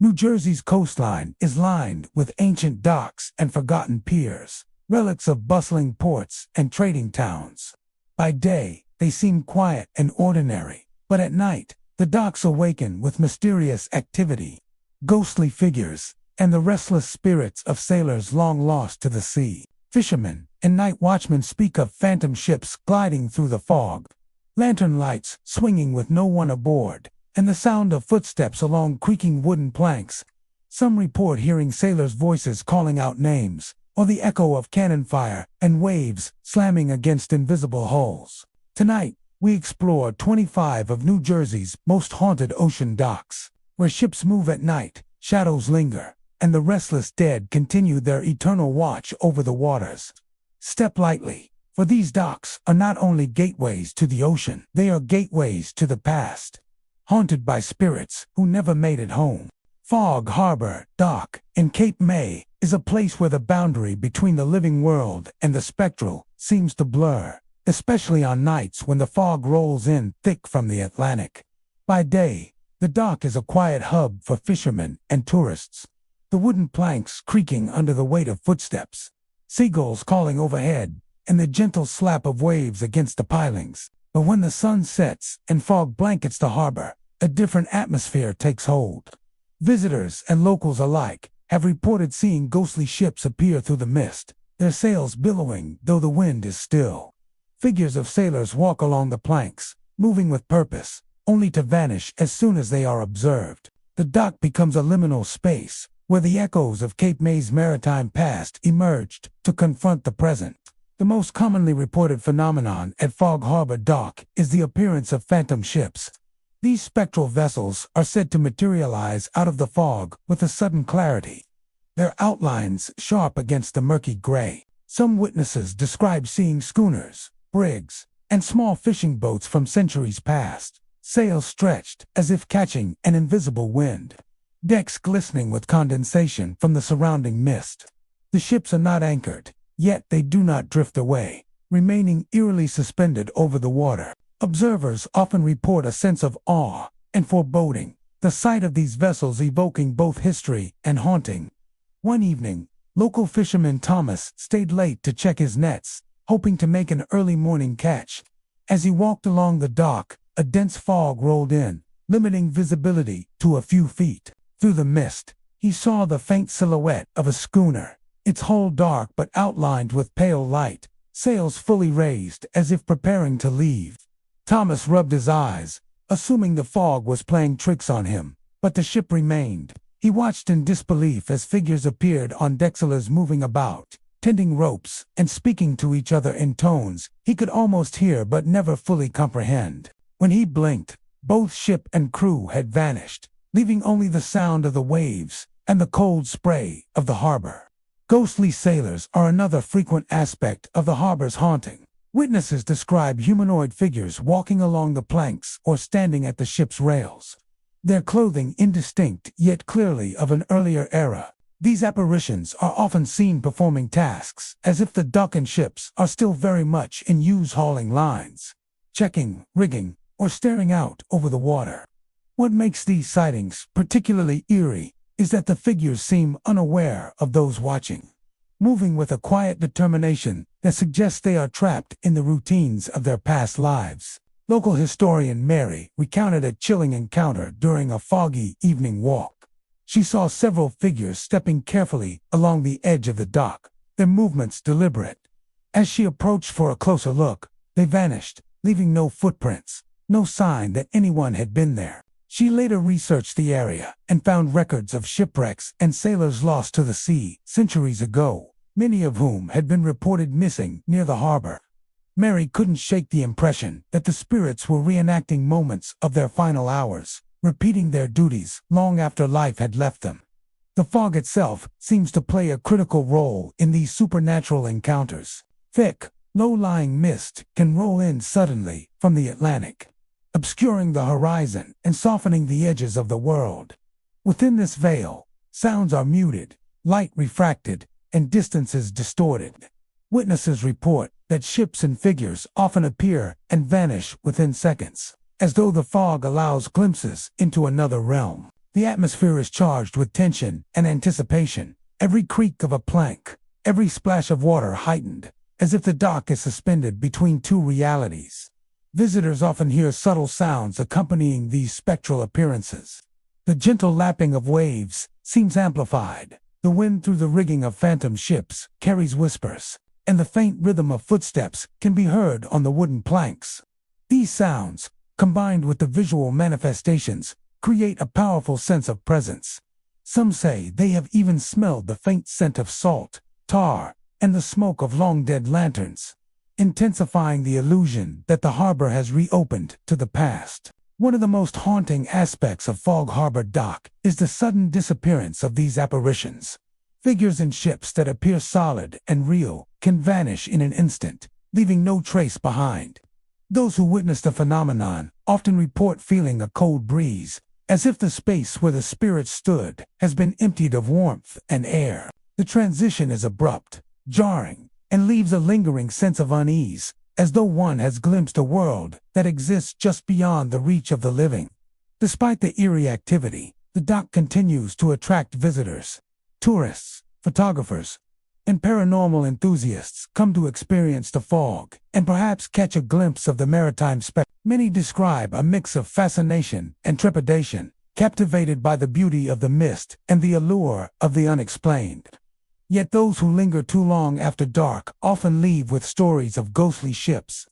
New Jersey's coastline is lined with ancient docks and forgotten piers, relics of bustling ports and trading towns. By day, they seem quiet and ordinary, but at night, the docks awaken with mysterious activity, ghostly figures, and the restless spirits of sailors long lost to the sea. Fishermen and night watchmen speak of phantom ships gliding through the fog, lantern lights swinging with no one aboard, and the sound of footsteps along creaking wooden planks. Some report hearing sailors' voices calling out names, or the echo of cannon fire and waves slamming against invisible hulls. Tonight, we explore 25 of New Jersey's most haunted ocean docks, where ships move at night, shadows linger, and the restless dead continue their eternal watch over the waters. Step lightly, for these docks are not only gateways to the ocean, they are gateways to the past, haunted by spirits who never made it home. Fog Harbor Dock in Cape May is a place where the boundary between the living world and the spectral seems to blur, especially on nights when the fog rolls in thick from the Atlantic. By day, the dock is a quiet hub for fishermen and tourists, the wooden planks creaking under the weight of footsteps, seagulls calling overhead, and the gentle slap of waves against the pilings. But when the sun sets and fog blankets the harbor, a different atmosphere takes hold. Visitors and locals alike have reported seeing ghostly ships appear through the mist, their sails billowing though the wind is still. Figures of sailors walk along the planks, moving with purpose, only to vanish as soon as they are observed. The dock becomes a liminal space, where the echoes of Cape May's maritime past emerged to confront the present. The most commonly reported phenomenon at Fog Harbor Dock is the appearance of phantom ships. These spectral vessels are said to materialize out of the fog with a sudden clarity, their outlines sharp against the murky gray. Some witnesses describe seeing schooners, brigs, and small fishing boats from centuries past, sails stretched as if catching an invisible wind, decks glistening with condensation from the surrounding mist. The ships are not anchored, yet they do not drift away, remaining eerily suspended over the water. Observers often report a sense of awe and foreboding, the sight of these vessels evoking both history and haunting. One evening, local fisherman Thomas stayed late to check his nets, hoping to make an early morning catch. As he walked along the dock, a dense fog rolled in, limiting visibility to a few feet. Through the mist, he saw the faint silhouette of a schooner, its hull dark but outlined with pale light, sails fully raised as if preparing to leave. Thomas rubbed his eyes, assuming the fog was playing tricks on him, but the ship remained. He watched in disbelief as figures appeared on deck, sailors moving about, tending ropes, and speaking to each other in tones he could almost hear but never fully comprehend. When he blinked, both ship and crew had vanished, leaving only the sound of the waves and the cold spray of the harbor. Ghostly sailors are another frequent aspect of the harbor's haunting. Witnesses describe humanoid figures walking along the planks or standing at the ship's rails, their clothing indistinct yet clearly of an earlier era. These apparitions are often seen performing tasks, as if the dock and ships are still very much in use, hauling lines, checking, rigging, or staring out over the water. What makes these sightings particularly eerie is that the figures seem unaware of those watching, moving with a quiet determination that suggests they are trapped in the routines of their past lives. Local historian Mary recounted a chilling encounter during a foggy evening walk. She saw several figures stepping carefully along the edge of the dock, their movements deliberate. As she approached for a closer look, they vanished, leaving no footprints, no sign that anyone had been there. She later researched the area and found records of shipwrecks and sailors lost to the sea centuries ago, many of whom had been reported missing near the harbor. Mary couldn't shake the impression that the spirits were reenacting moments of their final hours, repeating their duties long after life had left them. The fog itself seems to play a critical role in these supernatural encounters. Thick, low-lying mist can roll in suddenly from the Atlantic, obscuring the horizon and softening the edges of the world. Within this veil, sounds are muted, light refracted, and distances distorted. Witnesses report that ships and figures often appear and vanish within seconds, as though the fog allows glimpses into another realm. The atmosphere is charged with tension and anticipation. Every creak of a plank, every splash of water heightened, as if the dock is suspended between two realities. Visitors often hear subtle sounds accompanying these spectral appearances. The gentle lapping of waves seems amplified. The wind through the rigging of phantom ships carries whispers, and the faint rhythm of footsteps can be heard on the wooden planks. These sounds, combined with the visual manifestations, create a powerful sense of presence. Some say they have even smelled the faint scent of salt, tar, and the smoke of long-dead lanterns, intensifying the illusion that the harbor has reopened to the past. One of the most haunting aspects of Fog Harbor Dock is the sudden disappearance of these apparitions. Figures in ships that appear solid and real can vanish in an instant, leaving no trace behind. Those who witness the phenomenon often report feeling a cold breeze, as if the space where the spirit stood has been emptied of warmth and air. The transition is abrupt, jarring, and leaves a lingering sense of unease, as though one has glimpsed a world that exists just beyond the reach of the living. Despite the eerie activity, the dock continues to attract visitors. Tourists, photographers, and paranormal enthusiasts come to experience the fog and perhaps catch a glimpse of the maritime spectacle. Many describe a mix of fascination and trepidation, captivated by the beauty of the mist and the allure of the unexplained. Yet those who linger too long after dark often leave with stories of ghostly ships,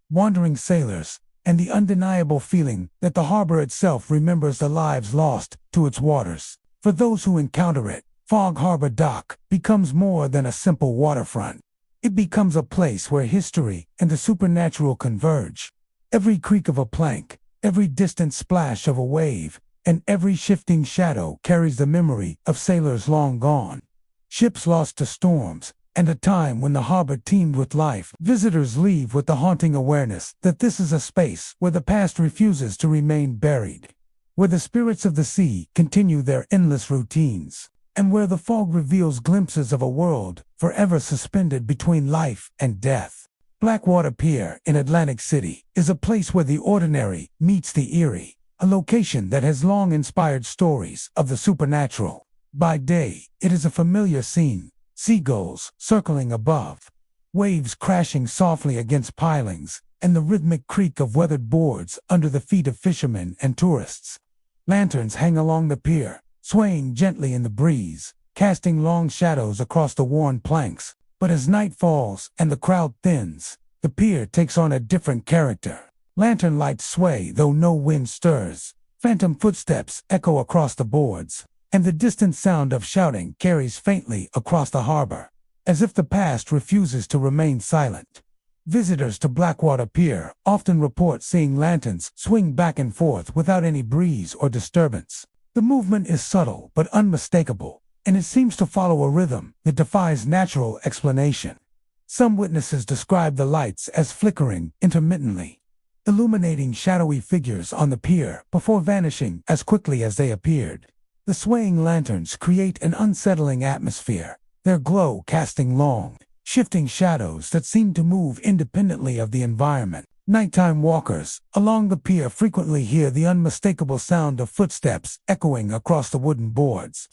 wandering sailors, and the undeniable feeling that the harbor itself remembers the lives lost to its waters. For those who encounter it, Fog Harbor Dock becomes more than a simple waterfront. It becomes a place where history and the supernatural converge. Every creak of a plank, every distant splash of a wave, and every shifting shadow carries the memory of sailors long gone, ships lost to storms, and a time when the harbor teemed with life. Visitors leave with the haunting awareness that this is a space where the past refuses to remain buried, where the spirits of the sea continue their endless routines, and where the fog reveals glimpses of a world forever suspended between life and death. Blackwater Pier in Atlantic City is a place where the ordinary meets the eerie, a location that has long inspired stories of the supernatural. By day, it is a familiar scene, seagulls circling above, waves crashing softly against pilings, and the rhythmic creak of weathered boards under the feet of fishermen and tourists. Lanterns hang along the pier, swaying gently in the breeze, casting long shadows across the worn planks. But as night falls and the crowd thins, the pier takes on a different character. Lantern lights sway though no wind stirs. Phantom footsteps echo across the boards, and the distant sound of shouting carries faintly across the harbor, as if the past refuses to remain silent. Visitors to Blackwater Pier often report seeing lanterns swing back and forth without any breeze or disturbance. The movement is subtle but unmistakable, and it seems to follow a rhythm that defies natural explanation. Some witnesses describe the lights as flickering intermittently, illuminating shadowy figures on the pier before vanishing as quickly as they appeared. The swaying lanterns create an unsettling atmosphere, their glow casting long, shifting shadows that seem to move independently of the environment. Nighttime walkers along the pier frequently hear the unmistakable sound of footsteps echoing across the wooden boards.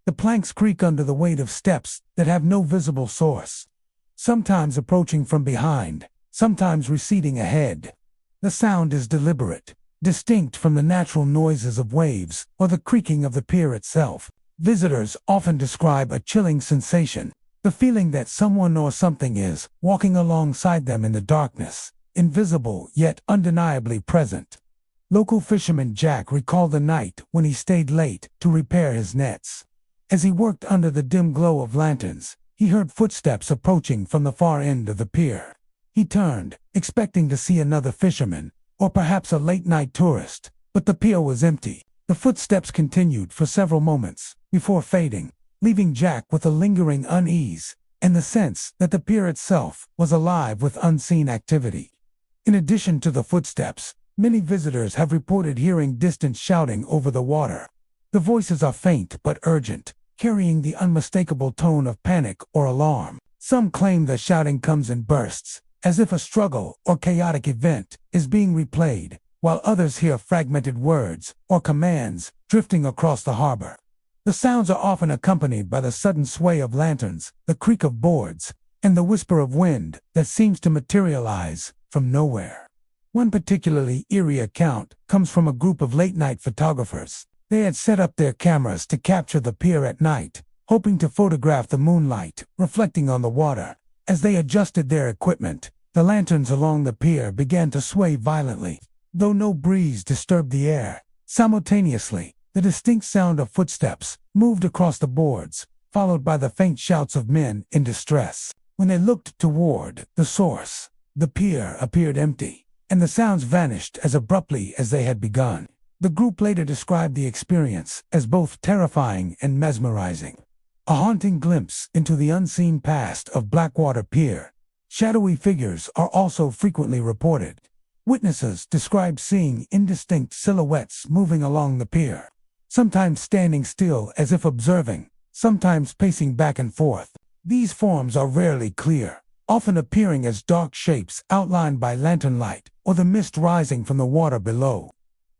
The planks creak under the weight of steps that have no visible source, sometimes approaching from behind, sometimes receding ahead. The sound is deliberate, distinct from the natural noises of waves or the creaking of the pier itself. Visitors often describe a chilling sensation, the feeling that someone or something is walking alongside them in the darkness, invisible yet undeniably present. Local fisherman Jack recalled the night when he stayed late to repair his nets. As he worked under the dim glow of lanterns, he heard footsteps approaching from the far end of the pier. He turned, expecting to see another fisherman, or perhaps a late-night tourist, but the pier was empty. The footsteps continued for several moments, before fading, leaving Jack with a lingering unease, and the sense that the pier itself was alive with unseen activity. In addition to the footsteps, many visitors have reported hearing distant shouting over the water. The voices are faint but urgent, carrying the unmistakable tone of panic or alarm. Some claim the shouting comes in bursts, as if a struggle or chaotic event is being replayed, while others hear fragmented words or commands drifting across the harbor. The sounds are often accompanied by the sudden sway of lanterns, the creak of boards, and the whisper of wind that seems to materialize from nowhere. One particularly eerie account comes from a group of late-night photographers. They had set up their cameras to capture the pier at night, hoping to photograph the moonlight reflecting on the water. As they adjusted their equipment, the lanterns along the pier began to sway violently, though no breeze disturbed the air. Simultaneously, the distinct sound of footsteps moved across the boards, followed by the faint shouts of men in distress. When they looked toward the source, the pier appeared empty, and the sounds vanished as abruptly as they had begun. The group later described the experience as both terrifying and mesmerizing. A haunting glimpse into the unseen past of Blackwater Pier. Shadowy figures are also frequently reported. Witnesses described seeing indistinct silhouettes moving along the pier, sometimes standing still as if observing, sometimes pacing back and forth. These forms are rarely clear, often appearing as dark shapes outlined by lantern light or the mist rising from the water below.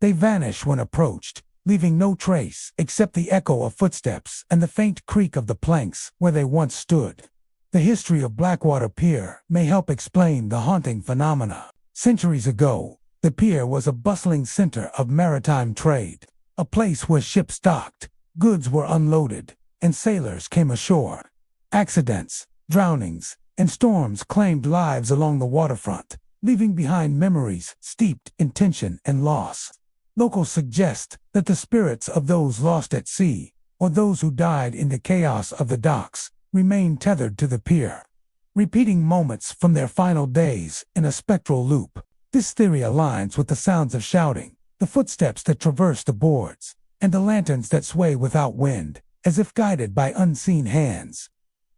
They vanish when approached, leaving no trace except the echo of footsteps and the faint creak of the planks where they once stood. The history of Blackwater Pier may help explain the haunting phenomena. Centuries ago, the pier was a bustling center of maritime trade, a place where ships docked, goods were unloaded, and sailors came ashore. Accidents, drownings, and storms claimed lives along the waterfront, leaving behind memories steeped in tension and loss. Locals suggest that the spirits of those lost at sea, or those who died in the chaos of the docks, remain tethered to the pier, repeating moments from their final days in a spectral loop. This theory aligns with the sounds of shouting, the footsteps that traverse the boards, and the lanterns that sway without wind, as if guided by unseen hands.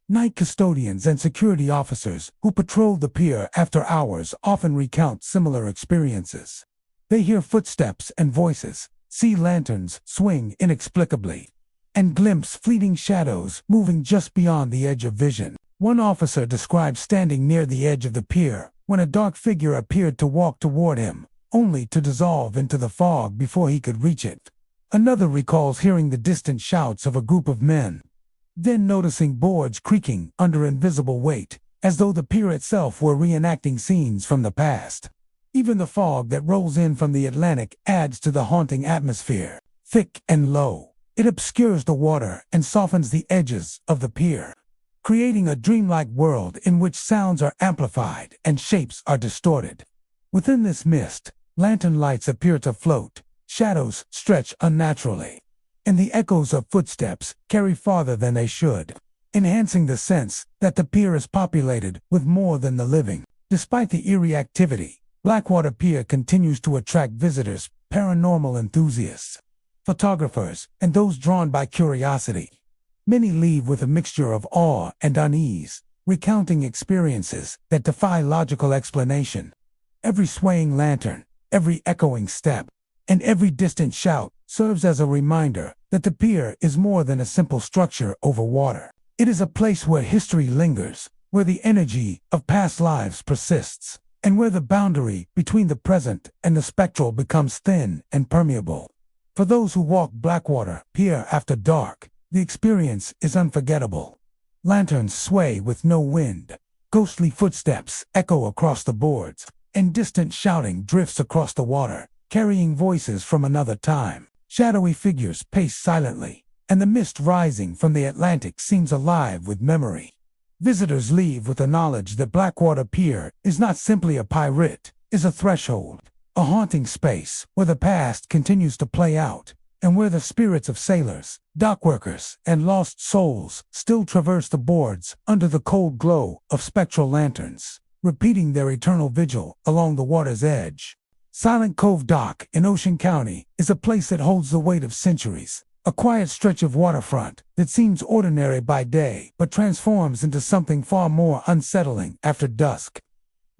Night custodians and security officers who patrol the pier after hours often recount similar experiences. They hear footsteps and voices, see lanterns swing inexplicably, and glimpse fleeting shadows moving just beyond the edge of vision. One officer described standing near the edge of the pier when a dark figure appeared to walk toward him, only to dissolve into the fog before he could reach it. Another recalls hearing the distant shouts of a group of men, then noticing boards creaking under invisible weight, as though the pier itself were reenacting scenes from the past. Even the fog that rolls in from the Atlantic adds to the haunting atmosphere. Thick and low, it obscures the water and softens the edges of the pier, creating a dreamlike world in which sounds are amplified and shapes are distorted. Within this mist, lantern lights appear to float, shadows stretch unnaturally, and the echoes of footsteps carry farther than they should, enhancing the sense that the pier is populated with more than the living. Despite the eerie activity, Blackwater Pier continues to attract visitors, paranormal enthusiasts, photographers, and those drawn by curiosity. Many leave with a mixture of awe and unease, recounting experiences that defy logical explanation. Every swaying lantern, every echoing step, and every distant shout serves as a reminder that the pier is more than a simple structure over water. It is a place where history lingers, where the energy of past lives persists, and where the boundary between the present and the spectral becomes thin and permeable. For those who walk Blackwater Pier after dark, the experience is unforgettable. Lanterns sway with no wind, ghostly footsteps echo across the boards, and distant shouting drifts across the water, carrying voices from another time. Shadowy figures pace silently, and the mist rising from the Atlantic seems alive with memory. Visitors leave with the knowledge that Blackwater Pier is not simply a pirate, is a threshold, a haunting space where the past continues to play out, and where the spirits of sailors, dockworkers, and lost souls still traverse the boards under the cold glow of spectral lanterns, repeating their eternal vigil along the water's edge. Silent Cove Dock in Ocean County is a place that holds the weight of centuries, a quiet stretch of waterfront that seems ordinary by day but transforms into something far more unsettling after dusk.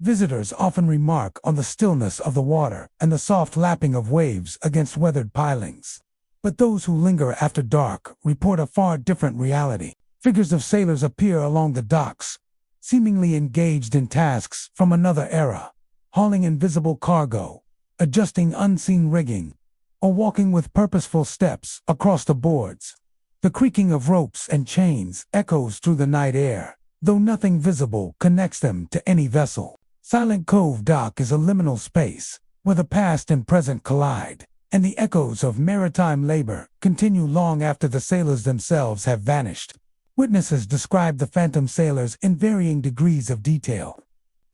Visitors often remark on the stillness of the water and the soft lapping of waves against weathered pilings. But those who linger after dark report a far different reality. Figures of sailors appear along the docks, seemingly engaged in tasks from another era, hauling invisible cargo, adjusting unseen rigging, or walking with purposeful steps across the boards. The creaking of ropes and chains echoes through the night air, though nothing visible connects them to any vessel. Silent Cove Dock is a liminal space where the past and present collide, and the echoes of maritime labor continue long after the sailors themselves have vanished. Witnesses describe the phantom sailors in varying degrees of detail.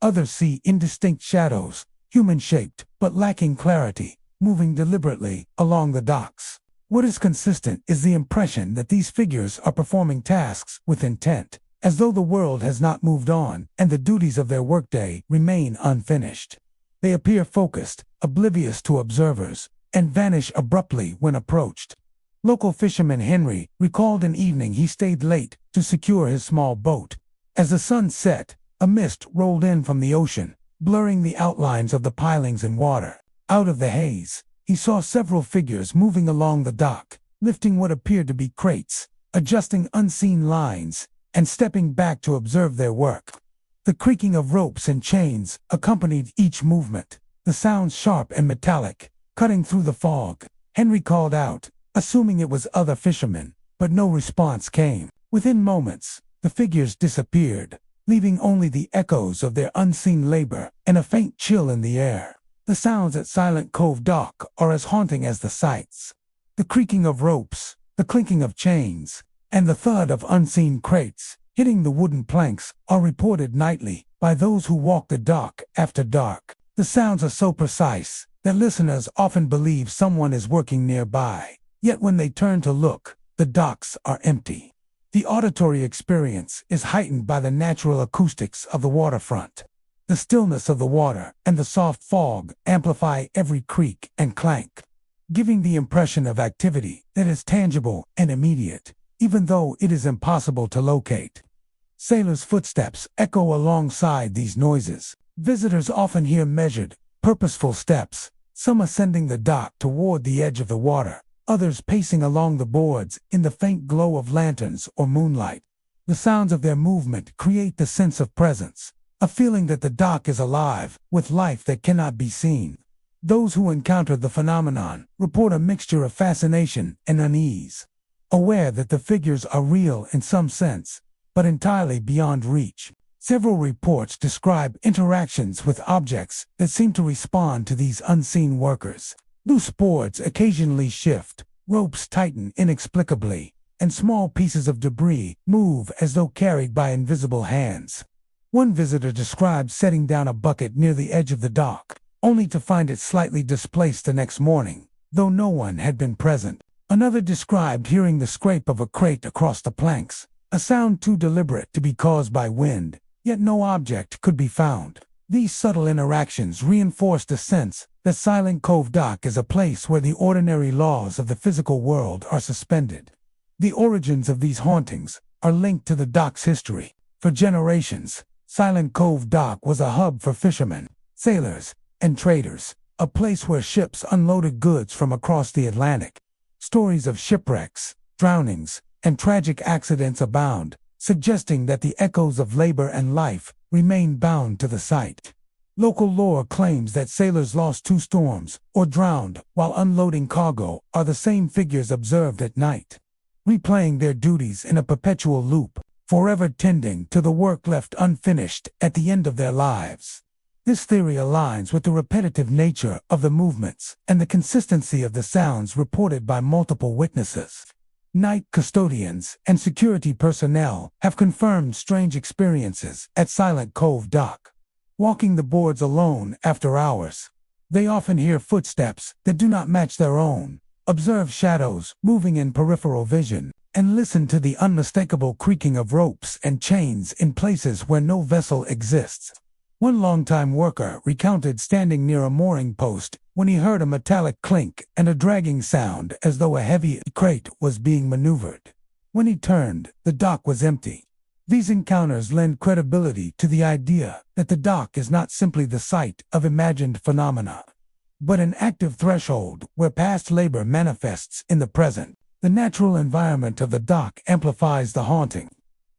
Others see indistinct shadows, human-shaped but lacking clarity, moving deliberately along the docks. What is consistent is the impression that these figures are performing tasks with intent, as though the world has not moved on and the duties of their workday remain unfinished. They appear focused, oblivious to observers, and vanish abruptly when approached. Local fisherman Henry recalled an evening he stayed late to secure his small boat. As the sun set, a mist rolled in from the ocean, blurring the outlines of the pilings and water. Out of the haze, he saw several figures moving along the dock, lifting what appeared to be crates, adjusting unseen lines, and stepping back to observe their work. The creaking of ropes and chains accompanied each movement, the sounds sharp and metallic, cutting through the fog. Henry called out, assuming it was other fishermen, but no response came. Within moments, the figures disappeared, leaving only the echoes of their unseen labor and a faint chill in the air. The sounds at Silent Cove Dock are as haunting as the sights. The creaking of ropes, the clinking of chains, and the thud of unseen crates hitting the wooden planks are reported nightly by those who walk the dock after dark. The sounds are so precise that listeners often believe someone is working nearby. Yet when they turn to look, the docks are empty. The auditory experience is heightened by the natural acoustics of the waterfront. The stillness of the water and the soft fog amplify every creak and clank, giving the impression of activity that is tangible and immediate, even though it is impossible to locate. Sailors' footsteps echo alongside these noises. Visitors often hear measured, purposeful steps, some ascending the dock toward the edge of the water, others pacing along the boards in the faint glow of lanterns or moonlight. The sounds of their movement create the sense of presence, a feeling that the dock is alive, with life that cannot be seen. Those who encounter the phenomenon report a mixture of fascination and unease, aware that the figures are real in some sense, but entirely beyond reach. Several reports describe interactions with objects that seem to respond to these unseen workers. Loose boards occasionally shift, ropes tighten inexplicably, and small pieces of debris move as though carried by invisible hands. One visitor described setting down a bucket near the edge of the dock, only to find it slightly displaced the next morning, though no one had been present. Another described hearing the scrape of a crate across the planks, a sound too deliberate to be caused by wind, yet no object could be found. These subtle interactions reinforce the sense that Silent Cove Dock is a place where the ordinary laws of the physical world are suspended. The origins of these hauntings are linked to the dock's history. For generations, Silent Cove Dock was a hub for fishermen, sailors, and traders, a place where ships unloaded goods from across the Atlantic. Stories of shipwrecks, drownings, and tragic accidents abound, suggesting that the echoes of labor and life remain bound to the site. Local lore claims that sailors lost 2 storms or drowned while unloading cargo are the same figures observed at night, replaying their duties in a perpetual loop, forever tending to the work left unfinished at the end of their lives. This theory aligns with the repetitive nature of the movements and the consistency of the sounds reported by multiple witnesses. Night custodians and security personnel have confirmed strange experiences at Silent Cove Dock. Walking the boards alone after hours, they often hear footsteps that do not match their own, observe shadows moving in peripheral vision, and listen to the unmistakable creaking of ropes and chains in places where no vessel exists. One longtime worker recounted standing near a mooring post when he heard a metallic clink and a dragging sound as though a heavy crate was being maneuvered. When he turned, the dock was empty. These encounters lend credibility to the idea that the dock is not simply the site of imagined phenomena, but an active threshold where past labor manifests in the present. The natural environment of the dock amplifies the haunting.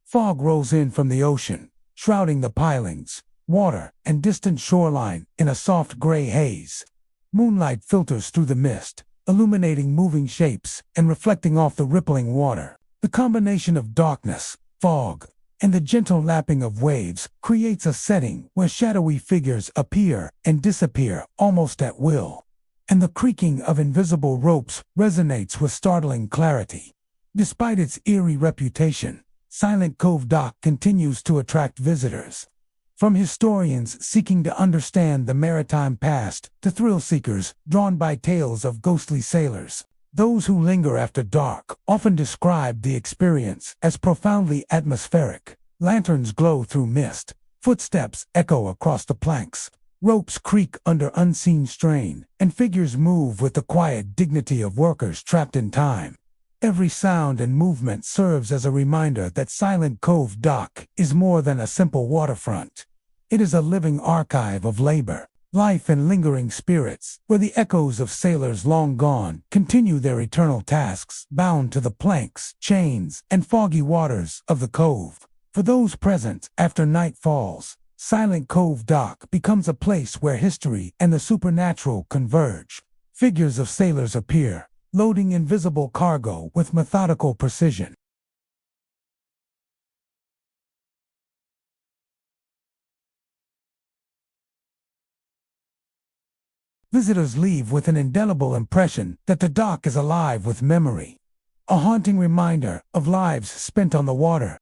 Fog rolls in from the ocean, shrouding the pilings, water, and distant shoreline in a soft gray haze. Moonlight filters through the mist, illuminating moving shapes and reflecting off the rippling water. The combination of darkness, fog, and the gentle lapping of waves creates a setting where shadowy figures appear and disappear almost at will. And the creaking of invisible ropes resonates with startling clarity. Despite its eerie reputation, Silent Cove Dock continues to attract visitors. From historians seeking to understand the maritime past to thrill-seekers drawn by tales of ghostly sailors, those who linger after dark often describe the experience as profoundly atmospheric. Lanterns glow through mist, footsteps echo across the planks, ropes creak under unseen strain, and figures move with the quiet dignity of workers trapped in time. Every sound and movement serves as a reminder that Silent Cove Dock is more than a simple waterfront. It is a living archive of labor, life, and lingering spirits, where the echoes of sailors long gone continue their eternal tasks, bound to the planks, chains, and foggy waters of the cove. For those present after night falls, Silent Cove Dock becomes a place where history and the supernatural converge. Figures of sailors appear, loading invisible cargo with methodical precision. Visitors leave with an indelible impression that the dock is alive with memory, a haunting reminder of lives spent on the water.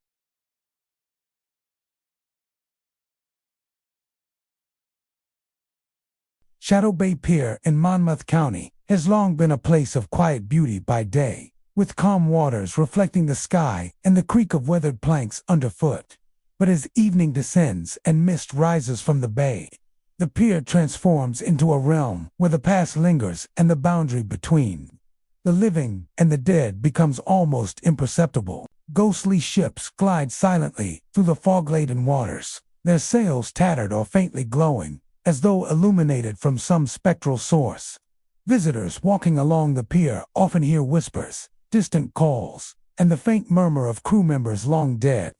Shadow Bay Pier in Monmouth County has long been a place of quiet beauty by day, with calm waters reflecting the sky and the creak of weathered planks underfoot. But as evening descends and mist rises from the bay, the pier transforms into a realm where the past lingers and the boundary between the living and the dead becomes almost imperceptible. Ghostly ships glide silently through the fog-laden waters, their sails tattered or faintly glowing, as though illuminated from some spectral source. Visitors walking along the pier often hear whispers, distant calls, and the faint murmur of crew members long dead.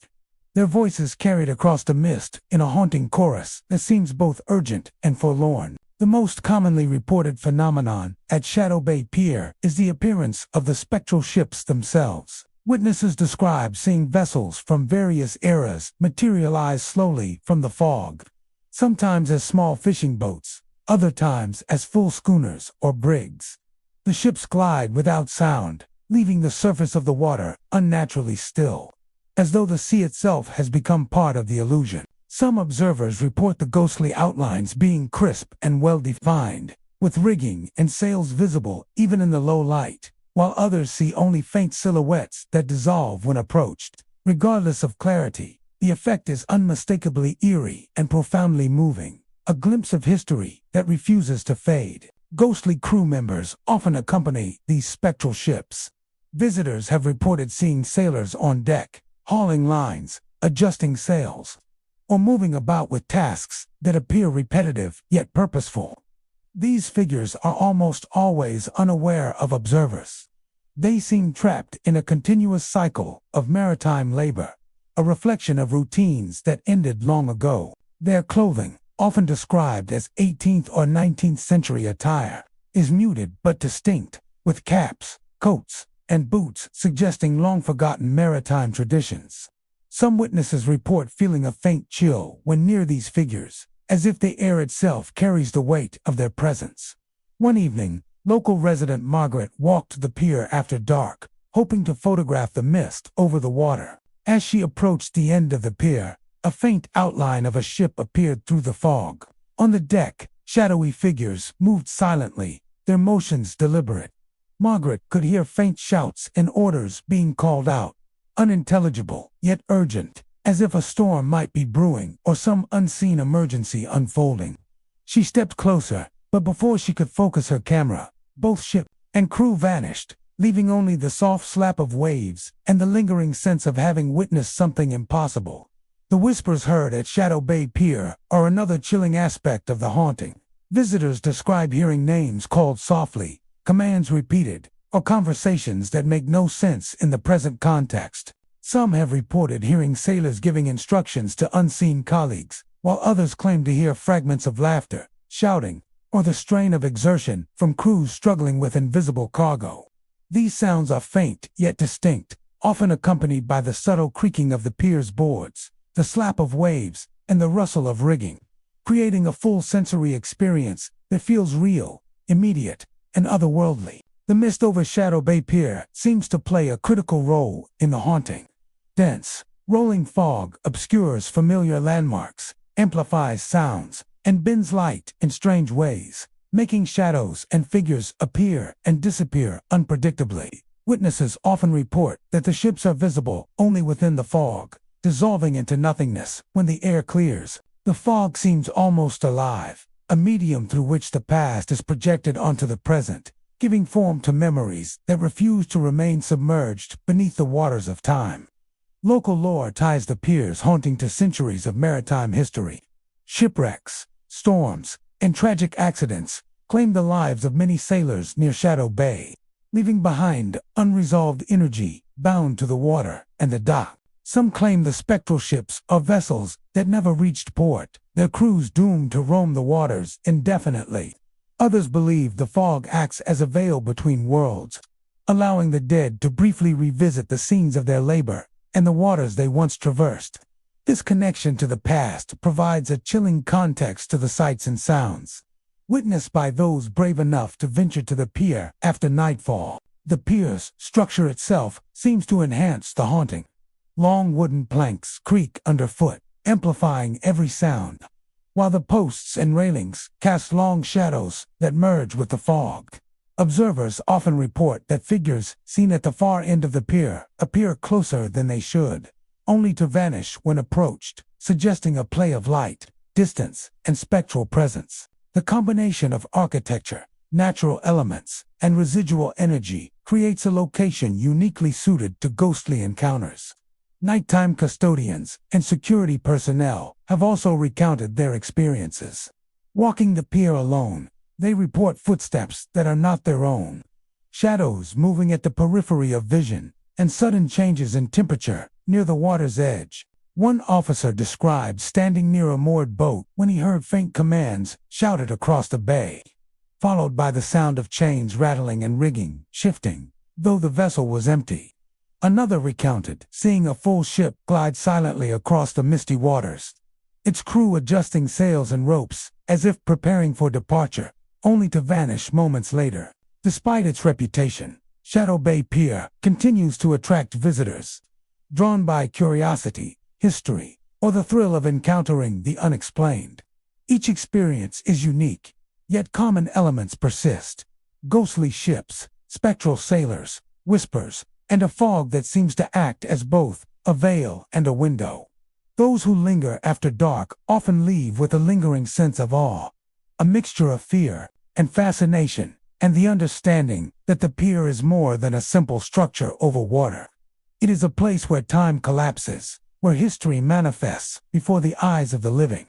Their voices carried across the mist in a haunting chorus that seems both urgent and forlorn. The most commonly reported phenomenon at Shadow Bay Pier is the appearance of the spectral ships themselves. Witnesses describe seeing vessels from various eras materialize slowly from the fog, sometimes as small fishing boats, other times as full schooners or brigs. The ships glide without sound, leaving the surface of the water unnaturally still, as though the sea itself has become part of the illusion. Some observers report the ghostly outlines being crisp and well-defined, with rigging and sails visible even in the low light, while others see only faint silhouettes that dissolve when approached. Regardless of clarity, the effect is unmistakably eerie and profoundly moving, a glimpse of history that refuses to fade. Ghostly crew members often accompany these spectral ships. Visitors have reported seeing sailors on deck, hauling lines, adjusting sails, or moving about with tasks that appear repetitive yet purposeful. These figures are almost always unaware of observers. They seem trapped in a continuous cycle of maritime labor, a reflection of routines that ended long ago. Their clothing, often described as 18th or 19th century attire, is muted but distinct, with caps, coats, and boots suggesting long-forgotten maritime traditions. Some witnesses report feeling a faint chill when near these figures, as if the air itself carries the weight of their presence. One evening, local resident Margaret walked the pier after dark, hoping to photograph the mist over the water. As she approached the end of the pier, a faint outline of a ship appeared through the fog. On the deck, shadowy figures moved silently, their motions deliberate. Margaret could hear faint shouts and orders being called out, unintelligible yet urgent, as if a storm might be brewing or some unseen emergency unfolding. She stepped closer, but before she could focus her camera, both ship and crew vanished, leaving only the soft slap of waves and the lingering sense of having witnessed something impossible. The whispers heard at Shadow Bay Pier are another chilling aspect of the haunting. Visitors describe hearing names called softly, commands repeated, or conversations that make no sense in the present context. Some have reported hearing sailors giving instructions to unseen colleagues, while others claim to hear fragments of laughter, shouting, or the strain of exertion from crews struggling with invisible cargo. These sounds are faint yet distinct, often accompanied by the subtle creaking of the pier's boards, the slap of waves, and the rustle of rigging, creating a full sensory experience that feels real, immediate, and otherworldly. The mist over Shadow Bay Pier seems to play a critical role in the haunting. Dense, rolling fog obscures familiar landmarks, amplifies sounds, and bends light in strange ways, making shadows and figures appear and disappear unpredictably. Witnesses often report that the ships are visible only within the fog, dissolving into nothingness when the air clears. The fog seems almost alive, a medium through which the past is projected onto the present, giving form to memories that refuse to remain submerged beneath the waters of time. Local lore ties the pier's haunting to centuries of maritime history. Shipwrecks, storms, and tragic accidents claimed the lives of many sailors near Shadow Bay, leaving behind unresolved energy bound to the water and the dock. Some claim the spectral ships are vessels that never reached port, their crews doomed to roam the waters indefinitely. Others believe the fog acts as a veil between worlds, allowing the dead to briefly revisit the scenes of their labor and the waters they once traversed. This connection to the past provides a chilling context to the sights and sounds, witnessed by those brave enough to venture to the pier after nightfall. The pier's structure itself seems to enhance the haunting. Long wooden planks creak underfoot, amplifying every sound, while the posts and railings cast long shadows that merge with the fog. Observers often report that figures seen at the far end of the pier appear closer than they should, only to vanish when approached, suggesting a play of light, distance, and spectral presence. The combination of architecture, natural elements, and residual energy creates a location uniquely suited to ghostly encounters. Nighttime custodians and security personnel have also recounted their experiences. Walking the pier alone, they report footsteps that are not their own, shadows moving at the periphery of vision, and sudden changes in temperature near the water's edge. One officer described standing near a moored boat when he heard faint commands shouted across the bay, followed by the sound of chains rattling and rigging shifting, though the vessel was empty. Another recounted seeing a full ship glide silently across the misty waters, its crew adjusting sails and ropes as if preparing for departure, only to vanish moments later. Despite its reputation, Shadow Bay Pier continues to attract visitors, drawn by curiosity, history, or the thrill of encountering the unexplained. Each experience is unique, yet common elements persist: ghostly ships, spectral sailors, whispers, and a fog that seems to act as both a veil and a window. Those who linger after dark often leave with a lingering sense of awe, a mixture of fear and fascination, and the understanding that the pier is more than a simple structure over water. It is a place where time collapses, where history manifests before the eyes of the living,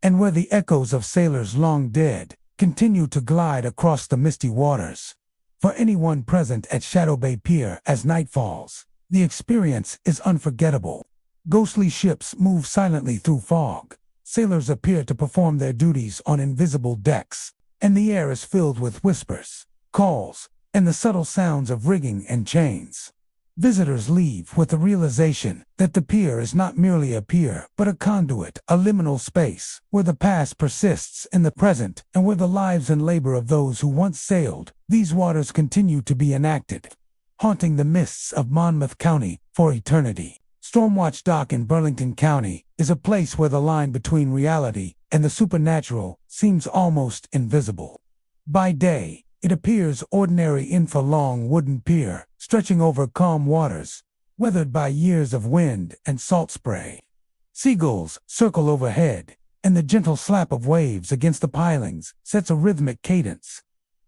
and where the echoes of sailors long dead continue to glide across the misty waters. For anyone present at Shadow Bay Pier as night falls, the experience is unforgettable. Ghostly ships move silently through fog, sailors appear to perform their duties on invisible decks, and the air is filled with whispers, calls, and the subtle sounds of rigging and chains. Visitors leave with the realization that the pier is not merely a pier, but a conduit, a liminal space, where the past persists in the present and where the lives and labor of those who once sailed these waters continue to be enacted, haunting the mists of Monmouth County for eternity. Stormwatch Dock in Burlington County is a place where the line between reality and the supernatural seems almost invisible. By day, it appears ordinary in a long wooden pier, stretching over calm waters, weathered by years of wind and salt spray. Seagulls circle overhead, and the gentle slap of waves against the pilings sets a rhythmic cadence.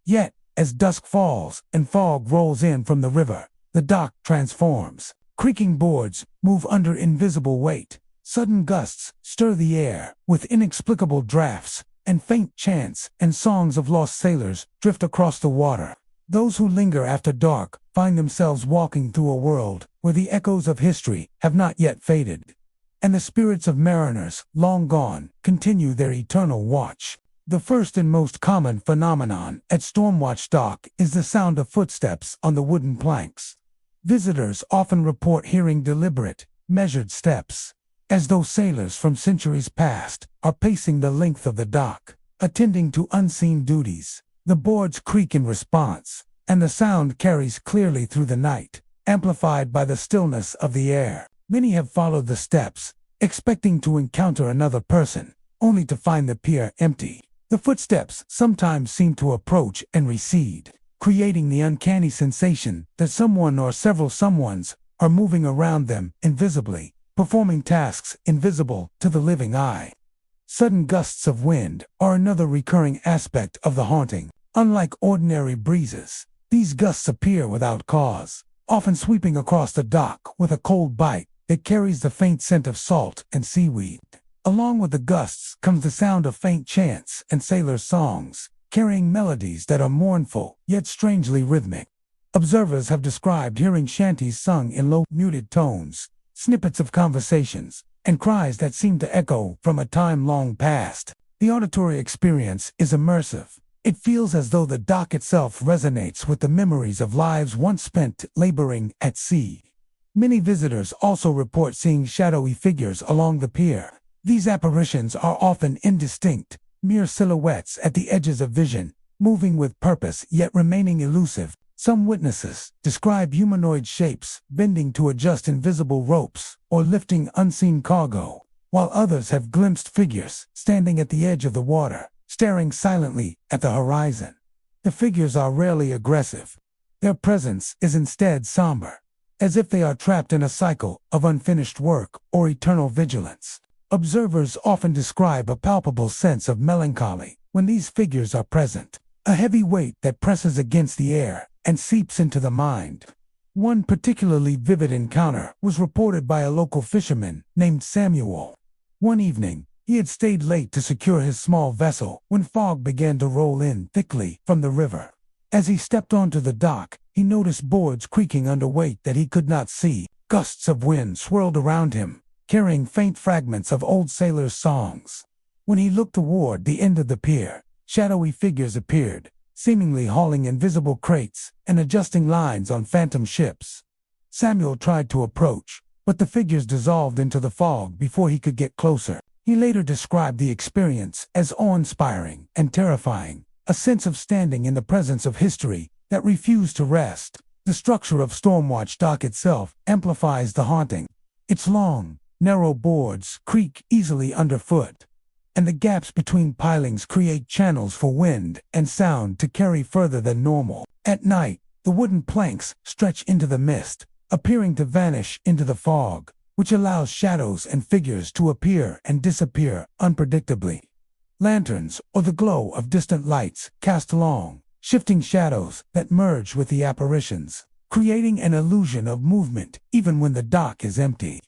Yet, as dusk falls and fog rolls in from the river, the dock transforms. Creaking boards move under invisible weight. Sudden gusts stir the air with inexplicable drafts, and faint chants and songs of lost sailors drift across the water. Those who linger after dark find themselves walking through a world where the echoes of history have not yet faded, and the spirits of mariners long gone continue their eternal watch. The first and most common phenomenon at Stormwatch Dock is the sound of footsteps on the wooden planks. Visitors often report hearing deliberate, measured steps, as though sailors from centuries past are pacing the length of the dock, attending to unseen duties. The boards creak in response, and the sound carries clearly through the night, amplified by the stillness of the air. Many have followed the steps, expecting to encounter another person, only to find the pier empty. The footsteps sometimes seem to approach and recede, creating the uncanny sensation that someone or several someones are moving around them invisibly, performing tasks invisible to the living eye. Sudden gusts of wind are another recurring aspect of the haunting. Unlike ordinary breezes, these gusts appear without cause, often sweeping across the dock with a cold bite that carries the faint scent of salt and seaweed. Along with the gusts comes the sound of faint chants and sailors' songs, carrying melodies that are mournful yet strangely rhythmic. Observers have described hearing shanties sung in low, muted tones, snippets of conversations, and cries that seem to echo from a time long past. The auditory experience is immersive. It feels as though the dock itself resonates with the memories of lives once spent laboring at sea. Many visitors also report seeing shadowy figures along the pier. These apparitions are often indistinct, mere silhouettes at the edges of vision, moving with purpose yet remaining elusive. Some witnesses describe humanoid shapes bending to adjust invisible ropes or lifting unseen cargo, while others have glimpsed figures standing at the edge of the water, staring silently at the horizon. The figures are rarely aggressive. Their presence is instead somber, as if they are trapped in a cycle of unfinished work or eternal vigilance. Observers often describe a palpable sense of melancholy when these figures are present, a heavy weight that presses against the air and seeps into the mind. One particularly vivid encounter was reported by a local fisherman named Samuel. One evening, he had stayed late to secure his small vessel when fog began to roll in thickly from the river. As he stepped onto the dock, he noticed boards creaking under weight that he could not see. Gusts of wind swirled around him, carrying faint fragments of old sailors' songs. When he looked toward the end of the pier, shadowy figures appeared, seemingly hauling invisible crates and adjusting lines on phantom ships. Samuel tried to approach, but the figures dissolved into the fog before he could get closer. He later described the experience as awe-inspiring and terrifying, a sense of standing in the presence of history that refused to rest. The structure of Stormwatch Dock itself amplifies the haunting. Its long, narrow boards creak easily underfoot, and the gaps between pilings create channels for wind and sound to carry further than normal. At night, the wooden planks stretch into the mist, appearing to vanish into the fog, which allows shadows and figures to appear and disappear unpredictably. Lanterns, or the glow of distant lights, cast long, shifting shadows that merge with the apparitions, creating an illusion of movement even when the dock is empty.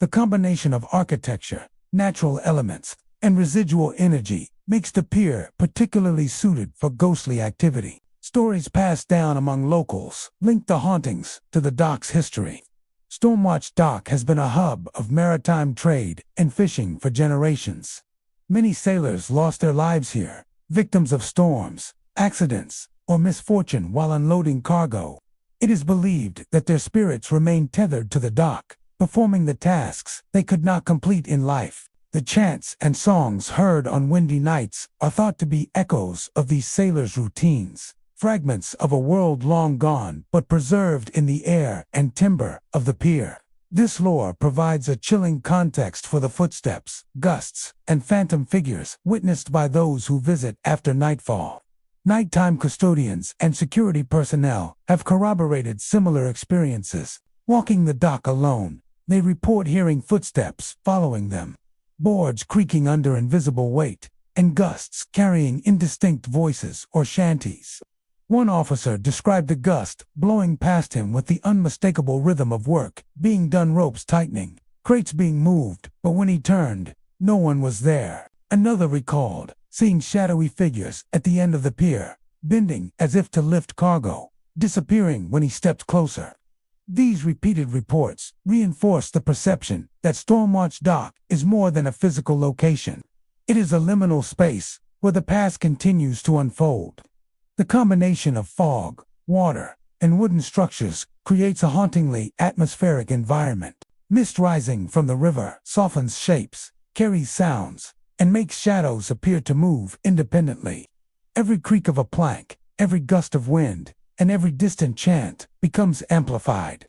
The combination of architecture, natural elements, and residual energy makes the pier particularly suited for ghostly activity. Stories passed down among locals link the hauntings to the dock's history. Stormwatch Dock has been a hub of maritime trade and fishing for generations. Many sailors lost their lives here, victims of storms, accidents, or misfortune while unloading cargo. It is believed that their spirits remain tethered to the dock, performing the tasks they could not complete in life. The chants and songs heard on windy nights are thought to be echoes of these sailors' routines, fragments of a world long gone but preserved in the air and timber of the pier. This lore provides a chilling context for the footsteps, gusts, and phantom figures witnessed by those who visit after nightfall. Nighttime custodians and security personnel have corroborated similar experiences. Walking the dock alone, they report hearing footsteps following them, boards creaking under invisible weight, and gusts carrying indistinct voices or shanties. One officer described the gust blowing past him with the unmistakable rhythm of work being done, ropes tightening, crates being moved, but when he turned, no one was there. Another recalled seeing shadowy figures at the end of the pier, bending as if to lift cargo, disappearing when he stepped closer. These repeated reports reinforce the perception that Stormwatch Dock is more than a physical location. It is a liminal space where the past continues to unfold. The combination of fog, water, and wooden structures creates a hauntingly atmospheric environment. Mist rising from the river softens shapes, carries sounds, and makes shadows appear to move independently. Every creak of a plank, every gust of wind, and every distant chant becomes amplified,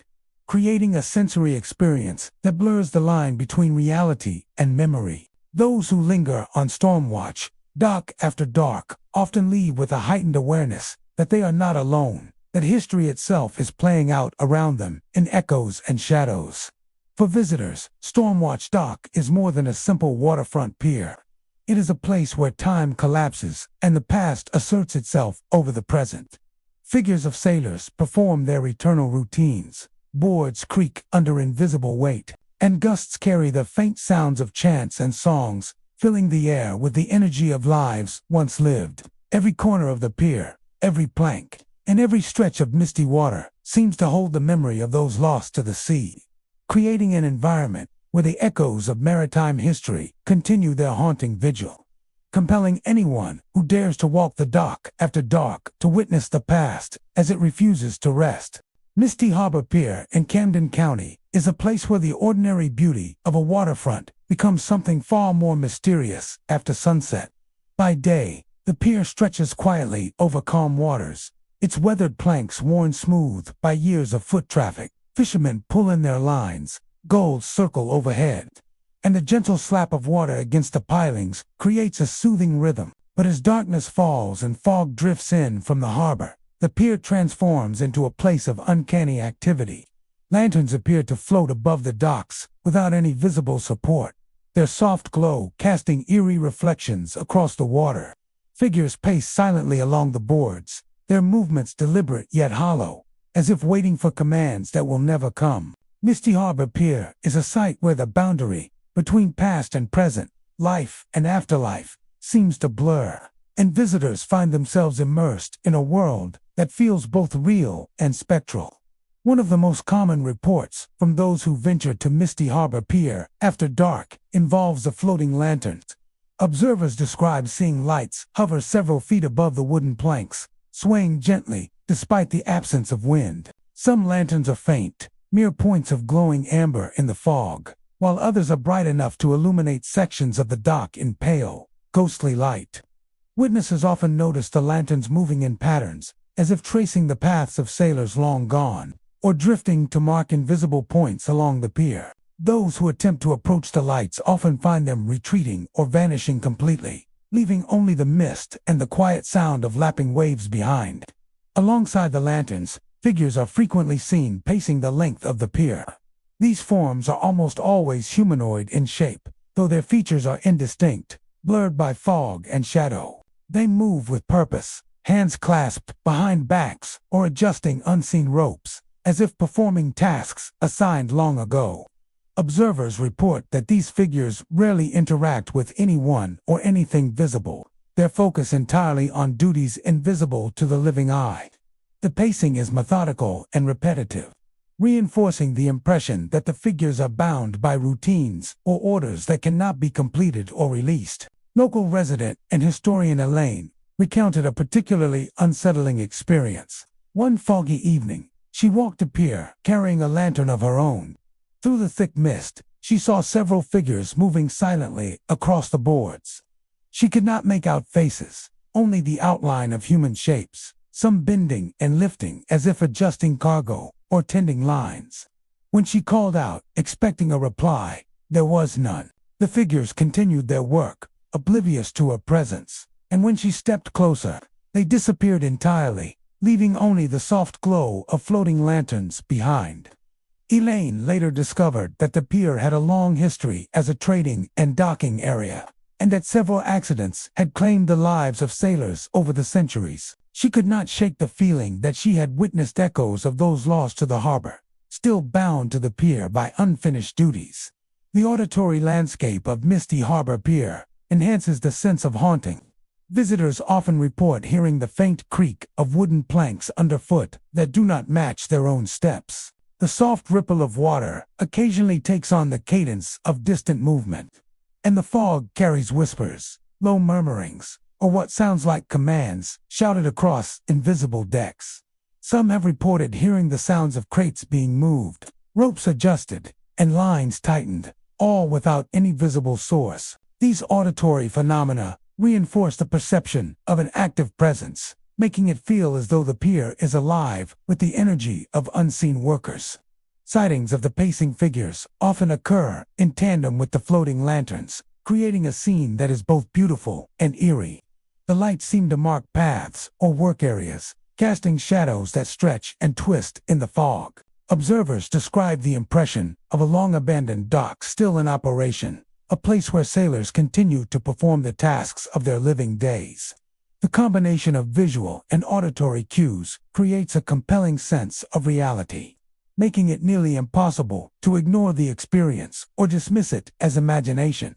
creating a sensory experience that blurs the line between reality and memory. Those who linger on storm watch, dock after dark, often leave with a heightened awareness that they are not alone, that history itself is playing out around them in echoes and shadows. For visitors, Stormwatch Dock is more than a simple waterfront pier. It is a place where time collapses and the past asserts itself over the present. Figures of sailors perform their eternal routines, boards creak under invisible weight, and gusts carry the faint sounds of chants and songs, filling the air with the energy of lives once lived. Every corner of the pier, every plank, and every stretch of misty water seems to hold the memory of those lost to the sea, creating an environment where the echoes of maritime history continue their haunting vigil, compelling anyone who dares to walk the dock after dark to witness the past as it refuses to rest. Misty Harbor Pier in Camden County is a place where the ordinary beauty of a waterfront becomes something far more mysterious after sunset. By day, the pier stretches quietly over calm waters, its weathered planks worn smooth by years of foot traffic. Fishermen pull in their lines, gulls circle overhead, and the gentle slap of water against the pilings creates a soothing rhythm. But as darkness falls and fog drifts in from the harbor, the pier transforms into a place of uncanny activity. Lanterns appear to float above the docks without any visible support, their soft glow casting eerie reflections across the water. Figures pace silently along the boards, their movements deliberate yet hollow, as if waiting for commands that will never come. Misty Harbor Pier is a site where the boundary between past and present, life and afterlife, seems to blur, and visitors find themselves immersed in a world that feels both real and spectral. One of the most common reports from those who venture to Misty Harbor Pier after dark involves the floating lanterns. Observers describe seeing lights hover several feet above the wooden planks, swaying gently despite the absence of wind. Some lanterns are faint, mere points of glowing amber in the fog, while others are bright enough to illuminate sections of the dock in pale, ghostly light. Witnesses often notice the lanterns moving in patterns, as if tracing the paths of sailors long gone, or drifting to mark invisible points along the pier. Those who attempt to approach the lights often find them retreating or vanishing completely, leaving only the mist and the quiet sound of lapping waves behind. Alongside the lanterns, figures are frequently seen pacing the length of the pier. These forms are almost always humanoid in shape, though their features are indistinct, blurred by fog and shadow. They move with purpose, hands clasped behind backs or adjusting unseen ropes, as if performing tasks assigned long ago. Observers report that these figures rarely interact with anyone or anything visible, their focus entirely on duties invisible to the living eye. The pacing is methodical and repetitive, reinforcing the impression that the figures are bound by routines or orders that cannot be completed or released. Local resident and historian Elaine recounted a particularly unsettling experience. One foggy evening, she walked the pier, carrying a lantern of her own. Through the thick mist, she saw several figures moving silently across the boards. She could not make out faces, only the outline of human shapes, some bending and lifting as if adjusting cargo or tending lines. When she called out, expecting a reply, there was none. The figures continued their work, oblivious to her presence, and when she stepped closer, they disappeared entirely, leaving only the soft glow of floating lanterns behind. Elaine later discovered that the pier had a long history as a trading and docking area, and that several accidents had claimed the lives of sailors over the centuries. She could not shake the feeling that she had witnessed echoes of those lost to the harbor, still bound to the pier by unfinished duties. The auditory landscape of Misty Harbor Pier enhances the sense of haunting. Visitors often report hearing the faint creak of wooden planks underfoot that do not match their own steps. The soft ripple of water occasionally takes on the cadence of distant movement, and the fog carries whispers, low murmurings, or what sounds like commands shouted across invisible decks. Some have reported hearing the sounds of crates being moved, ropes adjusted, and lines tightened, all without any visible source. These auditory phenomena reinforce the perception of an active presence, making it feel as though the pier is alive with the energy of unseen workers. Sightings of the pacing figures often occur in tandem with the floating lanterns, creating a scene that is both beautiful and eerie. The lights seem to mark paths or work areas, casting shadows that stretch and twist in the fog. Observers describe the impression of a long-abandoned dock still in operation, a place where sailors continue to perform the tasks of their living days. The combination of visual and auditory cues creates a compelling sense of reality, making it nearly impossible to ignore the experience or dismiss it as imagination.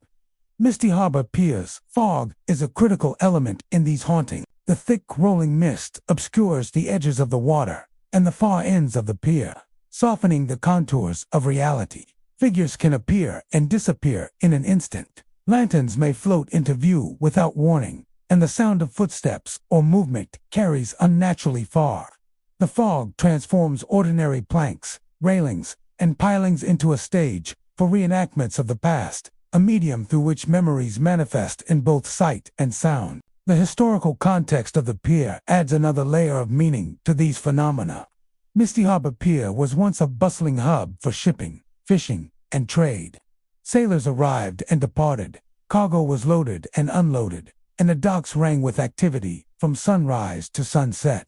Misty Harbor Pier's fog is a critical element in these hauntings. The thick rolling mist obscures the edges of the water and the far ends of the pier, softening the contours of reality. Figures can appear and disappear in an instant. Lanterns may float into view without warning, and the sound of footsteps or movement carries unnaturally far. The fog transforms ordinary planks, railings, and pilings into a stage for reenactments of the past, a medium through which memories manifest in both sight and sound. The historical context of the pier adds another layer of meaning to these phenomena. Misty Harbor Pier was once a bustling hub for shipping, fishing, and trade. Sailors arrived and departed, cargo was loaded and unloaded, and the docks rang with activity from sunrise to sunset.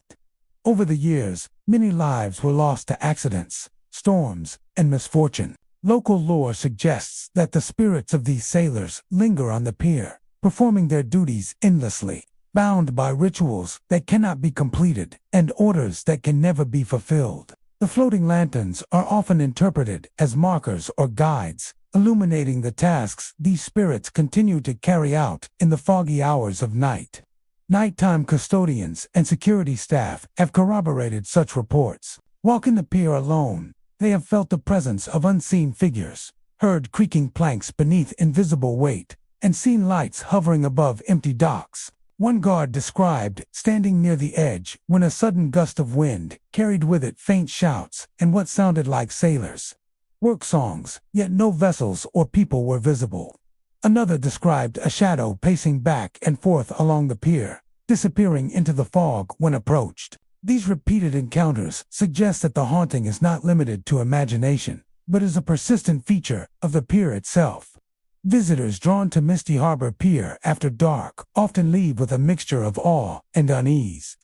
Over the years, many lives were lost to accidents, storms, and misfortune. Local lore suggests that the spirits of these sailors linger on the pier, performing their duties endlessly, bound by rituals that cannot be completed and orders that can never be fulfilled. The floating lanterns are often interpreted as markers or guides, illuminating the tasks these spirits continue to carry out in the foggy hours of night. Nighttime custodians and security staff have corroborated such reports. Walking the pier alone, they have felt the presence of unseen figures, heard creaking planks beneath invisible weight, and seen lights hovering above empty docks. One guard described standing near the edge when a sudden gust of wind carried with it faint shouts and what sounded like sailors' work songs, yet no vessels or people were visible. Another described a shadow pacing back and forth along the pier, disappearing into the fog when approached. These repeated encounters suggest that the haunting is not limited to imagination, but is a persistent feature of the pier itself. Visitors drawn to Misty Harbor Pier after dark often leave with a mixture of awe and unease.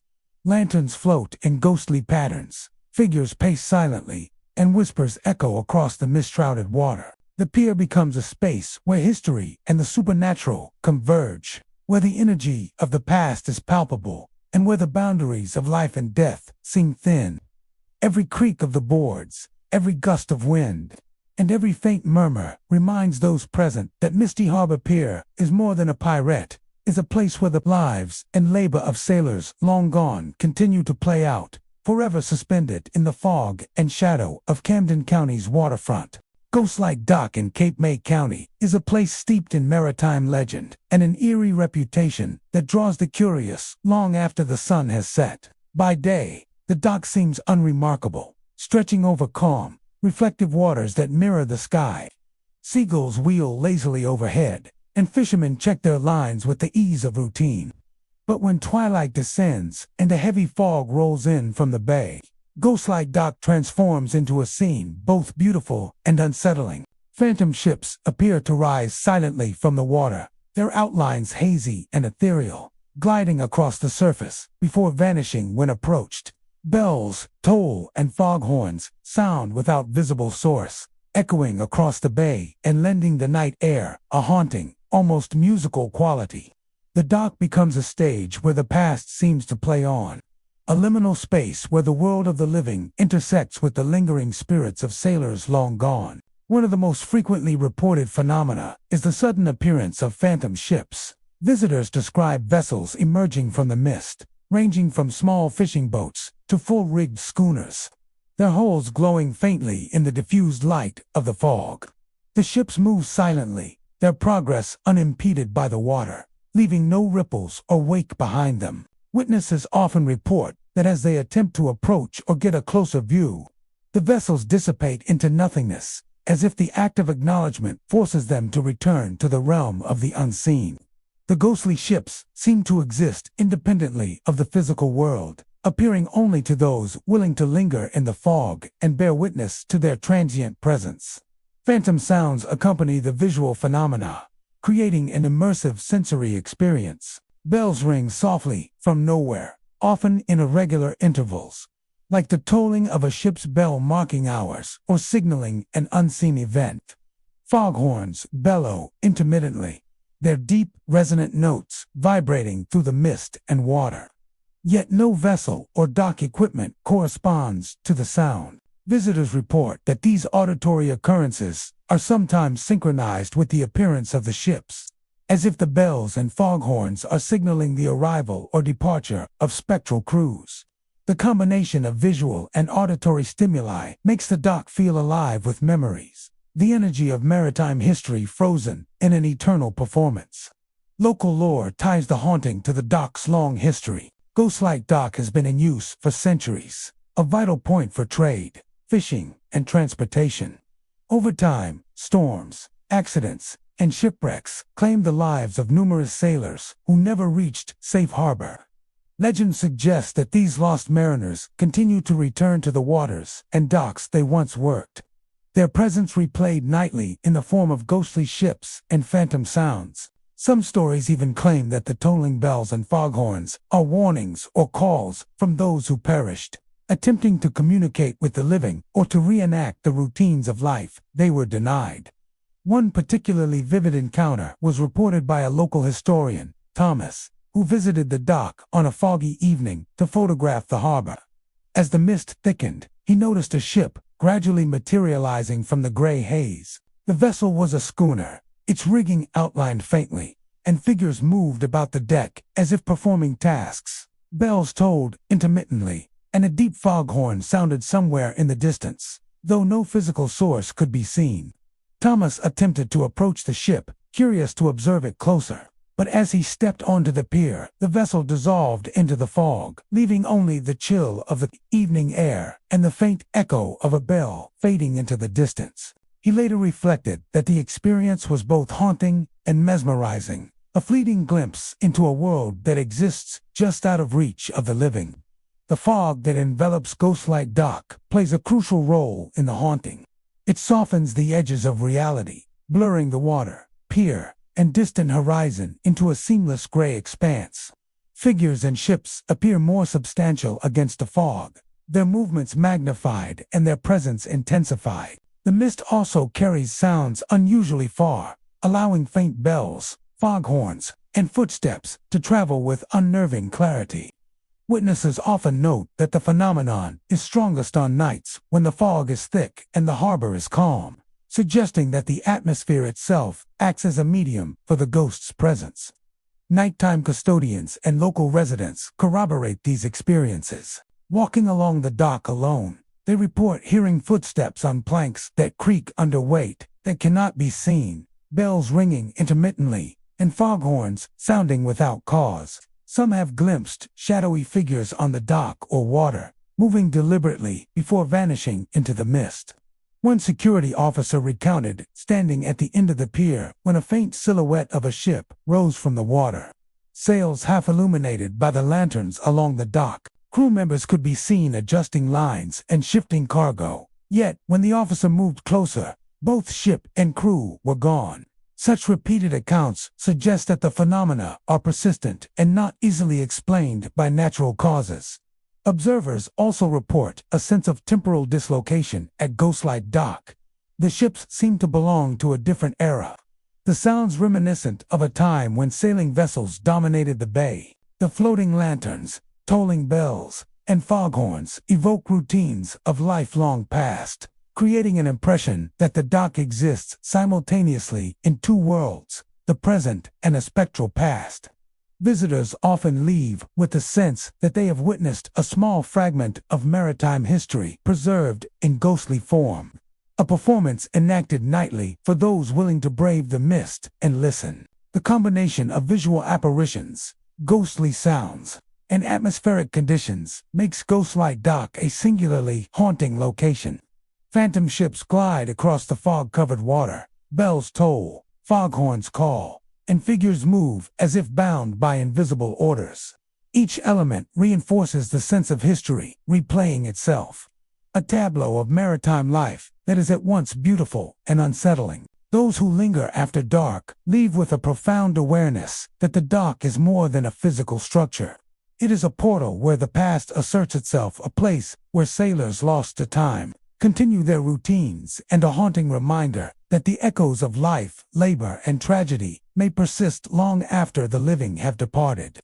Lanterns float in ghostly patterns, figures pace silently, and whispers echo across the mist-shrouded water. The pier becomes a space where history and the supernatural converge, where the energy of the past is palpable, and where the boundaries of life and death seem thin. Every creak of the boards, every gust of wind, and every faint murmur reminds those present that Misty Harbor Pier is more than a pirette, is a place where the lives and labor of sailors long gone continue to play out, forever suspended in the fog and shadow of Camden County's waterfront. Ghostlike Dock in Cape May County is a place steeped in maritime legend and an eerie reputation that draws the curious long after the sun has set. By day, the dock seems unremarkable, stretching over calm, reflective waters that mirror the sky. Seagulls wheel lazily overhead, and fishermen check their lines with the ease of routine. But when twilight descends and a heavy fog rolls in from the bay, Ghostlike Dock transforms into a scene both beautiful and unsettling. Phantom ships appear to rise silently from the water, their outlines hazy and ethereal, gliding across the surface before vanishing when approached. Bells, toll, and foghorns sound without visible source, echoing across the bay and lending the night air a haunting, almost musical quality. The dock becomes a stage where the past seems to play on, a liminal space where the world of the living intersects with the lingering spirits of sailors long gone. One of the most frequently reported phenomena is the sudden appearance of phantom ships. Visitors describe vessels emerging from the mist, ranging from small fishing boats to full-rigged schooners, their hulls glowing faintly in the diffused light of the fog. The ships move silently, their progress unimpeded by the water, leaving no ripples or wake behind them. Witnesses often report that as they attempt to approach or get a closer view, the vessels dissipate into nothingness, as if the act of acknowledgement forces them to return to the realm of the unseen. The ghostly ships seem to exist independently of the physical world, appearing only to those willing to linger in the fog and bear witness to their transient presence. Phantom sounds accompany the visual phenomena, creating an immersive sensory experience. Bells ring softly from nowhere, often in irregular intervals, like the tolling of a ship's bell marking hours or signaling an unseen event. Foghorns bellow intermittently, their deep, resonant notes vibrating through the mist and water. Yet no vessel or dock equipment corresponds to the sound. Visitors report that these auditory occurrences are sometimes synchronized with the appearance of the ships, as if the bells and foghorns are signaling the arrival or departure of spectral crews. The combination of visual and auditory stimuli makes the dock feel alive with memories, the energy of maritime history frozen in an eternal performance. Local lore ties the haunting to the dock's long history. Ghostlight Dock has been in use for centuries, a vital point for trade, fishing, and transportation. Over time, storms, accidents, and shipwrecks claimed the lives of numerous sailors who never reached safe harbor. Legend suggests that these lost mariners continue to return to the waters and docks they once worked, their presence replayed nightly in the form of ghostly ships and phantom sounds. Some stories even claim that the tolling bells and foghorns are warnings or calls from those who perished, attempting to communicate with the living or to reenact the routines of life they were denied. One particularly vivid encounter was reported by a local historian, Thomas, who visited the dock on a foggy evening to photograph the harbor. As the mist thickened, he noticed a ship gradually materializing from the gray haze. The vessel was a schooner, its rigging outlined faintly, and figures moved about the deck as if performing tasks. Bells tolled intermittently, and a deep foghorn sounded somewhere in the distance, though no physical source could be seen. Thomas attempted to approach the ship, curious to observe it closer. But as he stepped onto the pier, the vessel dissolved into the fog, leaving only the chill of the evening air and the faint echo of a bell fading into the distance. He later reflected that the experience was both haunting and mesmerizing, a fleeting glimpse into a world that exists just out of reach of the living. The fog that envelops Ghostlight Dock plays a crucial role in the haunting. It softens the edges of reality, blurring the water, pier, and distant horizon into a seamless gray expanse. Figures and ships appear more substantial against the fog, their movements magnified and their presence intensified. The mist also carries sounds unusually far, allowing faint bells, foghorns, and footsteps to travel with unnerving clarity. Witnesses often note that the phenomenon is strongest on nights when the fog is thick and the harbor is calm, suggesting that the atmosphere itself acts as a medium for the ghost's presence. Nighttime custodians and local residents corroborate these experiences. Walking along the dock alone, they report hearing footsteps on planks that creak under weight that cannot be seen, bells ringing intermittently, and foghorns sounding without cause. Some have glimpsed shadowy figures on the dock or water, moving deliberately before vanishing into the mist. One security officer recounted standing at the end of the pier when a faint silhouette of a ship rose from the water. Sails half illuminated by the lanterns along the dock, crew members could be seen adjusting lines and shifting cargo. Yet, when the officer moved closer, both ship and crew were gone. Such repeated accounts suggest that the phenomena are persistent and not easily explained by natural causes. Observers also report a sense of temporal dislocation at Ghostlight Dock. The ships seem to belong to a different era. The sounds reminiscent of a time when sailing vessels dominated the bay. The floating lanterns, tolling bells, and foghorns evoke routines of life long past, creating an impression that the dock exists simultaneously in two worlds, the present and a spectral past. Visitors often leave with the sense that they have witnessed a small fragment of maritime history preserved in ghostly form, a performance enacted nightly for those willing to brave the mist and listen. The combination of visual apparitions, ghostly sounds, and atmospheric conditions makes Ghostlight Dock a singularly haunting location. Phantom ships glide across the fog-covered water, bells toll, foghorns call, and figures move as if bound by invisible orders. Each element reinforces the sense of history replaying itself. A tableau of maritime life that is at once beautiful and unsettling. Those who linger after dark leave with a profound awareness that the dock is more than a physical structure. It is a portal where the past asserts itself, a place where sailors lost to time continue their routines, and a haunting reminder that the echoes of life, labor, and tragedy may persist long after the living have departed.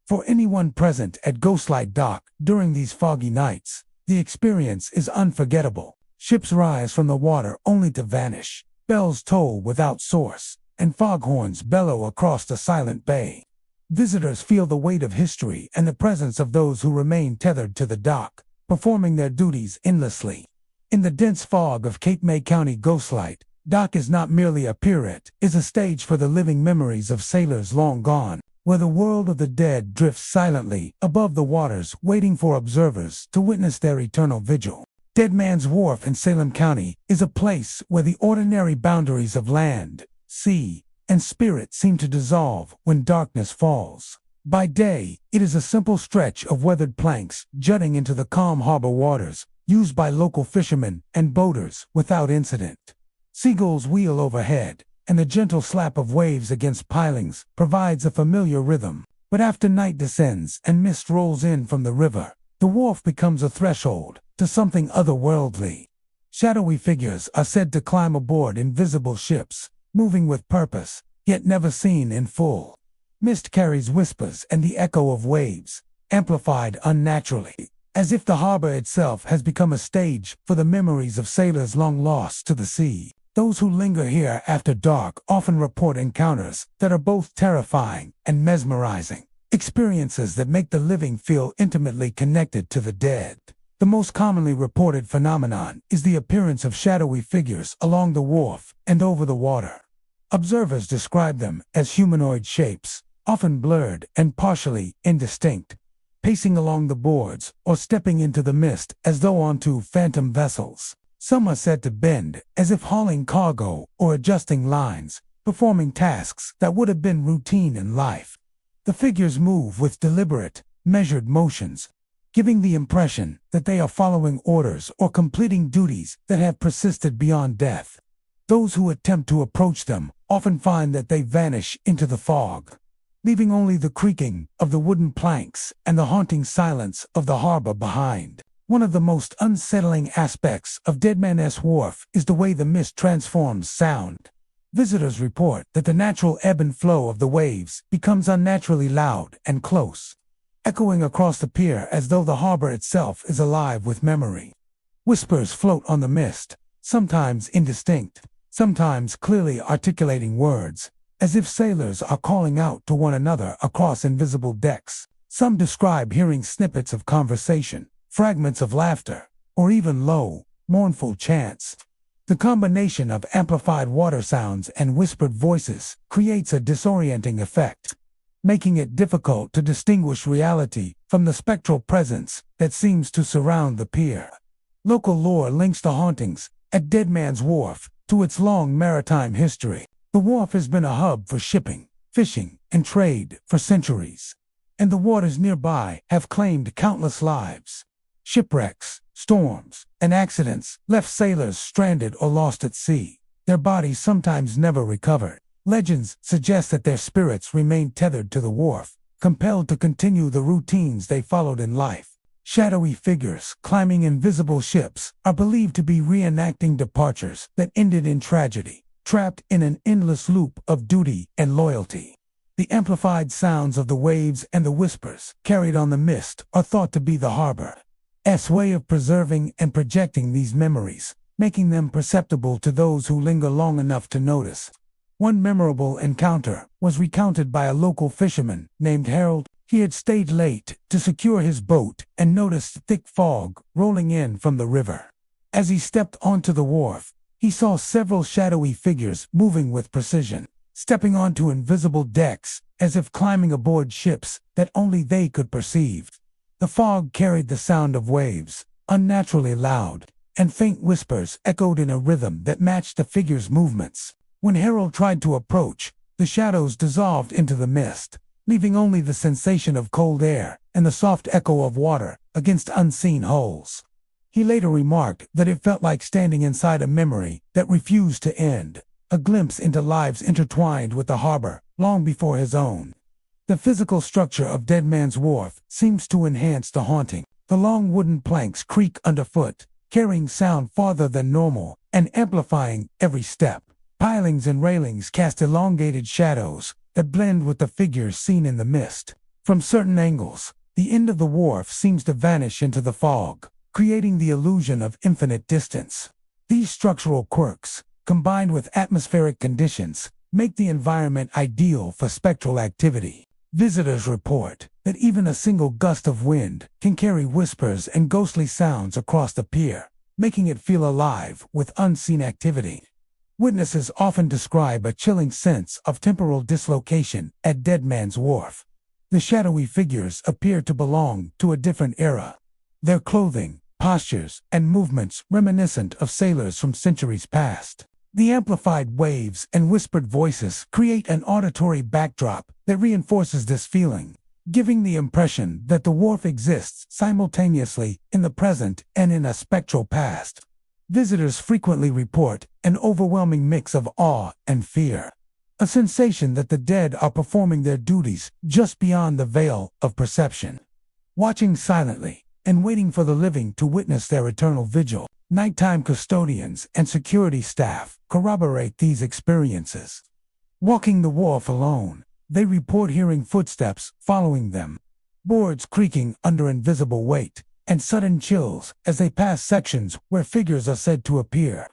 For anyone present at Ghostlight Dock during these foggy nights, the experience is unforgettable. Ships rise from the water only to vanish, bells toll without source, and foghorns bellow across the silent bay. Visitors feel the weight of history and the presence of those who remain tethered to the dock, performing their duties endlessly. In the dense fog of Cape May County, Ghostlight Dock is not merely a pier, it is a stage for the living memories of sailors long gone, where the world of the dead drifts silently above the waters, waiting for observers to witness their eternal vigil. Dead Man's Wharf in Salem County is a place where the ordinary boundaries of land, sea, and spirit seem to dissolve when darkness falls. By day, it is a simple stretch of weathered planks jutting into the calm harbor waters, used by local fishermen and boaters without incident. Seagulls wheel overhead, and the gentle slap of waves against pilings provides a familiar rhythm. But after night descends and mist rolls in from the river, the wharf becomes a threshold to something otherworldly. Shadowy figures are said to climb aboard invisible ships, moving with purpose, yet never seen in full. Mist carries whispers and the echo of waves, amplified unnaturally, as if the harbor itself has become a stage for the memories of sailors long lost to the sea. Those who linger here after dark often report encounters that are both terrifying and mesmerizing, experiences that make the living feel intimately connected to the dead. The most commonly reported phenomenon is the appearance of shadowy figures along the wharf and over the water. Observers describe them as humanoid shapes, often blurred and partially indistinct, pacing along the boards or stepping into the mist as though onto phantom vessels. Some are said to bend, as if hauling cargo or adjusting lines, performing tasks that would have been routine in life. The figures move with deliberate, measured motions, giving the impression that they are following orders or completing duties that have persisted beyond death. Those who attempt to approach them often find that they vanish into the fog, leaving only the creaking of the wooden planks and the haunting silence of the harbor behind. One of the most unsettling aspects of Dead Man's Wharf is the way the mist transforms sound. Visitors report that the natural ebb and flow of the waves becomes unnaturally loud and close, echoing across the pier as though the harbor itself is alive with memory. Whispers float on the mist, sometimes indistinct, sometimes clearly articulating words, as if sailors are calling out to one another across invisible decks. Some describe hearing snippets of conversation, fragments of laughter, or even low, mournful chants. The combination of amplified water sounds and whispered voices creates a disorienting effect, making it difficult to distinguish reality from the spectral presence that seems to surround the pier. Local lore links the hauntings at Dead Man's Wharf to its long maritime history. The wharf has been a hub for shipping, fishing, and trade for centuries, and the waters nearby have claimed countless lives. Shipwrecks, storms, and accidents left sailors stranded or lost at sea, their bodies sometimes never recovered. Legends suggest that their spirits remain tethered to the wharf, compelled to continue the routines they followed in life. Shadowy figures climbing invisible ships are believed to be reenacting departures that ended in tragedy, trapped in an endless loop of duty and loyalty. The amplified sounds of the waves and the whispers carried on the mist are thought to be the harbor's way of preserving and projecting these memories, making them perceptible to those who linger long enough to notice. One memorable encounter was recounted by a local fisherman named Harold. He had stayed late to secure his boat and noticed thick fog rolling in from the river. As he stepped onto the wharf, he saw several shadowy figures moving with precision. stepping onto invisible decks as if climbing aboard ships that only they could perceive. The fog carried the sound of waves, unnaturally loud, and faint whispers echoed in a rhythm that matched the figure's movements. When Harold tried to approach, the shadows dissolved into the mist, leaving only the sensation of cold air and the soft echo of water against unseen holes. He later remarked that it felt like standing inside a memory that refused to end, a glimpse into lives intertwined with the harbor long before his own. The physical structure of Dead Man's Wharf seems to enhance the haunting. The long wooden planks creak underfoot, carrying sound farther than normal and amplifying every step. Pilings and railings cast elongated shadows that blend with the figures seen in the mist. From certain angles, the end of the wharf seems to vanish into the fog, creating the illusion of infinite distance. These structural quirks, combined with atmospheric conditions, make the environment ideal for spectral activity. Visitors report that even a single gust of wind can carry whispers and ghostly sounds across the pier, making it feel alive with unseen activity. Witnesses often describe a chilling sense of temporal dislocation at Dead Man's Wharf. The shadowy figures appear to belong to a different era. Their clothing, postures, and movements reminiscent of sailors from centuries past. The amplified waves and whispered voices create an auditory backdrop that reinforces this feeling, giving the impression that the wharf exists simultaneously in the present and in a spectral past. Visitors frequently report an overwhelming mix of awe and fear, a sensation that the dead are performing their duties just beyond the veil of perception, watching silently and waiting for the living to witness their eternal vigil. Nighttime custodians and security staff corroborate these experiences. Walking the wharf alone, they report hearing footsteps following them, boards creaking under invisible weight, and sudden chills as they pass sections where figures are said to appear.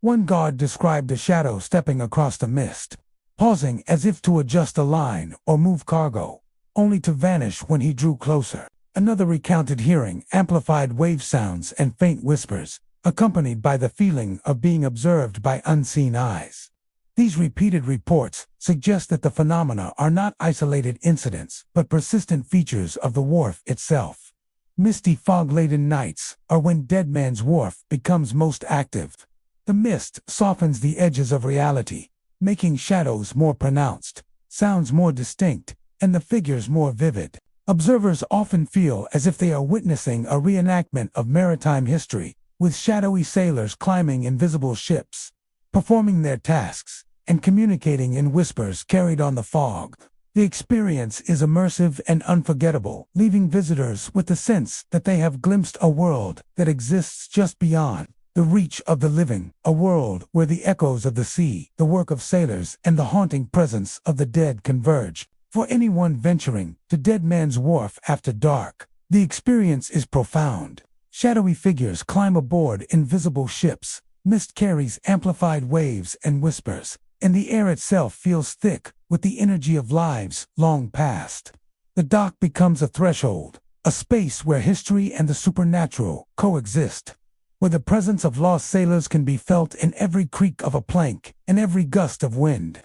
One guard described a shadow stepping across the mist, pausing as if to adjust a line or move cargo, only to vanish when he drew closer. Another recounted hearing amplified wave sounds and faint whispers, accompanied by the feeling of being observed by unseen eyes. These repeated reports suggest that the phenomena are not isolated incidents, but persistent features of the wharf itself. Misty fog-laden nights are when Dead Man's Wharf becomes most active. The mist softens the edges of reality, making shadows more pronounced, sounds more distinct, and the figures more vivid. Observers often feel as if they are witnessing a reenactment of maritime history, with shadowy sailors climbing invisible ships, performing their tasks, and communicating in whispers carried on the fog. The experience is immersive and unforgettable, leaving visitors with the sense that they have glimpsed a world that exists just beyond the reach of the living, a world where the echoes of the sea, the work of sailors, and the haunting presence of the dead converge. For anyone venturing to Dead Man's Wharf after dark, the experience is profound. Shadowy figures climb aboard invisible ships, mist carries amplified waves and whispers, and the air itself feels thick with the energy of lives long past. The dock becomes a threshold, a space where history and the supernatural coexist, where the presence of lost sailors can be felt in every creak of a plank and every gust of wind.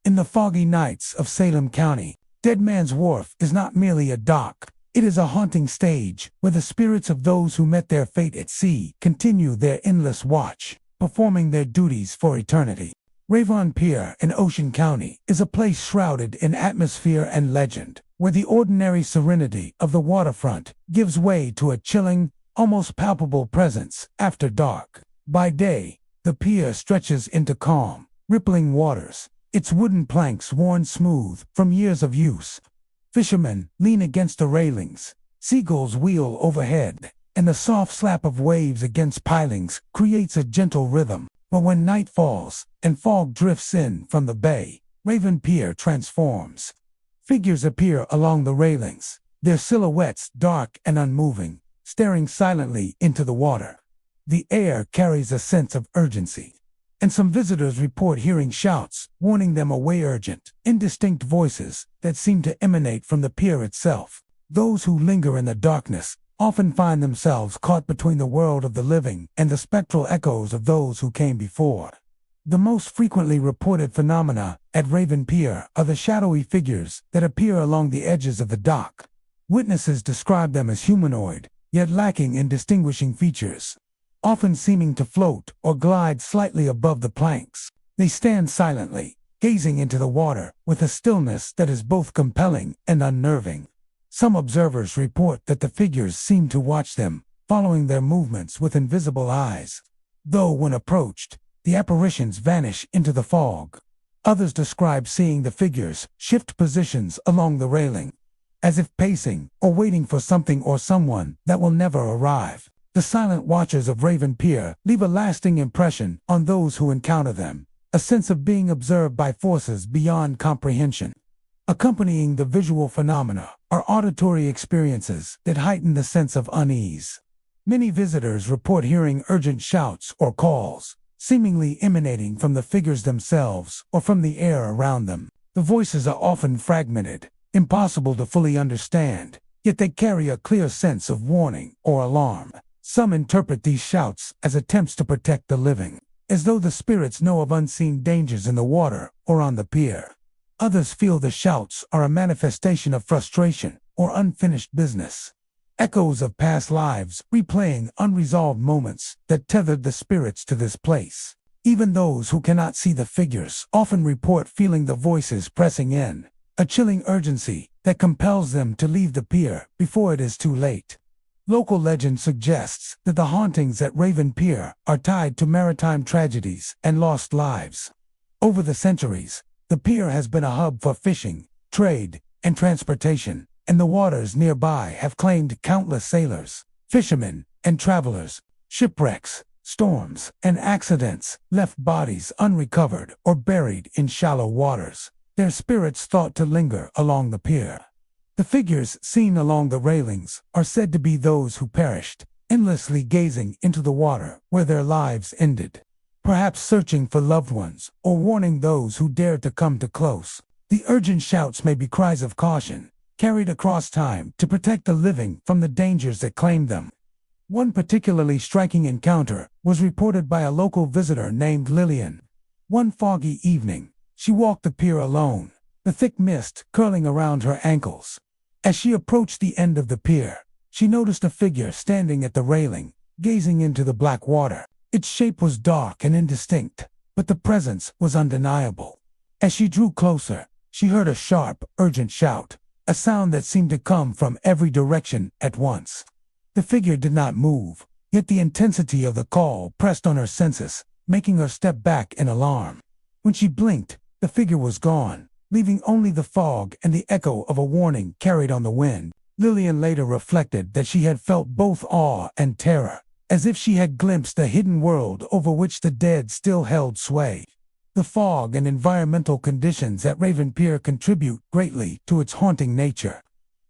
In the foggy nights of Salem County, Dead Man's Wharf is not merely a dock. It is a haunting stage where the spirits of those who met their fate at sea continue their endless watch, performing their duties for eternity. Ravon Pier in Ocean County is a place shrouded in atmosphere and legend, where the ordinary serenity of the waterfront gives way to a chilling, almost palpable presence after dark. By day, the pier stretches into calm, rippling waters, its wooden planks worn smooth from years of use. Fishermen lean against the railings, seagulls wheel overhead, and the soft slap of waves against pilings creates a gentle rhythm. But when night falls and fog drifts in from the bay, Ravon Pier transforms. Figures appear along the railings, their silhouettes dark and unmoving, staring silently into the water. The air carries a sense of urgency, and some visitors report hearing shouts warning them away, urgent, indistinct voices that seem to emanate from the pier itself. Those who linger in the darkness often find themselves caught between the world of the living and the spectral echoes of those who came before. The most frequently reported phenomena at Raven Pier are the shadowy figures that appear along the edges of the dock. Witnesses describe them as humanoid, yet lacking in distinguishing features, often seeming to float or glide slightly above the planks. They stand silently, gazing into the water with a stillness that is both compelling and unnerving. Some observers report that the figures seem to watch them, following their movements with invisible eyes. Though when approached, the apparitions vanish into the fog. Others describe seeing the figures shift positions along the railing, as if pacing or waiting for something or someone that will never arrive. The silent watchers of Raven Pier leave a lasting impression on those who encounter them, a sense of being observed by forces beyond comprehension. Accompanying the visual phenomena are auditory experiences that heighten the sense of unease. Many visitors report hearing urgent shouts or calls, seemingly emanating from the figures themselves or from the air around them. The voices are often fragmented, impossible to fully understand, yet they carry a clear sense of warning or alarm. Some interpret these shouts as attempts to protect the living, as though the spirits know of unseen dangers in the water or on the pier. Others feel the shouts are a manifestation of frustration or unfinished business, echoes of past lives replaying unresolved moments that tethered the spirits to this place. Even those who cannot see the figures often report feeling the voices pressing in, a chilling urgency that compels them to leave the pier before it is too late. Local legend suggests that the hauntings at Raven Pier are tied to maritime tragedies and lost lives. Over the centuries, the pier has been a hub for fishing, trade, and transportation, and the waters nearby have claimed countless sailors, fishermen, and travelers. Shipwrecks, storms, and accidents left bodies unrecovered or buried in shallow waters, their spirits thought to linger along the pier. The figures seen along the railings are said to be those who perished, endlessly gazing into the water where their lives ended, perhaps searching for loved ones or warning those who dared to come too close. The urgent shouts may be cries of caution, carried across time to protect the living from the dangers that claimed them. One particularly striking encounter was reported by a local visitor named Lillian. One foggy evening, she walked the pier alone, the thick mist curling around her ankles. As she approached the end of the pier, she noticed a figure standing at the railing, gazing into the black water. Its shape was dark and indistinct, but the presence was undeniable. As she drew closer, she heard a sharp, urgent shout, a sound that seemed to come from every direction at once. The figure did not move, yet the intensity of the call pressed on her senses, making her step back in alarm. When she blinked, the figure was gone, leaving only the fog and the echo of a warning carried on the wind. Lillian later reflected that she had felt both awe and terror, as if she had glimpsed a hidden world over which the dead still held sway. The fog and environmental conditions at Raven Pier contribute greatly to its haunting nature.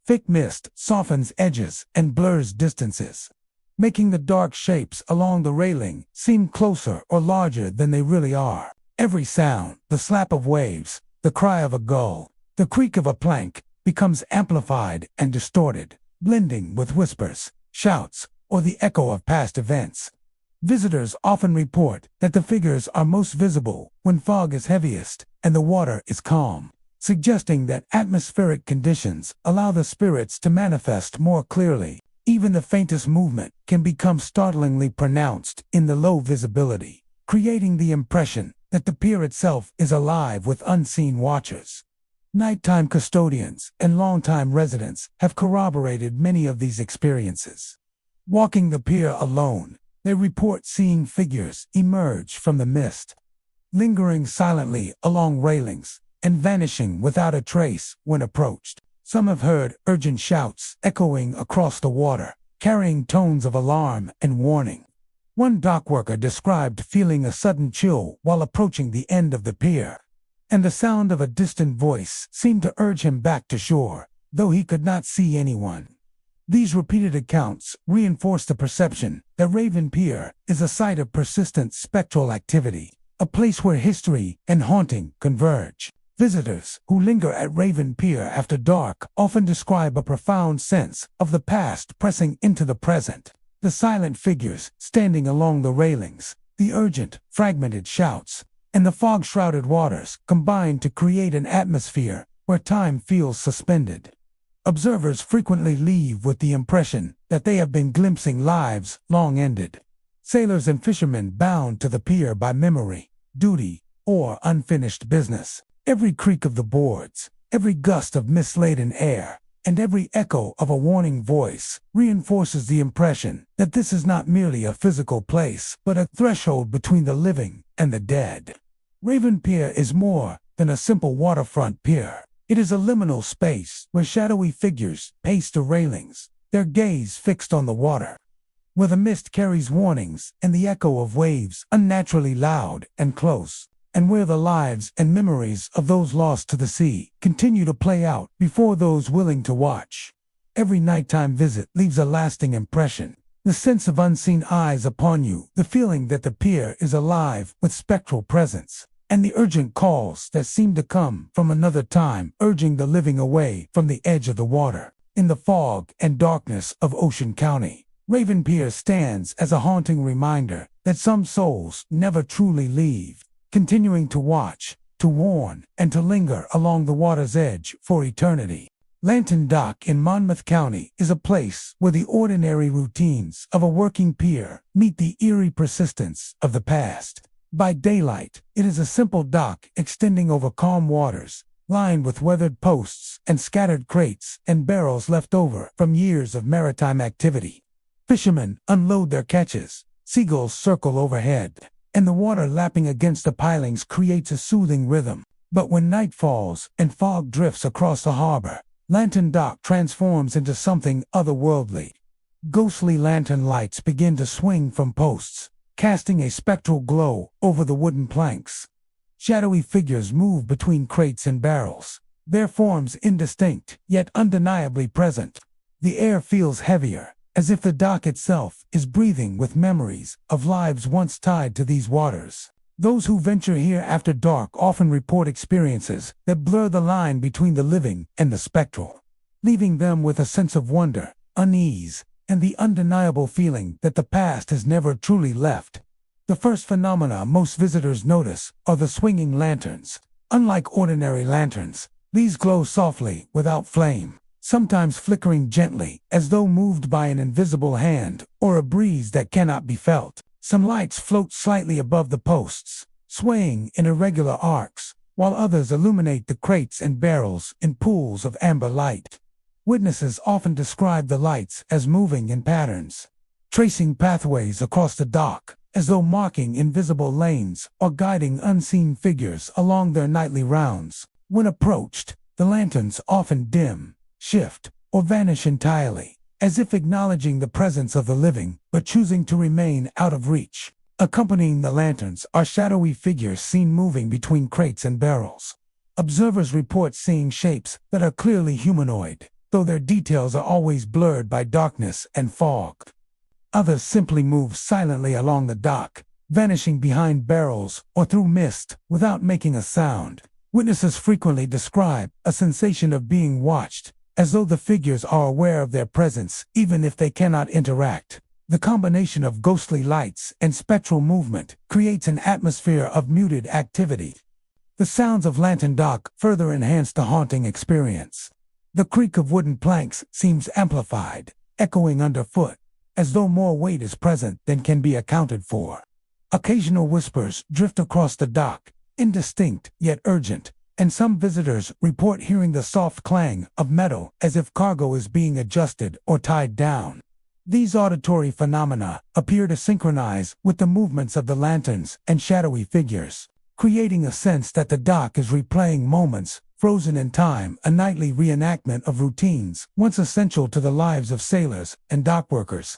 Thick mist softens edges and blurs distances, making the dark shapes along the railing seem closer or larger than they really are. Every sound, the slap of waves, the cry of a gull, the creak of a plank, becomes amplified and distorted, blending with whispers, shouts, or the echo of past events. Visitors often report that the figures are most visible when fog is heaviest and the water is calm, suggesting that atmospheric conditions allow the spirits to manifest more clearly. Even the faintest movement can become startlingly pronounced in the low visibility, creating the impression that the pier itself is alive with unseen watchers. Nighttime custodians and longtime residents have corroborated many of these experiences. Walking the pier alone, they report seeing figures emerge from the mist, lingering silently along railings and vanishing without a trace when approached. Some have heard urgent shouts echoing across the water, carrying tones of alarm and warning. One dockworker described feeling a sudden chill while approaching the end of the pier, and the sound of a distant voice seemed to urge him back to shore, though he could not see anyone. These repeated accounts reinforce the perception that Raven Pier is a site of persistent spectral activity, a place where history and haunting converge. Visitors who linger at Raven Pier after dark often describe a profound sense of the past pressing into the present. The silent figures standing along the railings, the urgent, fragmented shouts, and the fog-shrouded waters combine to create an atmosphere where time feels suspended. Observers frequently leave with the impression that they have been glimpsing lives long ended. Sailors and fishermen bound to the pier by memory, duty, or unfinished business. Every creak of the boards, every gust of mist-laden air, and every echo of a warning voice reinforces the impression that this is not merely a physical place, but a threshold between the living and the dead. Raven Pier is more than a simple waterfront pier. It is a liminal space where shadowy figures pace the railings, their gaze fixed on the water, where the mist carries warnings and the echo of waves unnaturally loud and close, and where the lives and memories of those lost to the sea continue to play out before those willing to watch. Every nighttime visit leaves a lasting impression. The sense of unseen eyes upon you, the feeling that the pier is alive with spectral presence, and the urgent calls that seem to come from another time, urging the living away from the edge of the water. In the fog and darkness of Ocean County, Raven Pier stands as a haunting reminder that some souls never truly leave, continuing to watch, to warn, and to linger along the water's edge for eternity. Lantern Dock in Monmouth County is a place where the ordinary routines of a working pier meet the eerie persistence of the past. By daylight, it is a simple dock extending over calm waters, lined with weathered posts and scattered crates and barrels left over from years of maritime activity. Fishermen unload their catches, seagulls circle overhead, and the water lapping against the pilings creates a soothing rhythm. But when night falls and fog drifts across the harbor, Lantern Dock transforms into something otherworldly. Ghostly lantern lights begin to swing from posts, casting a spectral glow over the wooden planks. Shadowy figures move between crates and barrels, their forms indistinct, yet undeniably present. The air feels heavier, as if the dock itself is breathing with memories of lives once tied to these waters. Those who venture here after dark often report experiences that blur the line between the living and the spectral, leaving them with a sense of wonder, unease, and the undeniable feeling that the past has never truly left. The first phenomena most visitors notice are the swinging lanterns. Unlike ordinary lanterns, these glow softly without flame, sometimes flickering gently as though moved by an invisible hand or a breeze that cannot be felt. Some lights float slightly above the posts, swaying in irregular arcs, while others illuminate the crates and barrels in pools of amber light. Witnesses often describe the lights as moving in patterns, tracing pathways across the dock, as though marking invisible lanes or guiding unseen figures along their nightly rounds. When approached, the lanterns often dim, shift, or vanish entirely, as if acknowledging the presence of the living, but choosing to remain out of reach. Accompanying the lanterns are shadowy figures seen moving between crates and barrels. Observers report seeing shapes that are clearly humanoid, though their details are always blurred by darkness and fog. Others simply move silently along the dock, vanishing behind barrels or through mist without making a sound. Witnesses frequently describe a sensation of being watched, as though the figures are aware of their presence even if they cannot interact. The combination of ghostly lights and spectral movement creates an atmosphere of muted activity. The sounds of Lantern Dock further enhance the haunting experience. The creak of wooden planks seems amplified, echoing underfoot, as though more weight is present than can be accounted for. Occasional whispers drift across the dock, indistinct yet urgent, and some visitors report hearing the soft clang of metal as if cargo is being adjusted or tied down. These auditory phenomena appear to synchronize with the movements of the lanterns and shadowy figures, creating a sense that the dock is replaying moments frozen in time, a nightly reenactment of routines once essential to the lives of sailors and dock workers.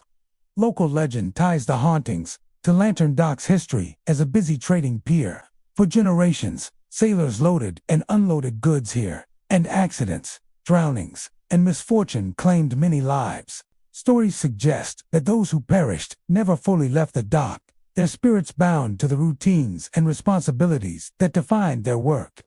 Local legend ties the hauntings to Lantern Dock's history as a busy trading pier. For generations, sailors loaded and unloaded goods here, and accidents, drownings, and misfortune claimed many lives. Stories suggest that those who perished never fully left the dock, their spirits bound to the routines and responsibilities that defined their work.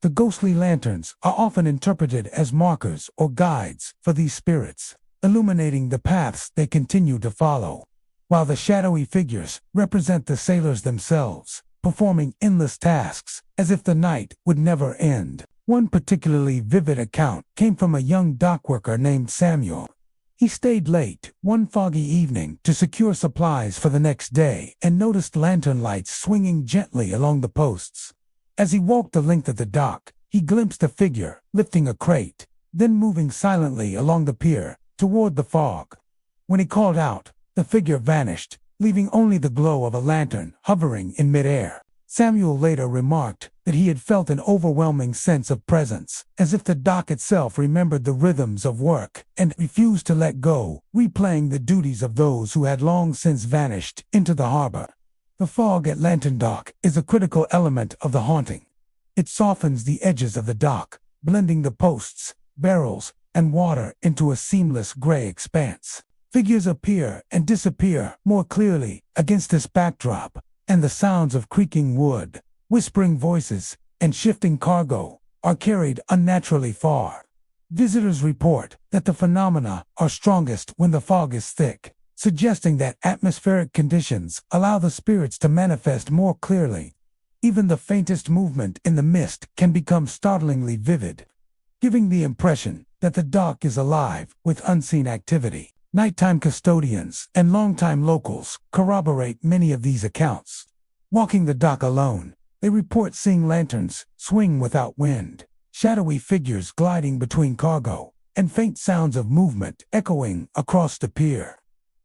The ghostly lanterns are often interpreted as markers or guides for these spirits, illuminating the paths they continue to follow, while the shadowy figures represent the sailors themselves, performing endless tasks, as if the night would never end. One particularly vivid account came from a young dockworker named Samuel. He stayed late one foggy evening to secure supplies for the next day and noticed lantern lights swinging gently along the posts. As he walked the length of the dock, he glimpsed a figure lifting a crate, then moving silently along the pier toward the fog. When he called out, the figure vanished, leaving only the glow of a lantern hovering in midair. Samuel later remarked that he had felt an overwhelming sense of presence, as if the dock itself remembered the rhythms of work and refused to let go, replaying the duties of those who had long since vanished into the harbor. The fog at Lantern Dock is a critical element of the haunting. It softens the edges of the dock, blending the posts, barrels, and water into a seamless gray expanse. Figures appear and disappear more clearly against this backdrop, and the sounds of creaking wood, whispering voices, and shifting cargo are carried unnaturally far. Visitors report that the phenomena are strongest when the fog is thick, suggesting that atmospheric conditions allow the spirits to manifest more clearly. Even the faintest movement in the mist can become startlingly vivid, giving the impression that the dock is alive with unseen activity. Nighttime custodians and longtime locals corroborate many of these accounts. Walking the dock alone, they report seeing lanterns swing without wind, shadowy figures gliding between cargo, and faint sounds of movement echoing across the pier.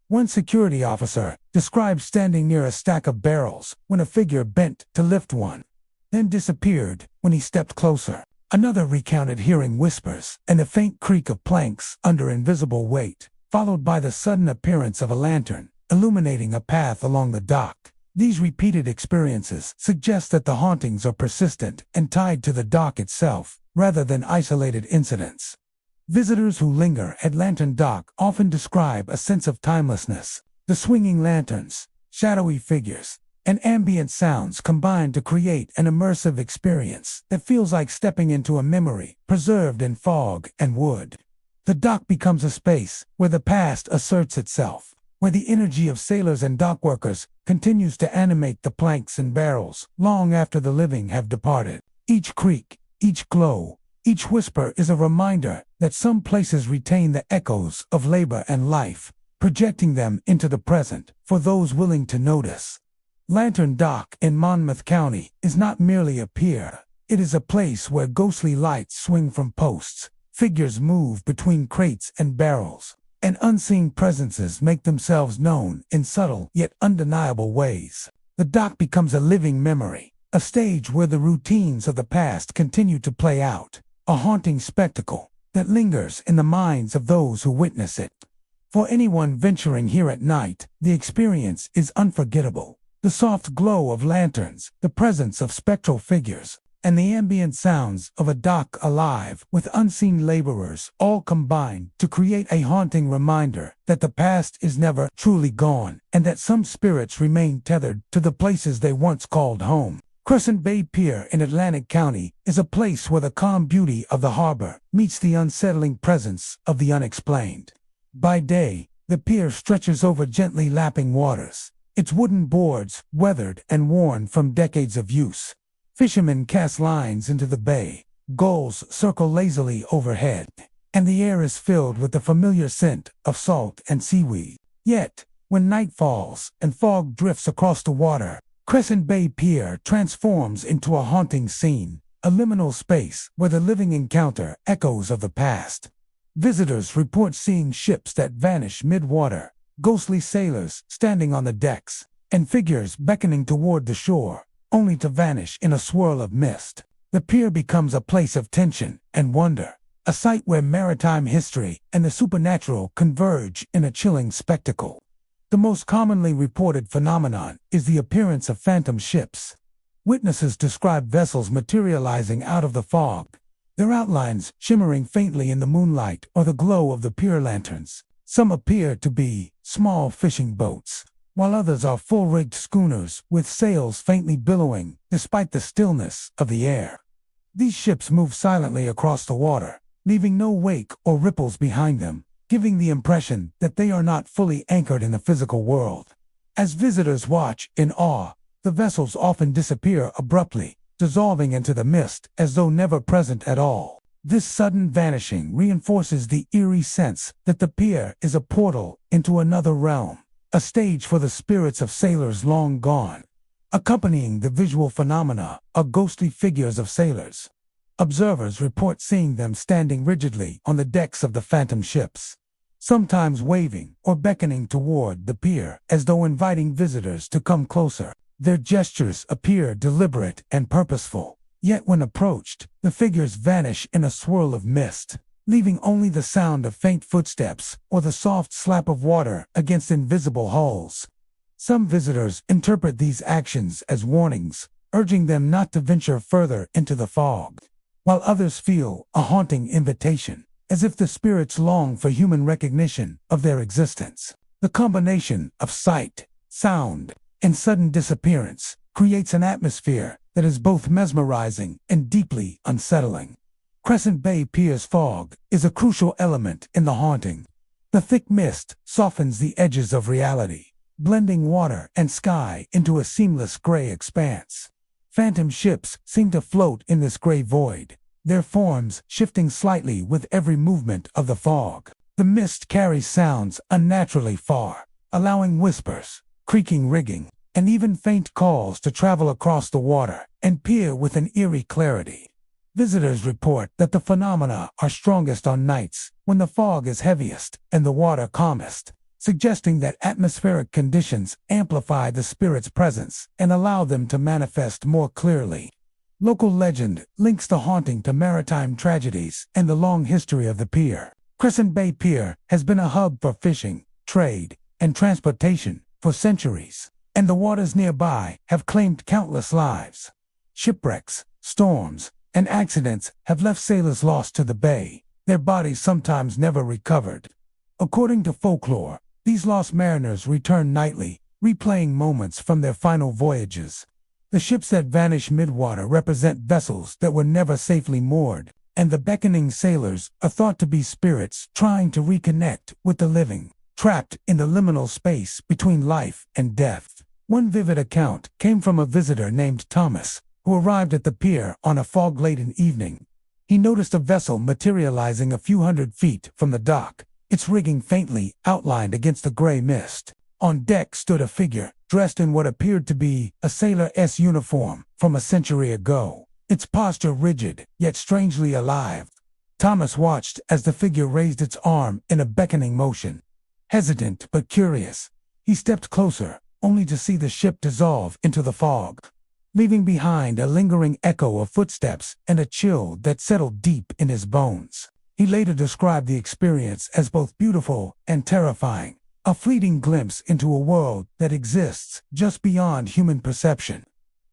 One security officer described standing near a stack of barrels when a figure bent to lift one, then disappeared when he stepped closer. Another recounted hearing whispers and a faint creak of planks under invisible weight, followed by the sudden appearance of a lantern, illuminating a path along the dock. These repeated experiences suggest that the hauntings are persistent and tied to the dock itself, rather than isolated incidents. Visitors who linger at Lantern Dock often describe a sense of timelessness. The swinging lanterns, shadowy figures, and ambient sounds combine to create an immersive experience that feels like stepping into a memory preserved in fog and wood. The dock becomes a space where the past asserts itself, where the energy of sailors and dockworkers continues to animate the planks and barrels long after the living have departed. Each creak, each glow, each whisper is a reminder that some places retain the echoes of labor and life, projecting them into the present for those willing to notice. Lantern Dock in Monmouth County is not merely a pier. It is a place where ghostly lights swing from posts, figures move between crates and barrels, and unseen presences make themselves known in subtle yet undeniable ways. The dock becomes a living memory, a stage where the routines of the past continue to play out, a haunting spectacle that lingers in the minds of those who witness it. For anyone venturing here at night, the experience is unforgettable. The soft glow of lanterns, the presence of spectral figures, and the ambient sounds of a dock alive with unseen laborers all combine to create a haunting reminder that the past is never truly gone and that some spirits remain tethered to the places they once called home. Crescent Bay Pier in Atlantic County is a place where the calm beauty of the harbor meets the unsettling presence of the unexplained. By day, the pier stretches over gently lapping waters, its wooden boards weathered and worn from decades of use. Fishermen cast lines into the bay, gulls circle lazily overhead, and the air is filled with the familiar scent of salt and seaweed. Yet, when night falls and fog drifts across the water, Crescent Bay Pier transforms into a haunting scene, a liminal space where the living encounter echoes of the past. Visitors report seeing ships that vanish mid-water, ghostly sailors standing on the decks, and figures beckoning toward the shore, only to vanish in a swirl of mist. The pier becomes a place of tension and wonder, a site where maritime history and the supernatural converge in a chilling spectacle. The most commonly reported phenomenon is the appearance of phantom ships. Witnesses describe vessels materializing out of the fog, their outlines shimmering faintly in the moonlight or the glow of the pier lanterns. Some appear to be small fishing boats, while others are full-rigged schooners with sails faintly billowing despite the stillness of the air. These ships move silently across the water, leaving no wake or ripples behind them, giving the impression that they are not fully anchored in the physical world. As visitors watch in awe, The vessels often disappear abruptly, dissolving into the mist as though never present at all. This sudden vanishing reinforces the eerie sense that the pier is a portal into another realm, a stage for the spirits of sailors long gone. Accompanying the visual phenomena are ghostly figures of sailors. Observers report seeing them standing rigidly on the decks of the phantom ships, sometimes waving or beckoning toward the pier as though inviting visitors to come closer. Their gestures appear deliberate and purposeful, yet when approached, the figures vanish in a swirl of mist, leaving only the sound of faint footsteps or the soft slap of water against invisible hulls. Some visitors interpret these actions as warnings, urging them not to venture further into the fog, while others feel a haunting invitation, as if the spirits long for human recognition of their existence. The combination of sight, sound, and sudden disappearance creates an atmosphere that is both mesmerizing and deeply unsettling. Crescent Bay Pier's fog is a crucial element in the haunting. The thick mist softens the edges of reality, blending water and sky into a seamless gray expanse. Phantom ships seem to float in this gray void, their forms shifting slightly with every movement of the fog. The mist carries sounds unnaturally far, allowing whispers, creaking rigging, and even faint calls to travel across the water and pier with an eerie clarity. Visitors report that the phenomena are strongest on nights when the fog is heaviest and the water calmest, suggesting that atmospheric conditions amplify the spirit's presence and allow them to manifest more clearly. Local legend links the haunting to maritime tragedies and the long history of the pier. Crescent Bay Pier has been a hub for fishing, trade, and transportation for centuries, and the waters nearby have claimed countless lives. Shipwrecks, storms, and accidents have left sailors lost to the bay, their bodies sometimes never recovered. According to folklore, these lost mariners return nightly, replaying moments from their final voyages. The ships that vanish midwater represent vessels that were never safely moored, and the beckoning sailors are thought to be spirits trying to reconnect with the living, trapped in the liminal space between life and death. One vivid account came from a visitor named Thomas, who arrived at the pier on a fog-laden evening. He noticed a vessel materializing a few hundred feet from the dock, its rigging faintly outlined against the gray mist. On deck stood a figure, dressed in what appeared to be a sailor's uniform from a century ago, its posture rigid, yet strangely alive. Thomas watched as the figure raised its arm in a beckoning motion. Hesitant but curious, he stepped closer, only to see the ship dissolve into the fog, leaving behind a lingering echo of footsteps and a chill that settled deep in his bones. He later described the experience as both beautiful and terrifying, a fleeting glimpse into a world that exists just beyond human perception.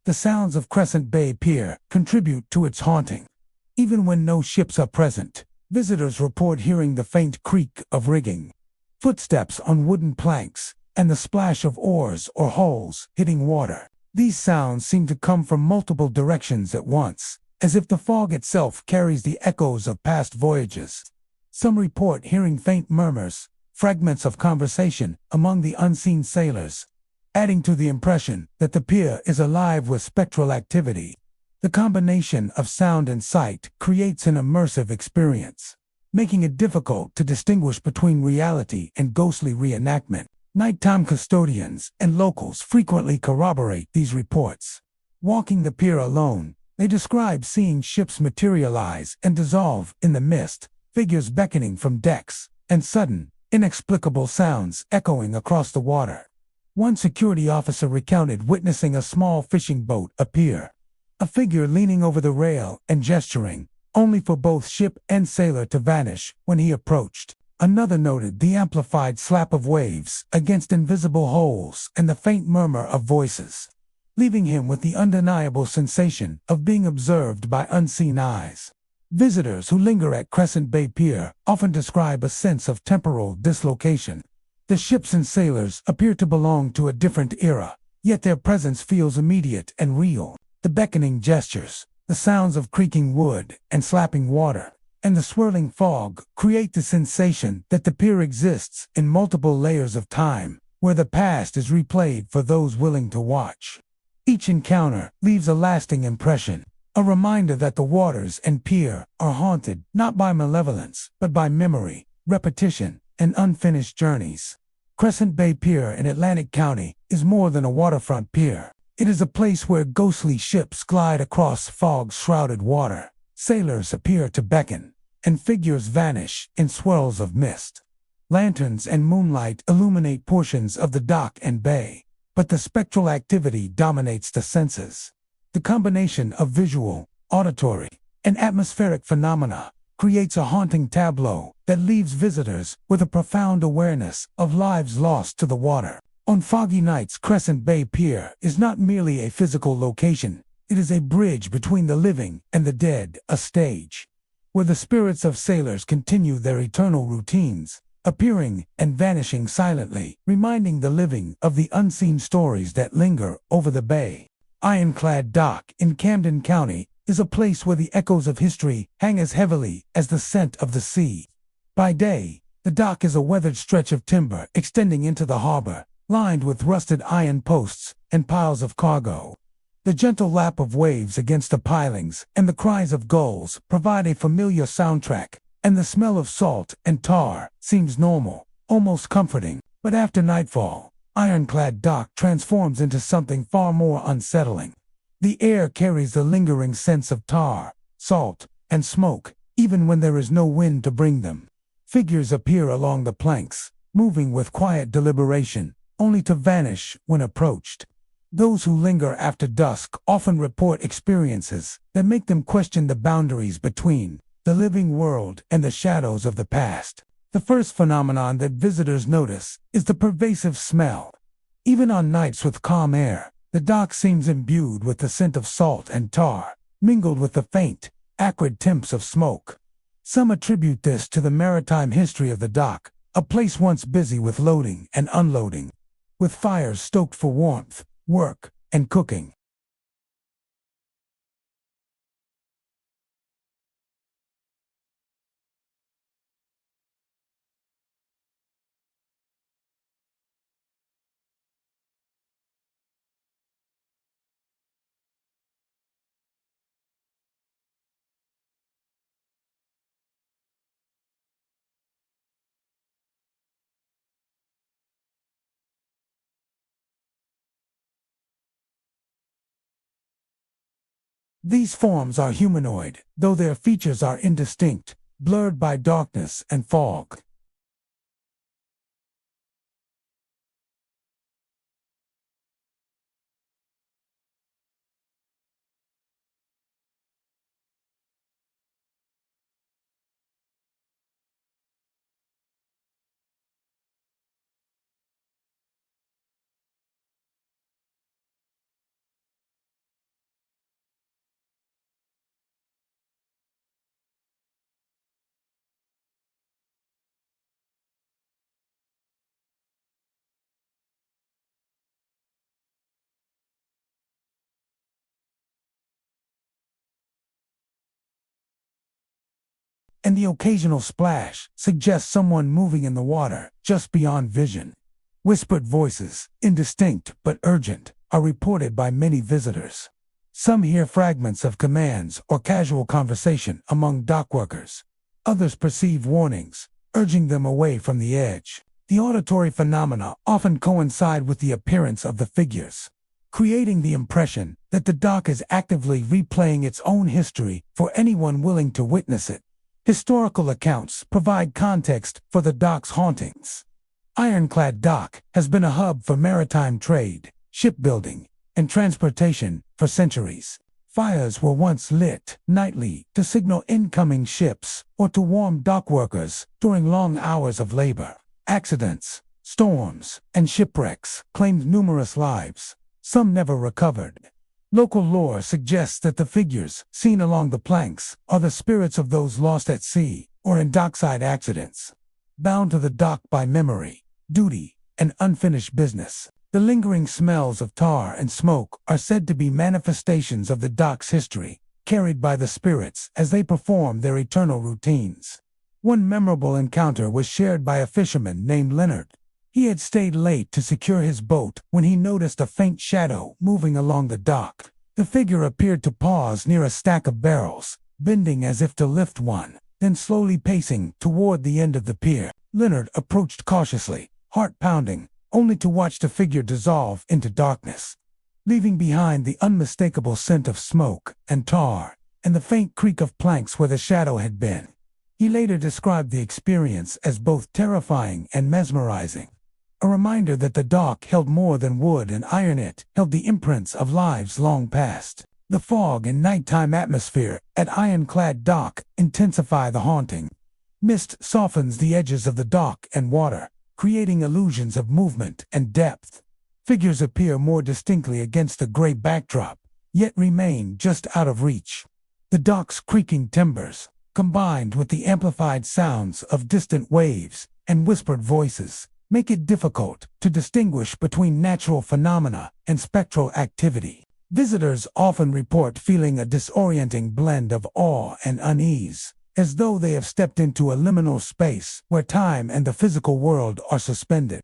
The sounds of Crescent Bay Pier contribute to its haunting. Even when no ships are present, visitors report hearing the faint creak of rigging, footsteps on wooden planks, and the splash of oars or hulls hitting water. These sounds seem to come from multiple directions at once, as if the fog itself carries the echoes of past voyages. Some report hearing faint murmurs, fragments of conversation among the unseen sailors, adding to the impression that the pier is alive with spectral activity. The combination of sound and sight creates an immersive experience, making it difficult to distinguish between reality and ghostly reenactment. Nighttime custodians and locals frequently corroborate these reports. Walking the pier alone, they describe seeing ships materialize and dissolve in the mist, figures beckoning from decks, and sudden, inexplicable sounds echoing across the water. One security officer recounted witnessing a small fishing boat appear, a figure leaning over the rail and gesturing, only for both ship and sailor to vanish when he approached. Another noted the amplified slap of waves against invisible holes and the faint murmur of voices, leaving him with the undeniable sensation of being observed by unseen eyes. Visitors who linger at Crescent Bay Pier often describe a sense of temporal dislocation. The ships and sailors appear to belong to a different era, yet their presence feels immediate and real. The beckoning gestures, the sounds of creaking wood and slapping water, and the swirling fog create the sensation that the pier exists in multiple layers of time, where the past is replayed for those willing to watch. Each encounter leaves a lasting impression, a reminder that the waters and pier are haunted not by malevolence, but by memory, repetition, and unfinished journeys. Crescent Bay Pier in Atlantic County is more than a waterfront pier. It is a place where ghostly ships glide across fog-shrouded water, sailors appear to beckon, and figures vanish in swirls of mist. Lanterns and moonlight illuminate portions of the dock and bay, but the spectral activity dominates the senses. The combination of visual, auditory, and atmospheric phenomena creates a haunting tableau that leaves visitors with a profound awareness of lives lost to the water. On foggy nights, Crescent Bay Pier is not merely a physical location, it is a bridge between the living and the dead, a stage where the spirits of sailors continue their eternal routines, appearing and vanishing silently, reminding the living of the unseen stories that linger over the bay. Ironclad Dock in Camden County is a place where the echoes of history hang as heavily as the scent of the sea. By day, the dock is a weathered stretch of timber extending into the harbor, lined with rusted iron posts and piles of cargo. The gentle lap of waves against the pilings and the cries of gulls provide a familiar soundtrack, and the smell of salt and tar seems normal, almost comforting. But after nightfall, Ironclad Dock transforms into something far more unsettling. The air carries the lingering sense of tar, salt, and smoke, even when there is no wind to bring them. Figures appear along the planks, moving with quiet deliberation, only to vanish when approached. Those who linger after dusk often report experiences that make them question the boundaries between the living world and the shadows of the past. The first phenomenon that visitors notice is the pervasive smell. Even on nights with calm air, the dock seems imbued with the scent of salt and tar, mingled with the faint, acrid temps of smoke. Some attribute this to the maritime history of the dock, a place once busy with loading and unloading, with fires stoked for warmth, work, and cooking. These forms are humanoid, though their features are indistinct, blurred by darkness and fog. And the occasional splash suggests someone moving in the water just beyond vision. Whispered voices, indistinct but urgent, are reported by many visitors. Some hear fragments of commands or casual conversation among dock workers. Others perceive warnings, urging them away from the edge. The auditory phenomena often coincide with the appearance of the figures, creating the impression that the dock is actively replaying its own history for anyone willing to witness it. Historical accounts provide context for the dock's hauntings. Ironclad Dock has been a hub for maritime trade, shipbuilding, and transportation for centuries. Fires were once lit nightly to signal incoming ships or to warm dock workers during long hours of labor. Accidents, storms, and shipwrecks claimed numerous lives. Some never recovered. Local lore suggests that the figures seen along the planks are the spirits of those lost at sea or in dockside accidents, bound to the dock by memory, duty, and unfinished business. The lingering smells of tar and smoke are said to be manifestations of the dock's history, carried by the spirits as they perform their eternal routines. One memorable encounter was shared by a fisherman named Leonard. He had stayed late to secure his boat when he noticed a faint shadow moving along the dock. The figure appeared to pause near a stack of barrels, bending as if to lift one, then slowly pacing toward the end of the pier. Leonard approached cautiously, heart pounding, only to watch the figure dissolve into darkness, leaving behind the unmistakable scent of smoke and tar, and the faint creak of planks where the shadow had been. He later described the experience as both terrifying and mesmerizing. A reminder that the dock held more than wood and iron. It held the imprints of lives long past. The fog and nighttime atmosphere at Ironclad Dock intensify the haunting. Mist softens the edges of the dock and water, creating illusions of movement and depth. Figures appear more distinctly against the gray backdrop, yet remain just out of reach. The dock's creaking timbers, combined with the amplified sounds of distant waves and whispered voices, make it difficult to distinguish between natural phenomena and spectral activity. Visitors often report feeling a disorienting blend of awe and unease, as though they have stepped into a liminal space where time and the physical world are suspended.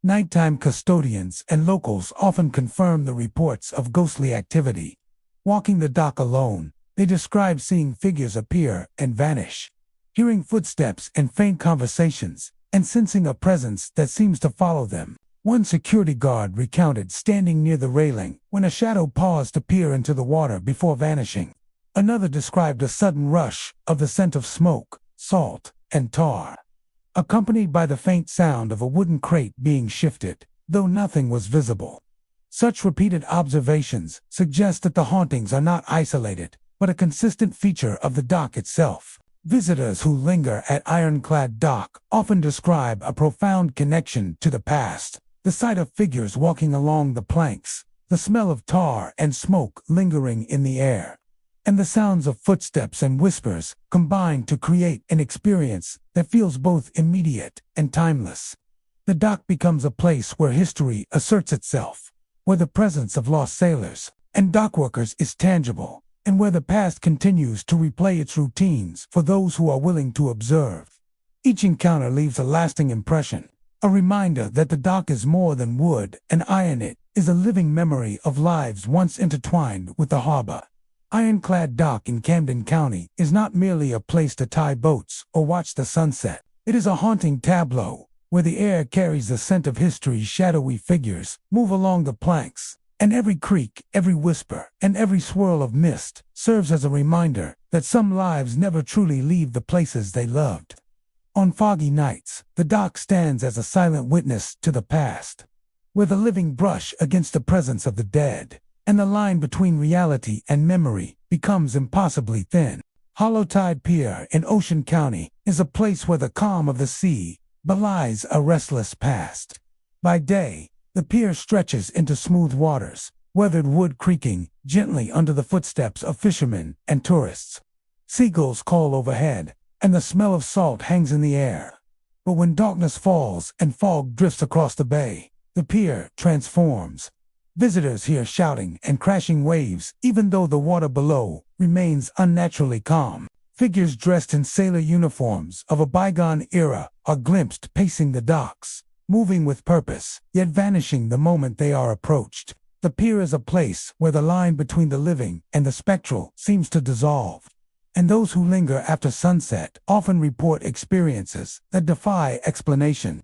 Nighttime custodians and locals often confirm the reports of ghostly activity. Walking the dock alone, they describe seeing figures appear and vanish, hearing footsteps and faint conversations, and sensing a presence that seems to follow them. One security guard recounted standing near the railing when a shadow paused to peer into the water before vanishing. Another described a sudden rush of the scent of smoke, salt, and tar, accompanied by the faint sound of a wooden crate being shifted, though nothing was visible. Such repeated observations suggest that the hauntings are not isolated, but a consistent feature of the dock itself. Visitors who linger at Ironclad Dock often describe a profound connection to the past. The sight of figures walking along the planks, the smell of tar and smoke lingering in the air, and the sounds of footsteps and whispers combine to create an experience that feels both immediate and timeless. The dock becomes a place where history asserts itself, where the presence of lost sailors and dockworkers is tangible, and where the past continues to replay its routines for those who are willing to observe. Each encounter leaves a lasting impression, a reminder that the dock is more than wood and iron. It is a living memory of lives once intertwined with the harbor. Ironclad Dock in Camden County is not merely a place to tie boats or watch the sunset. It is a haunting tableau, where the air carries the scent of history's shadowy figures move along the planks, and every creak, every whisper, and every swirl of mist serves as a reminder that some lives never truly leave the places they loved. On foggy nights, the dock stands as a silent witness to the past, where the living brush against the presence of the dead, and the line between reality and memory becomes impossibly thin. Hollowtide Pier in Ocean County is a place where the calm of the sea belies a restless past. By day, the pier stretches into smooth waters, weathered wood creaking gently under the footsteps of fishermen and tourists. Seagulls call overhead, and the smell of salt hangs in the air. But when darkness falls and fog drifts across the bay, the pier transforms. Visitors hear shouting and crashing waves, even though the water below remains unnaturally calm. Figures dressed in sailor uniforms of a bygone era are glimpsed pacing the docks, moving with purpose, yet vanishing the moment they are approached. The pier is a place where the line between the living and the spectral seems to dissolve, and those who linger after sunset often report experiences that defy explanation.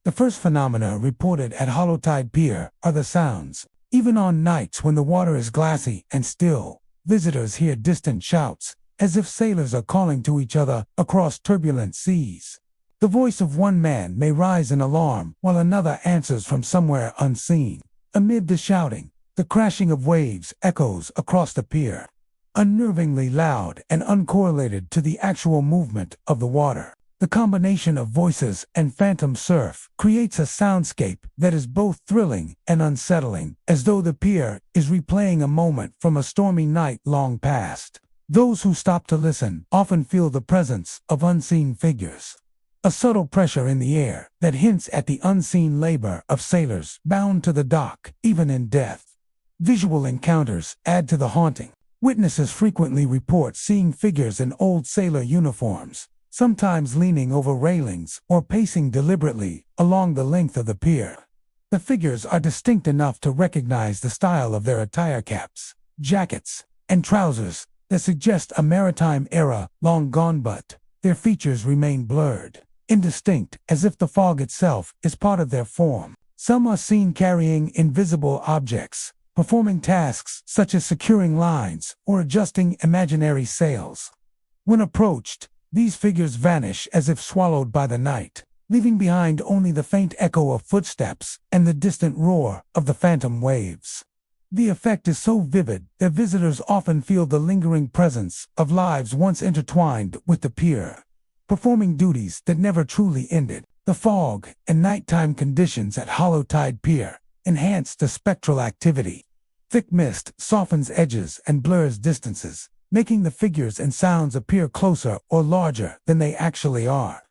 The first phenomena reported at Hollowtide Pier are the sounds. Even on nights when the water is glassy and still, visitors hear distant shouts, as if sailors are calling to each other across turbulent seas. The voice of one man may rise in alarm while another answers from somewhere unseen. Amid the shouting, the crashing of waves echoes across the pier, unnervingly loud and uncorrelated to the actual movement of the water. The combination of voices and phantom surf creates a soundscape that is both thrilling and unsettling, as though the pier is replaying a moment from a stormy night long past. Those who stop to listen often feel the presence of unseen figures, a subtle pressure in the air that hints at the unseen labor of sailors bound to the dock, even in death. Visual encounters add to the haunting. Witnesses frequently report seeing figures in old sailor uniforms, sometimes leaning over railings or pacing deliberately along the length of the pier. The figures are distinct enough to recognize the style of their attire: caps, jackets, and trousers that suggest a maritime era long gone, but their features remain blurred, indistinct, as if the fog itself is part of their form. Some are seen carrying invisible objects, performing tasks such as securing lines or adjusting imaginary sails. When approached, these figures vanish as if swallowed by the night, leaving behind only the faint echo of footsteps and the distant roar of the phantom waves. The effect is so vivid that visitors often feel the lingering presence of lives once intertwined with the pier, performing duties that never truly ended. The fog and nighttime conditions at Hollowtide Pier enhance the spectral activity. Thick mist softens edges and blurs distances, making the figures and sounds appear closer or larger than they actually are.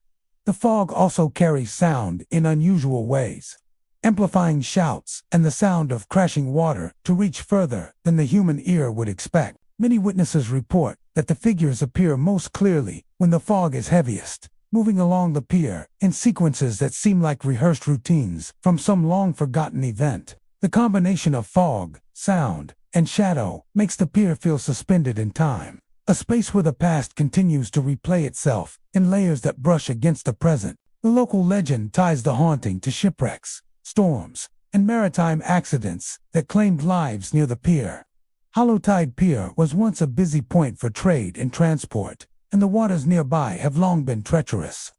The fog also carries sound in unusual ways, amplifying shouts and the sound of crashing water to reach further than the human ear would expect. Many witnesses report that the figures appear most clearly when the fog is heaviest, moving along the pier in sequences that seem like rehearsed routines from some long-forgotten event. The combination of fog, sound, and shadow makes the pier feel suspended in time, a space where the past continues to replay itself in layers that brush against the present. The local legend ties the haunting to shipwrecks, storms, and maritime accidents that claimed lives near the pier. Hollowtide Pier was once a busy point for trade and transport, and the waters nearby have long been treacherous.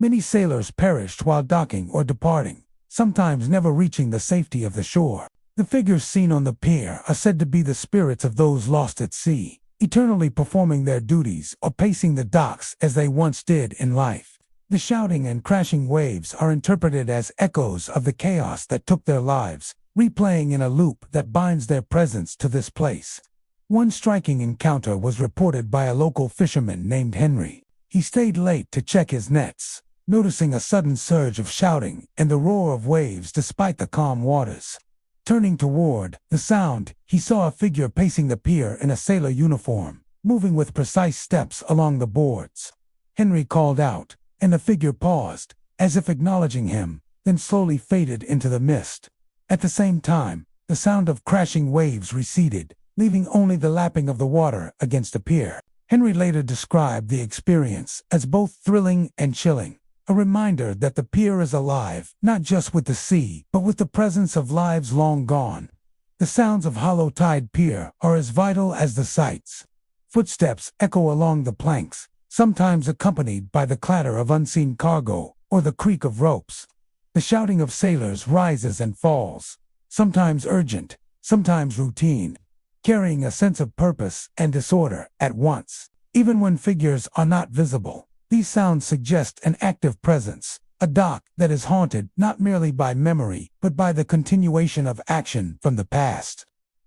Many sailors perished while docking or departing, sometimes never reaching the safety of the shore. The figures seen on the pier are said to be the spirits of those lost at sea, eternally performing their duties or pacing the docks as they once did in life. The shouting and crashing waves are interpreted as echoes of the chaos that took their lives, replaying in a loop that binds their presence to this place. One striking encounter was reported by a local fisherman named Henry. He stayed late to check his nets, noticing a sudden surge of shouting and the roar of waves despite the calm waters. Turning toward the sound, he saw a figure pacing the pier in a sailor uniform, moving with precise steps along the boards. Henry called out, and the figure paused, as if acknowledging him, then slowly faded into the mist. At the same time, the sound of crashing waves receded, leaving only the lapping of the water against the pier. Henry later described the experience as both thrilling and chilling, a reminder that the pier is alive, not just with the sea, but with the presence of lives long gone. The sounds of Hollowtide Pier are as vital as the sights. Footsteps echo along the planks, sometimes accompanied by the clatter of unseen cargo or the creak of ropes. The shouting of sailors rises and falls, sometimes urgent, sometimes routine, carrying a sense of purpose and disorder at once. Even when figures are not visible, these sounds suggest an active presence, a dock that is haunted not merely by memory, but by the continuation of action from the past.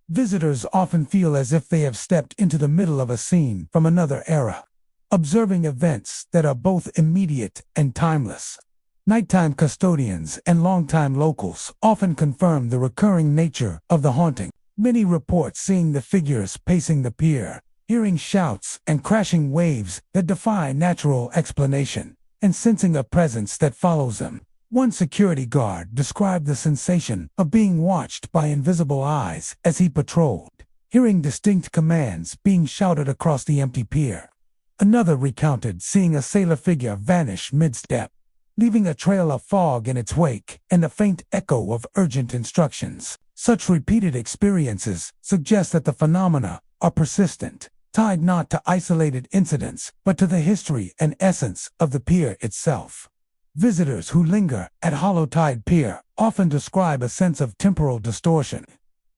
Visitors often feel as if they have stepped into the middle of a scene from another era, observing events that are both immediate and timeless. Nighttime custodians and longtime locals often confirm the recurring nature of the haunting. Many report seeing the figures pacing the pier, hearing shouts and crashing waves that defy natural explanation, and sensing a presence that follows them. One security guard described the sensation of being watched by invisible eyes as he patrolled, hearing distinct commands being shouted across the empty pier. Another recounted seeing a sailor figure vanish mid-step, leaving a trail of fog in its wake and a faint echo of urgent instructions. Such repeated experiences suggest that the phenomena are persistent, tied not to isolated incidents, but to the history and essence of the pier itself. Visitors who linger at Hollowtide Pier often describe a sense of temporal distortion.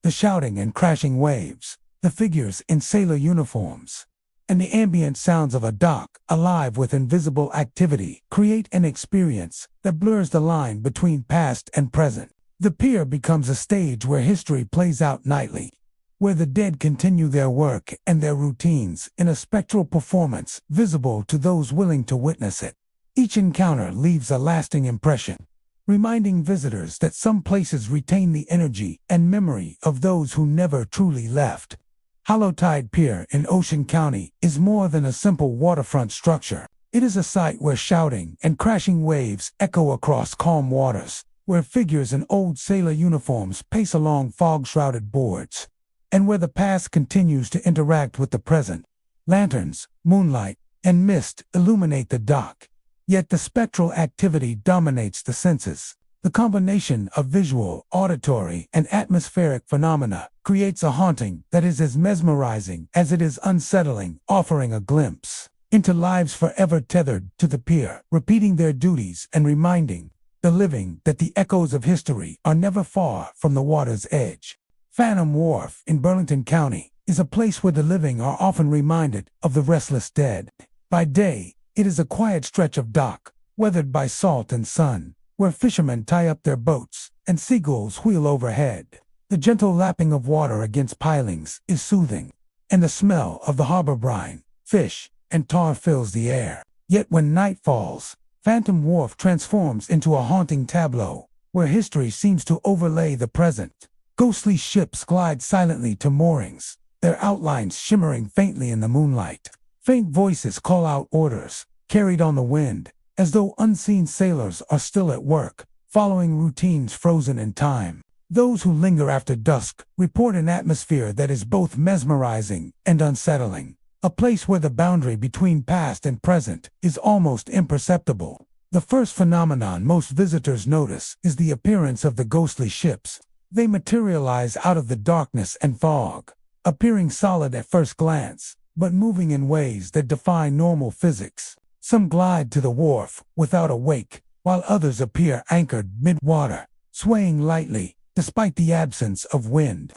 The shouting and crashing waves, the figures in sailor uniforms, and the ambient sounds of a dock alive with invisible activity create an experience that blurs the line between past and present. The pier becomes a stage where history plays out nightly, where the dead continue their work and their routines in a spectral performance visible to those willing to witness it. Each encounter leaves a lasting impression, reminding visitors that some places retain the energy and memory of those who never truly left. Hollowtide Pier in Ocean County is more than a simple waterfront structure. It is a sight where shouting and crashing waves echo across calm waters, where figures in old sailor uniforms pace along fog-shrouded boards, and where the past continues to interact with the present. Lanterns, moonlight, and mist illuminate the dock, yet the spectral activity dominates the senses. The combination of visual, auditory, and atmospheric phenomena creates a haunting that is as mesmerizing as it is unsettling, offering a glimpse into lives forever tethered to the pier, repeating their duties and reminding the living that the echoes of history are never far from the water's edge. Phantom Wharf in Burlington County is a place where the living are often reminded of the restless dead. By day, it is a quiet stretch of dock, weathered by salt and sun, where fishermen tie up their boats and seagulls wheel overhead. The gentle lapping of water against pilings is soothing, and the smell of the harbor brine, fish, and tar fills the air. Yet when night falls, Phantom Wharf transforms into a haunting tableau, where history seems to overlay the present. Ghostly ships glide silently to moorings, their outlines shimmering faintly in the moonlight. Faint voices call out orders, carried on the wind, as though unseen sailors are still at work, following routines frozen in time. Those who linger after dusk report an atmosphere that is both mesmerizing and unsettling, a place where the boundary between past and present is almost imperceptible. The first phenomenon most visitors notice is the appearance of the ghostly ships. They materialize out of the darkness and fog, appearing solid at first glance, but moving in ways that defy normal physics. Some glide to the wharf without a wake, while others appear anchored mid-water, swaying lightly despite the absence of wind.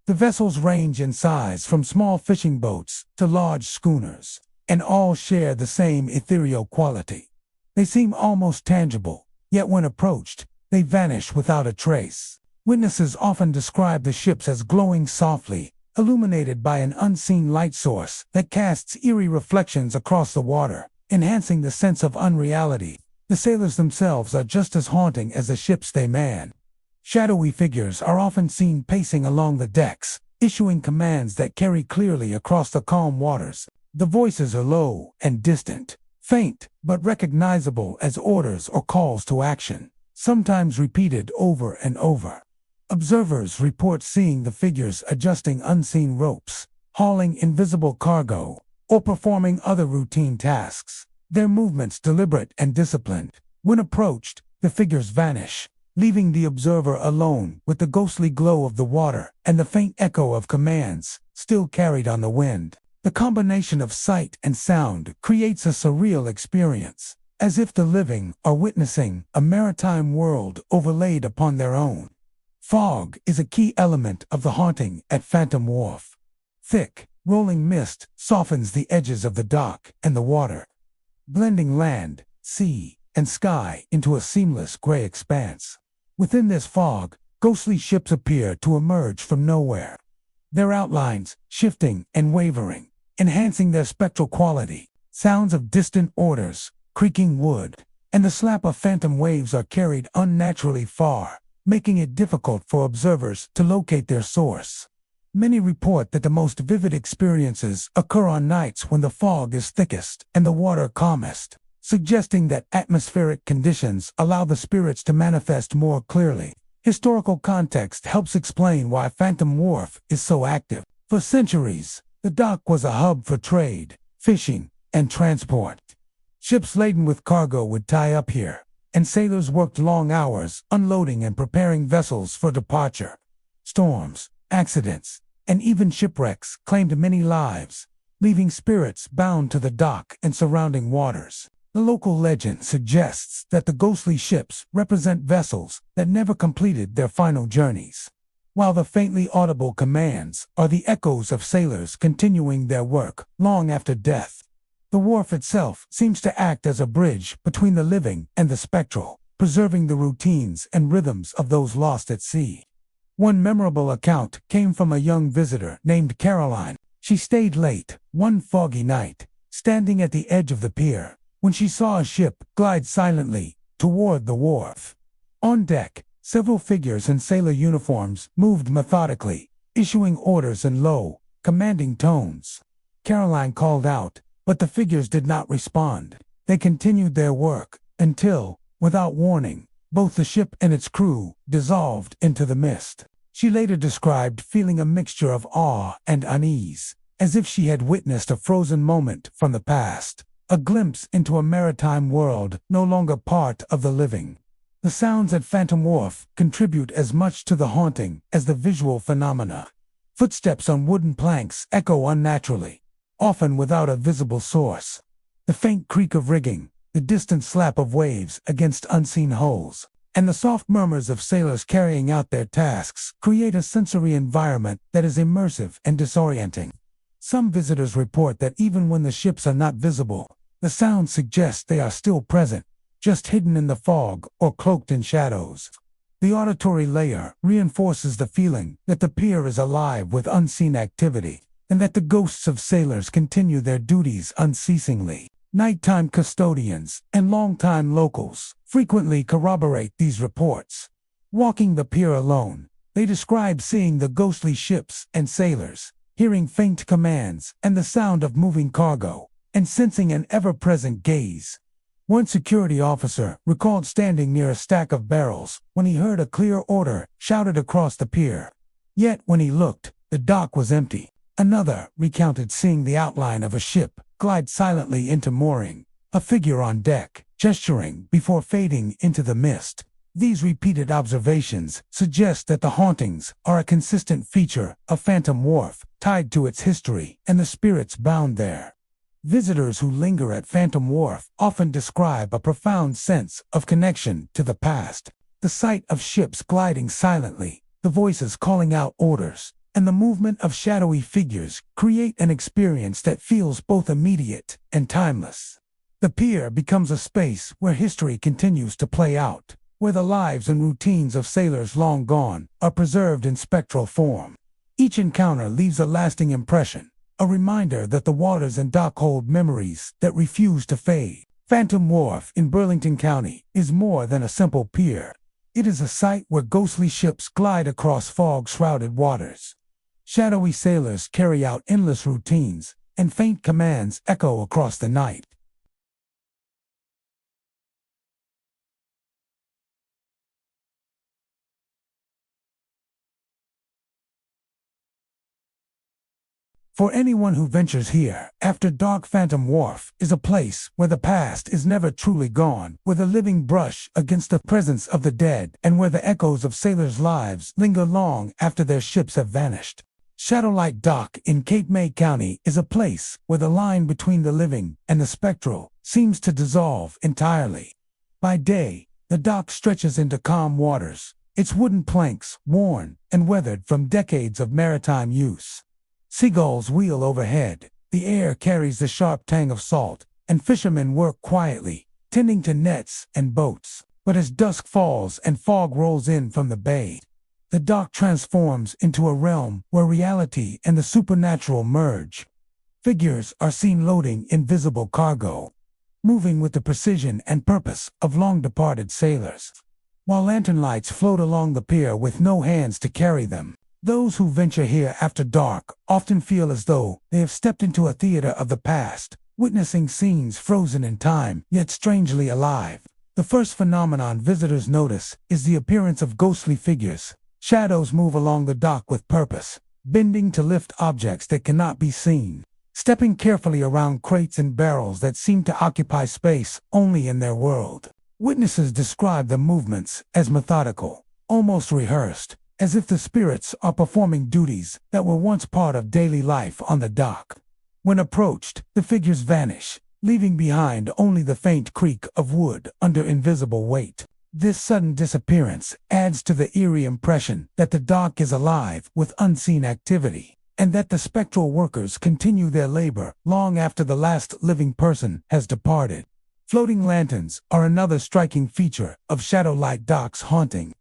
The vessels range in size from small fishing boats to large schooners, and all share the same ethereal quality. They seem almost tangible, yet when approached, they vanish without a trace. Witnesses often describe the ships as glowing softly, illuminated by an unseen light source that casts eerie reflections across the water, enhancing the sense of unreality. The sailors themselves are just as haunting as the ships they man. Shadowy figures are often seen pacing along the decks, issuing commands that carry clearly across the calm waters. The voices are low and distant, faint but recognizable as orders or calls to action, sometimes repeated over and over. Observers report seeing the figures adjusting unseen ropes, hauling invisible cargo, or performing other routine tasks, their movements deliberate and disciplined. When approached, the figures vanish, leaving the observer alone with the ghostly glow of the water and the faint echo of commands still carried on the wind. The combination of sight and sound creates a surreal experience, as if the living are witnessing a maritime world overlaid upon their own. Fog is a key element of the haunting at Phantom Wharf. Thick, rolling mist softens the edges of the dock and the water, blending land, sea, and sky into a seamless gray expanse. Within this fog, ghostly ships appear to emerge from nowhere, their outlines shifting and wavering, enhancing their spectral quality. Sounds of distant orders, creaking wood, and the slap of phantom waves are carried unnaturally far, making it difficult for observers to locate their source. Many report that the most vivid experiences occur on nights when the fog is thickest and the water calmest, suggesting that atmospheric conditions allow the spirits to manifest more clearly. Historical context helps explain why Phantom Wharf is so active. For centuries, the dock was a hub for trade, fishing, and transport. Ships laden with cargo would tie up here, and sailors worked long hours unloading and preparing vessels for departure. Storms, accidents, and even shipwrecks claimed many lives, leaving spirits bound to the dock and surrounding waters. The local legend suggests that the ghostly ships represent vessels that never completed their final journeys, while the faintly audible commands are the echoes of sailors continuing their work long after death. The wharf itself seems to act as a bridge between the living and the spectral, preserving the routines and rhythms of those lost at sea. One memorable account came from a young visitor named Caroline. She stayed late one foggy night, standing at the edge of the pier, when she saw a ship glide silently toward the wharf. On deck, several figures in sailor uniforms moved methodically, issuing orders in low, commanding tones. Caroline called out, but the figures did not respond. They continued their work until, without warning, both the ship and its crew dissolved into the mist. She later described feeling a mixture of awe and unease, as if she had witnessed a frozen moment from the past, a glimpse into a maritime world no longer part of the living. The sounds at Phantom Wharf contribute as much to the haunting as the visual phenomena. Footsteps on wooden planks echo unnaturally, often without a visible source. The faint creak of rigging, the distant slap of waves against unseen hulls, and the soft murmurs of sailors carrying out their tasks create a sensory environment that is immersive and disorienting. Some visitors report that even when the ships are not visible, the sounds suggest they are still present, just hidden in the fog or cloaked in shadows. The auditory layer reinforces the feeling that the pier is alive with unseen activity, and that the ghosts of sailors continue their duties unceasingly. Nighttime custodians and longtime locals frequently corroborate these reports. Walking the pier alone, they describe seeing the ghostly ships and sailors, hearing faint commands and the sound of moving cargo, and sensing an ever-present gaze. One security officer recalled standing near a stack of barrels when he heard a clear order shouted across the pier. Yet when he looked, the dock was empty. Another recounted seeing the outline of a ship glide silently into mooring, a figure on deck, gesturing before fading into the mist. These repeated observations suggest that the hauntings are a consistent feature of Phantom Wharf, tied to its history and the spirits bound there. Visitors who linger at Phantom Wharf often describe a profound sense of connection to the past. The sight of ships gliding silently, the voices calling out orders, and the movement of shadowy figures create an experience that feels both immediate and timeless. The pier becomes a space where history continues to play out, where the lives and routines of sailors long gone are preserved in spectral form. Each encounter leaves a lasting impression, a reminder that the waters and dock hold memories that refuse to fade. Phantom Wharf in Burlington County is more than a simple pier. It is a site where ghostly ships glide across fog-shrouded waters. Shadowy sailors carry out endless routines, and faint commands echo across the night. For anyone who ventures here, after dark, Phantom Wharf is a place where the past is never truly gone, where the living brush against the presence of the dead, and where the echoes of sailors' lives linger long after their ships have vanished. Shadowlight Dock in Cape May County is a place where the line between the living and the spectral seems to dissolve entirely. By day, the dock stretches into calm waters, its wooden planks worn and weathered from decades of maritime use. Seagulls wheel overhead, the air carries the sharp tang of salt, and fishermen work quietly, tending to nets and boats. But as dusk falls and fog rolls in from the bay, the dock transforms into a realm where reality and the supernatural merge. Figures are seen loading invisible cargo, moving with the precision and purpose of long-departed sailors, while lantern lights float along the pier with no hands to carry them. Those who venture here after dark often feel as though they have stepped into a theater of the past, witnessing scenes frozen in time, yet strangely alive. The first phenomenon visitors notice is the appearance of ghostly figures. Shadows move along the dock with purpose, bending to lift objects that cannot be seen, stepping carefully around crates and barrels that seem to occupy space only in their world. Witnesses describe the movements as methodical, almost rehearsed, as if the spirits are performing duties that were once part of daily life on the dock. When approached, the figures vanish, leaving behind only the faint creak of wood under invisible weight. This sudden disappearance adds to the eerie impression that the dock is alive with unseen activity, and that the spectral workers continue their labor long after the last living person has departed. Floating lanterns are another striking feature of Shadowlight Dock's haunting.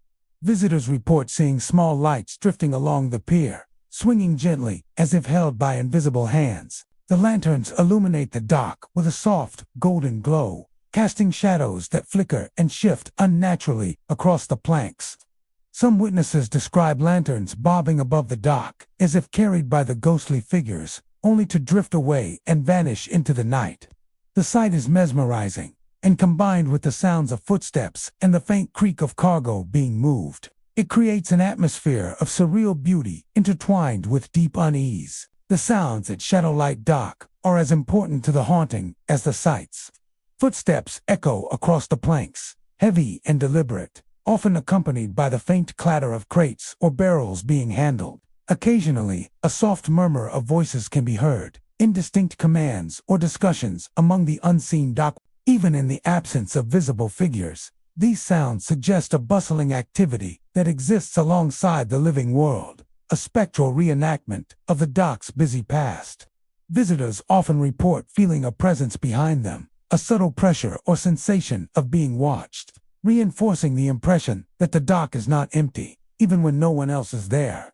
Visitors report seeing small lights drifting along the pier, swinging gently as if held by invisible hands. The lanterns illuminate the dock with a soft, golden glow, casting shadows that flicker and shift unnaturally across the planks. Some witnesses describe lanterns bobbing above the dock, as if carried by the ghostly figures, only to drift away and vanish into the night. The sight is mesmerizing, and combined with the sounds of footsteps and the faint creak of cargo being moved, it creates an atmosphere of surreal beauty intertwined with deep unease. The sounds at Shadowlight Dock are as important to the haunting as the sights. Footsteps echo across the planks, heavy and deliberate, often accompanied by the faint clatter of crates or barrels being handled. Occasionally, a soft murmur of voices can be heard, indistinct commands or discussions among the unseen dock. Even in the absence of visible figures, these sounds suggest a bustling activity that exists alongside the living world, a spectral reenactment of the dock's busy past. Visitors often report feeling a presence behind them, a subtle pressure or sensation of being watched, reinforcing the impression that the dock is not empty, even when no one else is there.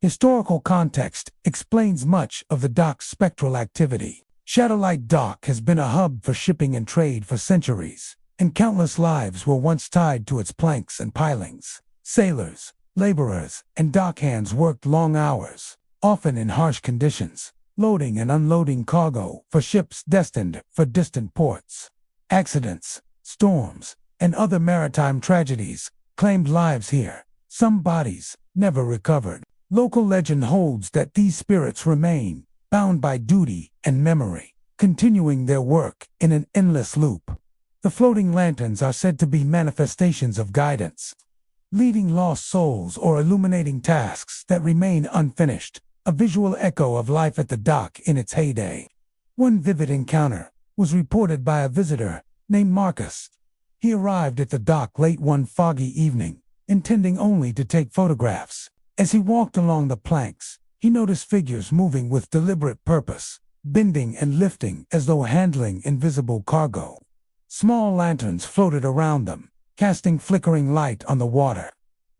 Historical context explains much of the dock's spectral activity. Shadowlight Dock has been a hub for shipping and trade for centuries, and countless lives were once tied to its planks and pilings. Sailors, laborers, and dockhands worked long hours, often in harsh conditions, loading and unloading cargo for ships destined for distant ports. Accidents, storms, and other maritime tragedies claimed lives here. Some bodies never recovered. Local legend holds that these spirits remain bound by duty and memory, continuing their work in an endless loop. The floating lanterns are said to be manifestations of guidance, leading lost souls or illuminating tasks that remain unfinished, a visual echo of life at the dock in its heyday. One vivid encounter was reported by a visitor named Marcus. He arrived at the dock late one foggy evening, intending only to take photographs. As he walked along the planks, he noticed figures moving with deliberate purpose, bending and lifting as though handling invisible cargo. Small lanterns floated around them, casting flickering light on the water.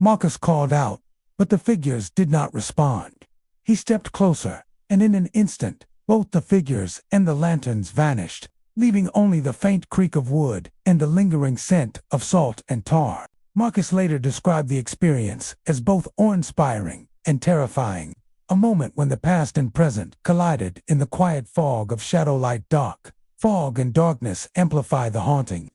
Marcus called out, but the figures did not respond. He stepped closer, and in an instant, both the figures and the lanterns vanished, leaving only the faint creak of wood and the lingering scent of salt and tar. Marcus later described the experience as both awe-inspiring and terrifying, a moment when the past and present collided in the quiet fog of Shadowlight Dock. Fog and darkness amplify the haunting.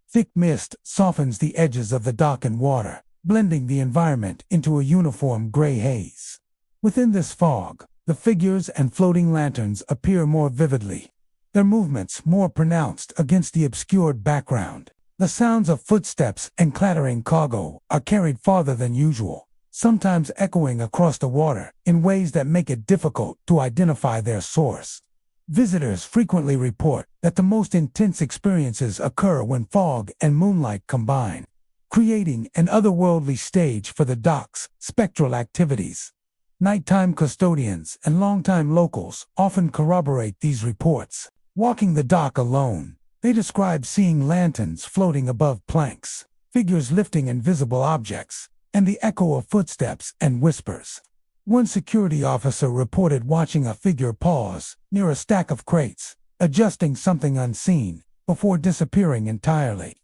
Thick mist softens the edges of the dock and water, blending the environment into a uniform gray haze. Within this fog, the figures and floating lanterns appear more vividly, their movements more pronounced against the obscured background. The sounds of footsteps and clattering cargo are carried farther than usual, sometimes echoing across the water in ways that make it difficult to identify their source. Visitors frequently report that the most intense experiences occur when fog and moonlight combine, creating an otherworldly stage for the dock's spectral activities. Nighttime custodians and longtime locals often corroborate these reports. Walking the dock alone, they describe seeing lanterns floating above planks, figures lifting invisible objects, and the echo of footsteps and whispers. One security officer reported watching a figure pause near a stack of crates, adjusting something unseen, before disappearing entirely.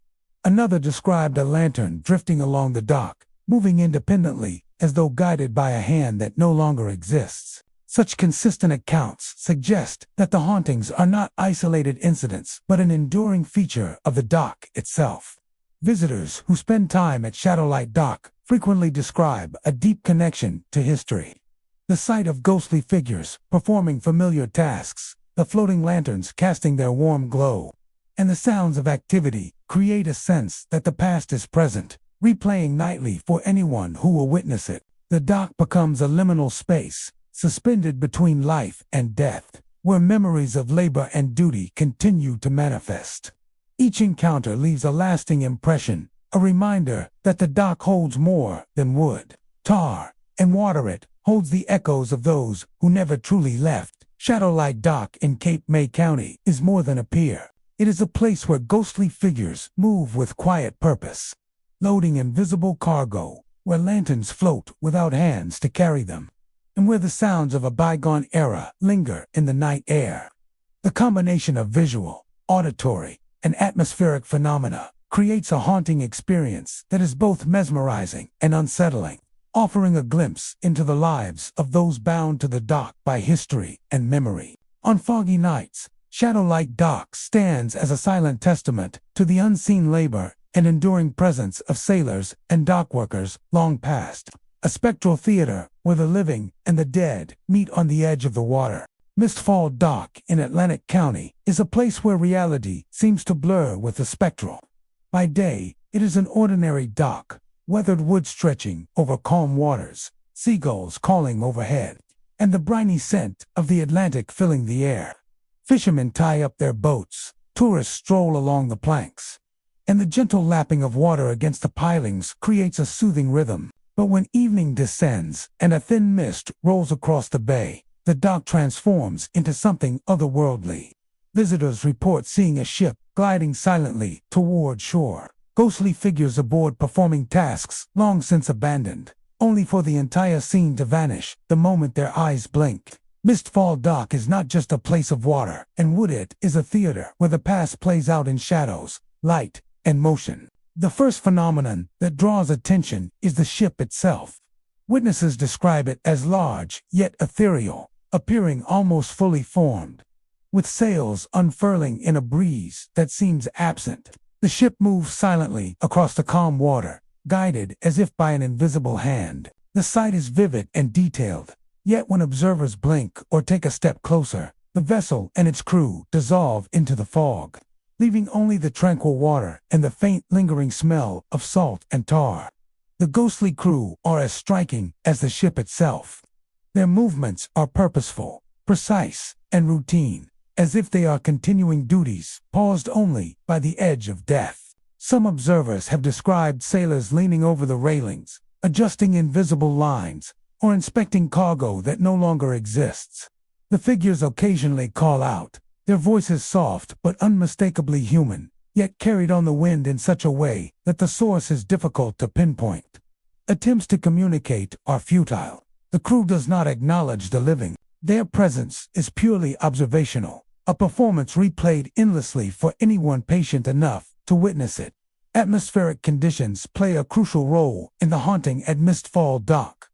Another described a lantern drifting along the dock, moving independently, as though guided by a hand that no longer exists. Such consistent accounts suggest that the hauntings are not isolated incidents, but an enduring feature of the dock itself. Visitors who spend time at Shadowlight Dock frequently describe a deep connection to history. The sight of ghostly figures performing familiar tasks, the floating lanterns casting their warm glow, and the sounds of activity create a sense that the past is present, replaying nightly for anyone who will witness it. The dock becomes a liminal space, suspended between life and death, where memories of labor and duty continue to manifest. Each encounter leaves a lasting impression, a reminder that the dock holds more than wood, tar, and water. It holds the echoes of those who never truly left. Shadowlight Dock in Cape May County is more than a pier. It is a place where ghostly figures move with quiet purpose, loading invisible cargo, where lanterns float without hands to carry them, and where the sounds of a bygone era linger in the night air. The combination of visual, auditory, and atmospheric phenomena creates a haunting experience that is both mesmerizing and unsettling, offering a glimpse into the lives of those bound to the dock by history and memory. On foggy nights, Shadow-like dock stands as a silent testament to the unseen labor and enduring presence of sailors and dockworkers long past. A spectral theater where the living and the dead meet on the edge of the water. Mistfall Dock in Atlantic County is a place where reality seems to blur with the spectral. By day, it is an ordinary dock, weathered wood stretching over calm waters, seagulls calling overhead, and the briny scent of the Atlantic filling the air. Fishermen tie up their boats, tourists stroll along the planks, and the gentle lapping of water against the pilings creates a soothing rhythm. But when evening descends and a thin mist rolls across the bay, the dock transforms into something otherworldly. Visitors report seeing a ship gliding silently toward shore, ghostly figures aboard performing tasks long since abandoned, only for the entire scene to vanish the moment their eyes blink. Mistfall Dock is not just a place of water and wood, it is a theater where the past plays out in shadows, light, and motion. The first phenomenon that draws attention is the ship itself. Witnesses describe it as large, yet ethereal, appearing almost fully formed. With sails unfurling in a breeze that seems absent, the ship moves silently across the calm water, guided as if by an invisible hand. The sight is vivid and detailed, yet when observers blink or take a step closer, the vessel and its crew dissolve into the fog, leaving only the tranquil water and the faint lingering smell of salt and tar. The ghostly crew are as striking as the ship itself. Their movements are purposeful, precise, and routine, as if they are continuing duties paused only by the edge of death. Some observers have described sailors leaning over the railings, adjusting invisible lines, or inspecting cargo that no longer exists. The figures occasionally call out, their voices soft but unmistakably human, yet carried on the wind in such a way that the source is difficult to pinpoint. Attempts to communicate are futile. The crew does not acknowledge the living. Their presence is purely observational, a performance replayed endlessly for anyone patient enough to witness it. Atmospheric conditions play a crucial role in the haunting at Mistfall Dock.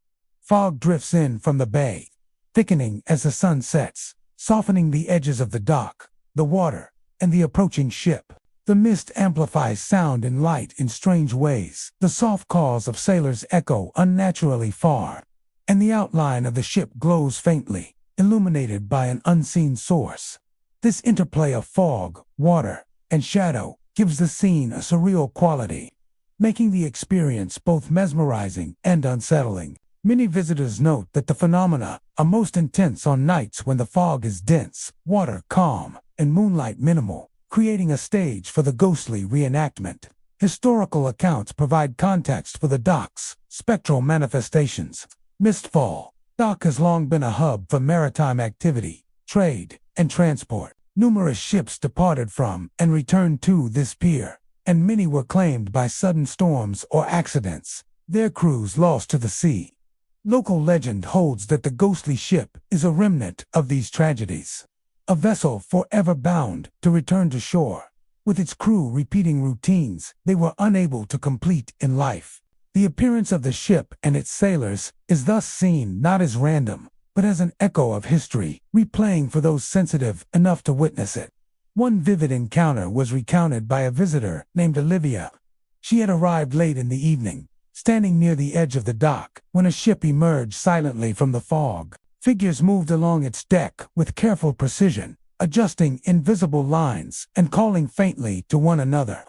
Fog drifts in from the bay, thickening as the sun sets, softening the edges of the dock, the water, and the approaching ship. The mist amplifies sound and light in strange ways. The soft calls of sailors echo unnaturally far, and the outline of the ship glows faintly, illuminated by an unseen source. This interplay of fog, water, and shadow gives the scene a surreal quality, making the experience both mesmerizing and unsettling. Many visitors note that the phenomena are most intense on nights when the fog is dense, water calm, and moonlight minimal, creating a stage for the ghostly reenactment. Historical accounts provide context for the dock's spectral manifestations. Mistfall Dock has long been a hub for maritime activity, trade, and transport. Numerous ships departed from and returned to this pier, and many were claimed by sudden storms or accidents, their crews lost to the sea. Local legend holds that the ghostly ship is a remnant of these tragedies, a vessel forever bound to return to shore, with its crew repeating routines they were unable to complete in life. The appearance of the ship and its sailors is thus seen not as random, but as an echo of history, replaying for those sensitive enough to witness it. One vivid encounter was recounted by a visitor named Olivia. She had arrived late in the evening, standing near the edge of the dock, when a ship emerged silently from the fog. Figures moved along its deck with careful precision, adjusting invisible lines and calling faintly to one another.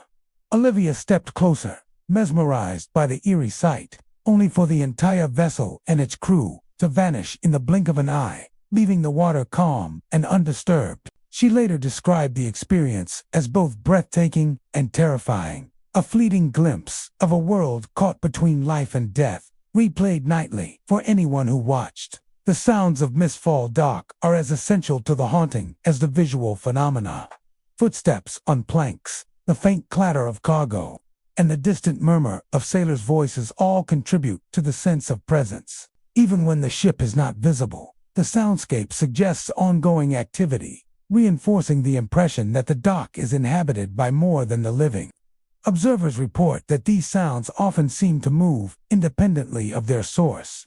Olivia stepped closer, mesmerized by the eerie sight, only for the entire vessel and its crew to vanish in the blink of an eye, leaving the water calm and undisturbed. She later described the experience as both breathtaking and terrifying, a fleeting glimpse of a world caught between life and death, replayed nightly for anyone who watched. The sounds of Mistfall Dock are as essential to the haunting as the visual phenomena. Footsteps on planks, the faint clatter of cargo, and the distant murmur of sailors' voices all contribute to the sense of presence. Even when the ship is not visible, the soundscape suggests ongoing activity, reinforcing the impression that the dock is inhabited by more than the living. Observers report that these sounds often seem to move independently of their source,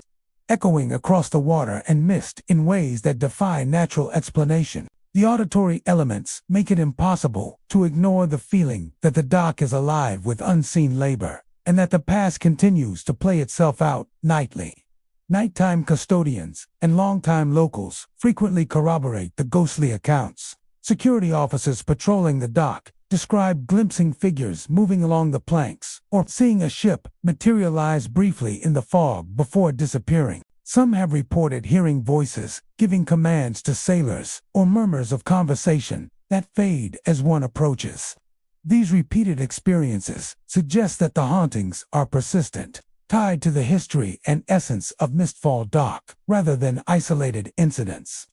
echoing across the water and mist in ways that defy natural explanation. The auditory elements make it impossible to ignore the feeling that the dock is alive with unseen labor, and that the past continues to play itself out nightly. Nighttime custodians and longtime locals frequently corroborate the ghostly accounts. Security officers patrolling the dock describe glimpsing figures moving along the planks, or seeing a ship materialize briefly in the fog before disappearing. Some have reported hearing voices, giving commands to sailors, or murmurs of conversation that fade as one approaches. These repeated experiences suggest that the hauntings are persistent, tied to the history and essence of Mistfall Dock, rather than isolated incidents.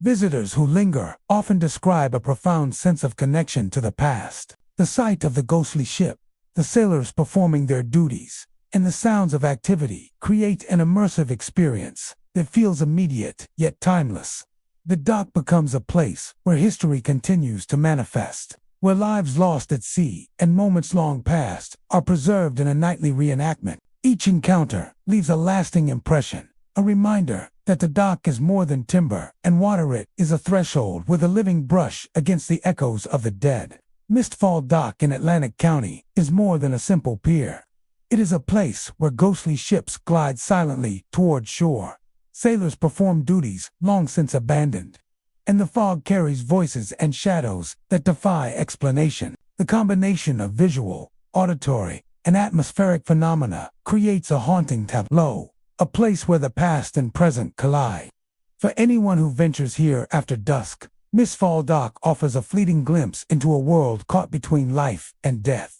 Visitors who linger often describe a profound sense of connection to the past. The sight of the ghostly ship, the sailors performing their duties, and the sounds of activity create an immersive experience that feels immediate yet timeless. The dock becomes a place where history continues to manifest, where lives lost at sea and moments long past are preserved in a nightly reenactment. Each encounter leaves a lasting impression, a reminder that the dock is more than timber and water. It is a threshold with a living brush against the echoes of the dead. Mistfall Dock in Atlantic County is more than a simple pier. It is a place where ghostly ships glide silently toward shore. Sailors perform duties long since abandoned, and the fog carries voices and shadows that defy explanation. The combination of visual, auditory, and atmospheric phenomena creates a haunting tableau, a place where the past and present collide. For anyone who ventures here after dusk, Mistfall Dock offers a fleeting glimpse into a world caught between life and death.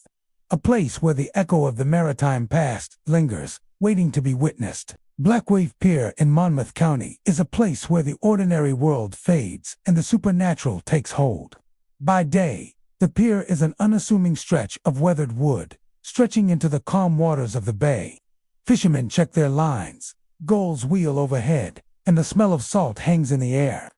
A place where the echo of the maritime past lingers, waiting to be witnessed. Blackwave Pier in Monmouth County is a place where the ordinary world fades and the supernatural takes hold. By day, the pier is an unassuming stretch of weathered wood, stretching into the calm waters of the bay. Fishermen check their lines, gulls wheel overhead, and the smell of salt hangs in the air.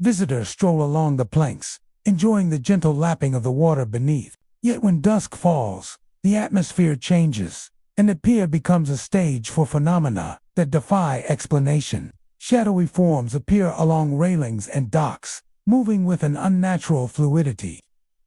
Visitors stroll along the planks, enjoying the gentle lapping of the water beneath. Yet when dusk falls, the atmosphere changes, and the pier becomes a stage for phenomena that defy explanation. Shadowy forms appear along railings and docks, moving with an unnatural fluidity,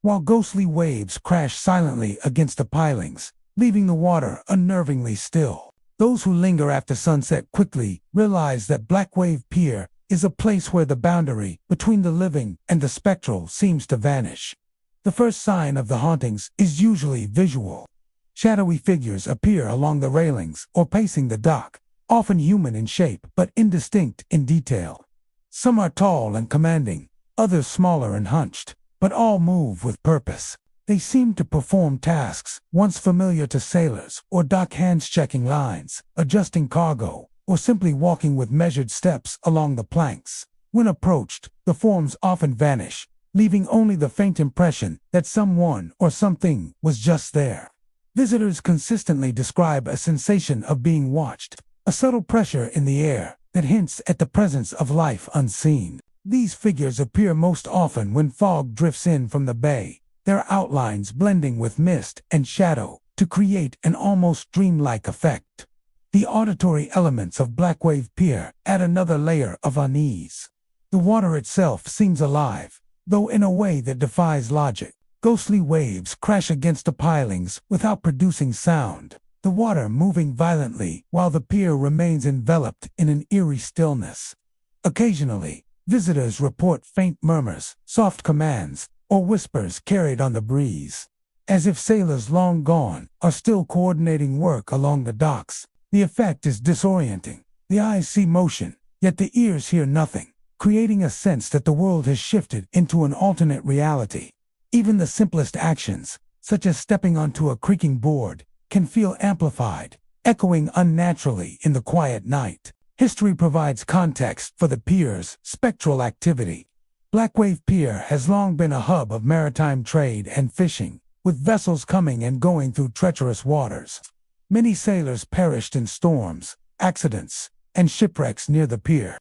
while ghostly waves crash silently against the pilings, leaving the water unnervingly still. Those who linger after sunset quickly realize that Blackwave Pier is a place where the boundary between the living and the spectral seems to vanish. The first sign of the hauntings is usually visual. Shadowy figures appear along the railings or pacing the dock, often human in shape but indistinct in detail. Some are tall and commanding, others smaller and hunched, but all move with purpose. They seem to perform tasks once familiar to sailors or dock hands, checking lines, adjusting cargo, or simply walking with measured steps along the planks. When approached, the forms often vanish, leaving only the faint impression that someone or something was just there. Visitors consistently describe a sensation of being watched, a subtle pressure in the air that hints at the presence of life unseen. These figures appear most often when fog drifts in from the bay, their outlines blending with mist and shadow to create an almost dreamlike effect. The auditory elements of Blackwave Pier add another layer of unease. The water itself seems alive, though in a way that defies logic. Ghostly waves crash against the pilings without producing sound, the water moving violently while the pier remains enveloped in an eerie stillness. Occasionally, visitors report faint murmurs, soft commands, or whispers carried on the breeze, as if sailors long gone are still coordinating work along the docks. The effect is disorienting. The eyes see motion, yet the ears hear nothing, creating a sense that the world has shifted into an alternate reality. Even the simplest actions, such as stepping onto a creaking board, can feel amplified, echoing unnaturally in the quiet night. History provides context for the pier's spectral activity. Blackwave Pier has long been a hub of maritime trade and fishing, with vessels coming and going through treacherous waters. Many sailors perished in storms, accidents, and shipwrecks near the pier,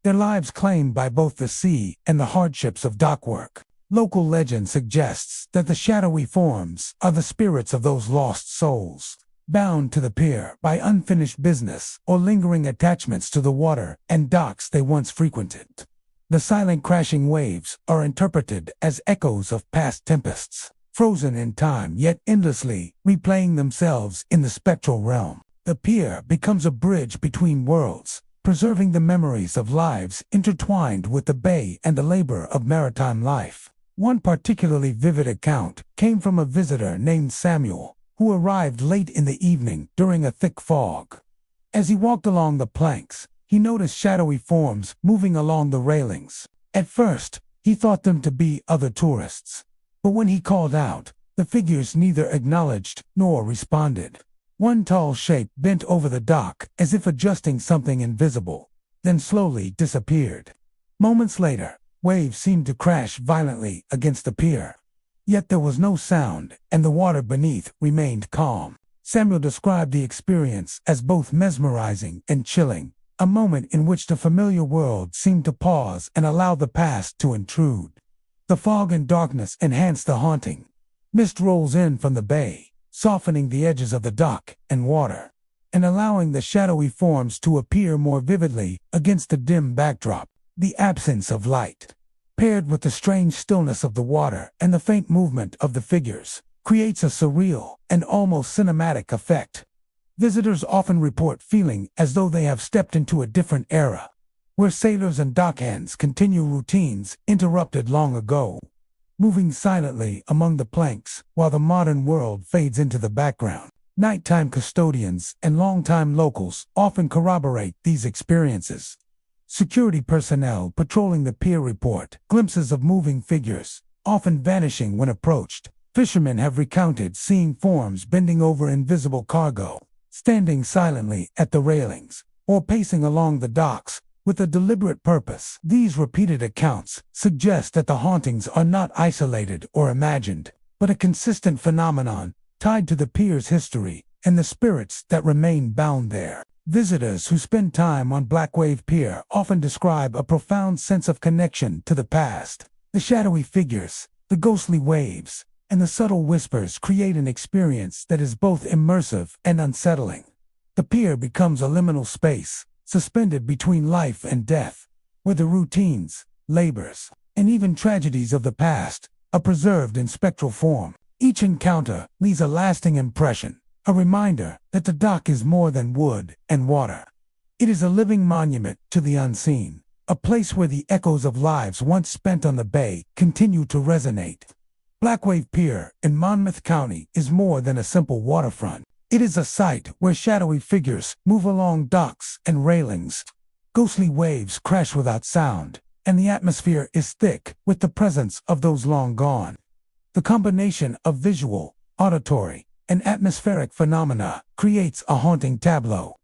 their lives claimed by both the sea and the hardships of dock work. Local legend suggests that the shadowy forms are the spirits of those lost souls, bound to the pier by unfinished business or lingering attachments to the water and docks they once frequented. The silent crashing waves are interpreted as echoes of past tempests, frozen in time yet endlessly replaying themselves in the spectral realm. The pier becomes a bridge between worlds, preserving the memories of lives intertwined with the bay and the labor of maritime life. One particularly vivid account came from a visitor named Samuel, who arrived late in the evening during a thick fog. As he walked along the planks, he noticed shadowy forms moving along the railings. At first, he thought them to be other tourists. But when he called out, the figures neither acknowledged nor responded. One tall shape bent over the dock as if adjusting something invisible, then slowly disappeared. Moments later, waves seemed to crash violently against the pier. Yet there was no sound, and the water beneath remained calm. Samuel described the experience as both mesmerizing and chilling, a moment in which the familiar world seemed to pause and allow the past to intrude. The fog and darkness enhanced the haunting. Mist rolls in from the bay, softening the edges of the dock and water, and allowing the shadowy forms to appear more vividly against the dim backdrop. The absence of light, paired with the strange stillness of the water and the faint movement of the figures, creates a surreal and almost cinematic effect. Visitors often report feeling as though they have stepped into a different era, where sailors and dockhands continue routines interrupted long ago, moving silently among the planks while the modern world fades into the background. Nighttime custodians and longtime locals often corroborate these experiences. Security personnel patrolling the pier report glimpses of moving figures, often vanishing when approached. Fishermen have recounted seeing forms bending over invisible cargo, standing silently at the railings, or pacing along the docks with a deliberate purpose. These repeated accounts suggest that the hauntings are not isolated or imagined, but a consistent phenomenon tied to the pier's history and the spirits that remain bound there. Visitors who spend time on Blackwave Pier often describe a profound sense of connection to the past. The shadowy figures, the ghostly waves, and the subtle whispers create an experience that is both immersive and unsettling. The pier becomes a liminal space, suspended between life and death, where the routines, labors, and even tragedies of the past are preserved in spectral form. Each encounter leaves a lasting impression, a reminder that the dock is more than wood and water. It is a living monument to the unseen, a place where the echoes of lives once spent on the bay continue to resonate. Blackwave Pier in Monmouth County is more than a simple waterfront. It is a site where shadowy figures move along docks and railings. Ghostly waves crash without sound, and the atmosphere is thick with the presence of those long gone. The combination of visual, auditory, and atmospheric phenomena creates a haunting tableau,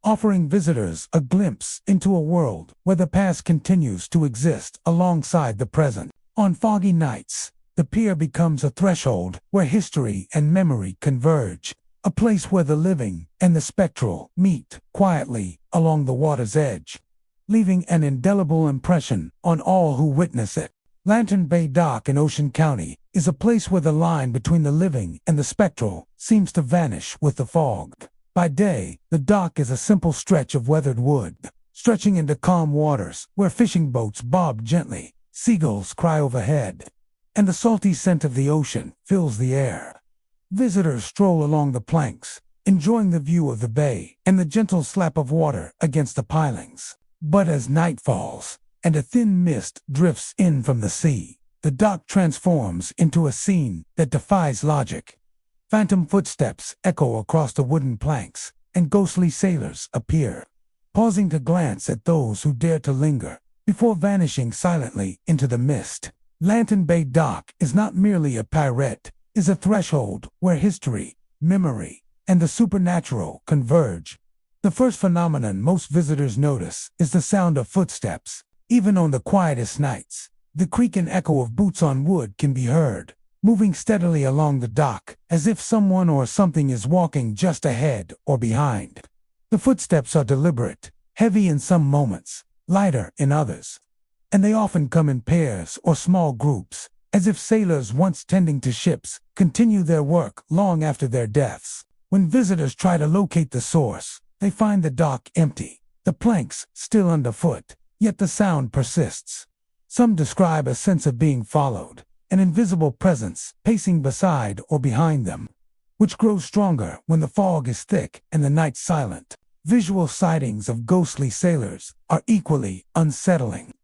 offering visitors a glimpse into a world where the past continues to exist alongside the present. On foggy nights, the pier becomes a threshold where history and memory converge, a place where the living and the spectral meet quietly along the water's edge, leaving an indelible impression on all who witness it. Lantern Bay Dock in Ocean County is a place where the line between the living and the spectral seems to vanish with the fog. By day, the dock is a simple stretch of weathered wood, stretching into calm waters where fishing boats bob gently, seagulls cry overhead, and the salty scent of the ocean fills the air. Visitors stroll along the planks, enjoying the view of the bay and the gentle slap of water against the pilings. But as night falls, and a thin mist drifts in from the sea, the dock transforms into a scene that defies logic. Phantom footsteps echo across the wooden planks, and ghostly sailors appear, pausing to glance at those who dare to linger, before vanishing silently into the mist. Lantern Bay Dock is not merely a pirette, it is a threshold where history, memory, and the supernatural converge. The first phenomenon most visitors notice is the sound of footsteps. Even on the quietest nights, the creak and echo of boots on wood can be heard, moving steadily along the dock, as if someone or something is walking just ahead or behind. The footsteps are deliberate, heavy in some moments, lighter in others, and they often come in pairs or small groups, as if sailors once tending to ships continue their work long after their deaths. When visitors try to locate the source, they find the dock empty, the planks still underfoot. Yet the sound persists, Some describe a sense of being followed, an invisible presence pacing beside or behind them, which grows stronger when the fog is thick and the night silent. Visual sightings of ghostly sailors are equally unsettling.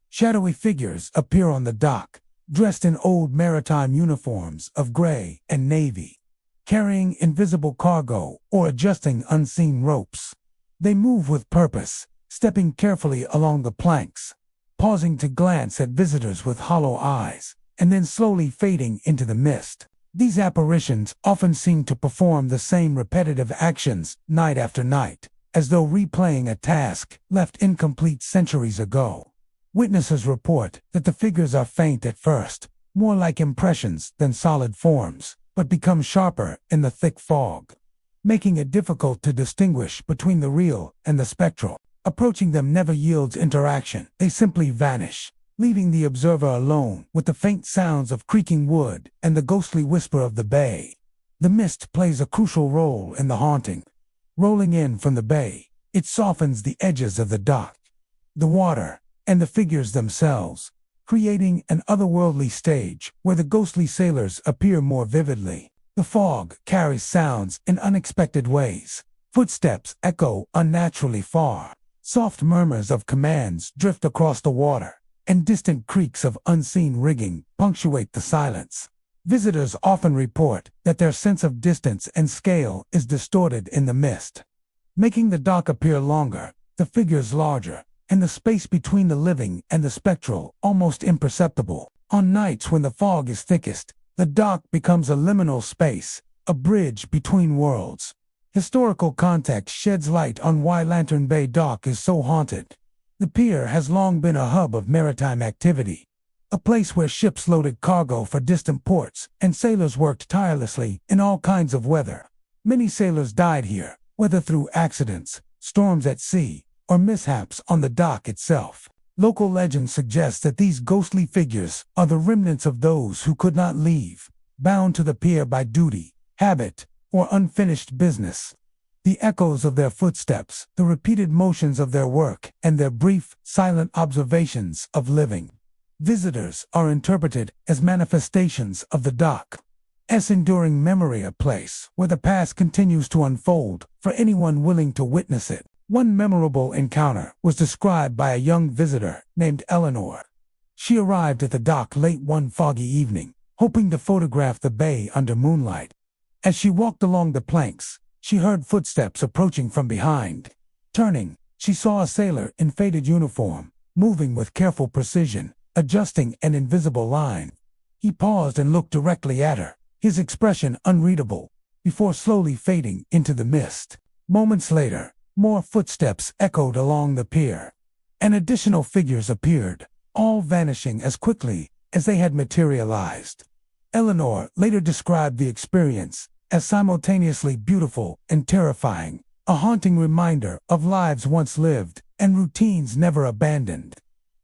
Shadowy figures appear on the dock, dressed in old maritime uniforms of gray and navy, carrying invisible cargo or adjusting unseen ropes. They move with purpose, stepping carefully along the planks, pausing to glance at visitors with hollow eyes, and then slowly fading into the mist. These apparitions often seem to perform the same repetitive actions night after night, as though replaying a task left incomplete centuries ago. Witnesses report that the figures are faint at first, more like impressions than solid forms, but become sharper in the thick fog, making it difficult to distinguish between the real and the spectral. Approaching them never yields interaction. They simply vanish, leaving the observer alone with the faint sounds of creaking wood and the ghostly whisper of the bay. The mist plays a crucial role in the haunting. Rolling in from the bay, it softens the edges of the dock, the water, and the figures themselves, creating an otherworldly stage where the ghostly sailors appear more vividly. The fog carries sounds in unexpected ways. Footsteps echo unnaturally far. Soft murmurs of commands drift across the water, and distant creaks of unseen rigging punctuate the silence. Visitors often report that their sense of distance and scale is distorted in the mist, making the dock appear longer, the figures larger, and the space between the living and the spectral almost imperceptible. On nights when the fog is thickest, the dock becomes a liminal space, a bridge between worlds. Historical context sheds light on why Lantern Bay Dock is so haunted. The pier has long been a hub of maritime activity, a place where ships loaded cargo for distant ports and sailors worked tirelessly in all kinds of weather. Many sailors died here, whether through accidents, storms at sea, or mishaps on the dock itself. Local legend suggests that these ghostly figures are the remnants of those who could not leave, bound to the pier by duty, habit, or unfinished business. The echoes of their footsteps, the repeated motions of their work, and their brief, silent observations of living visitors are interpreted as manifestations of the dock's enduring memory, a place where the past continues to unfold for anyone willing to witness it. One memorable encounter was described by a young visitor named Eleanor. She arrived at the dock late one foggy evening, hoping to photograph the bay under moonlight. As she walked along the planks, she heard footsteps approaching from behind. Turning, she saw a sailor in faded uniform, moving with careful precision, adjusting an invisible line. He paused and looked directly at her, his expression unreadable, before slowly fading into the mist. Moments later, more footsteps echoed along the pier, and additional figures appeared, all vanishing as quickly as they had materialized. Eleanor later described the experience as simultaneously beautiful and terrifying, a haunting reminder of lives once lived and routines never abandoned.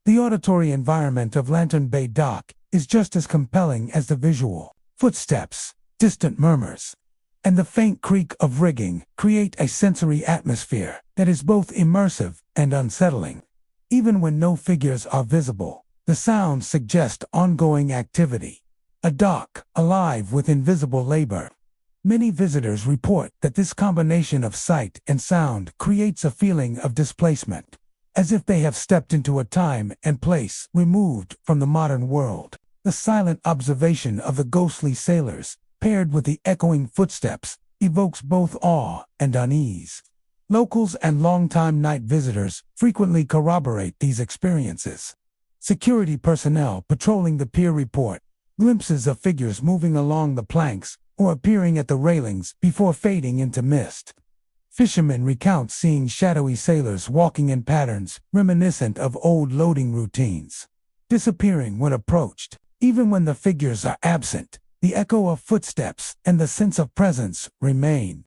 The auditory environment of Lantern Bay Dock is just as compelling as the visual. Footsteps, distant murmurs, and the faint creak of rigging create a sensory atmosphere that is both immersive and unsettling. Even when no figures are visible, the sounds suggest ongoing activity. A dock alive with invisible labor. Many visitors report that this combination of sight and sound creates a feeling of displacement, as if they have stepped into a time and place removed from the modern world. The silent observation of the ghostly sailors, paired with the echoing footsteps, evokes both awe and unease. Locals and longtime night visitors frequently corroborate these experiences. Security personnel patrolling the pier report glimpses of figures moving along the planks or appearing at the railings before fading into mist. Fishermen recount seeing shadowy sailors walking in patterns reminiscent of old loading routines, disappearing when approached. Even when the figures are absent, the echo of footsteps and the sense of presence remain,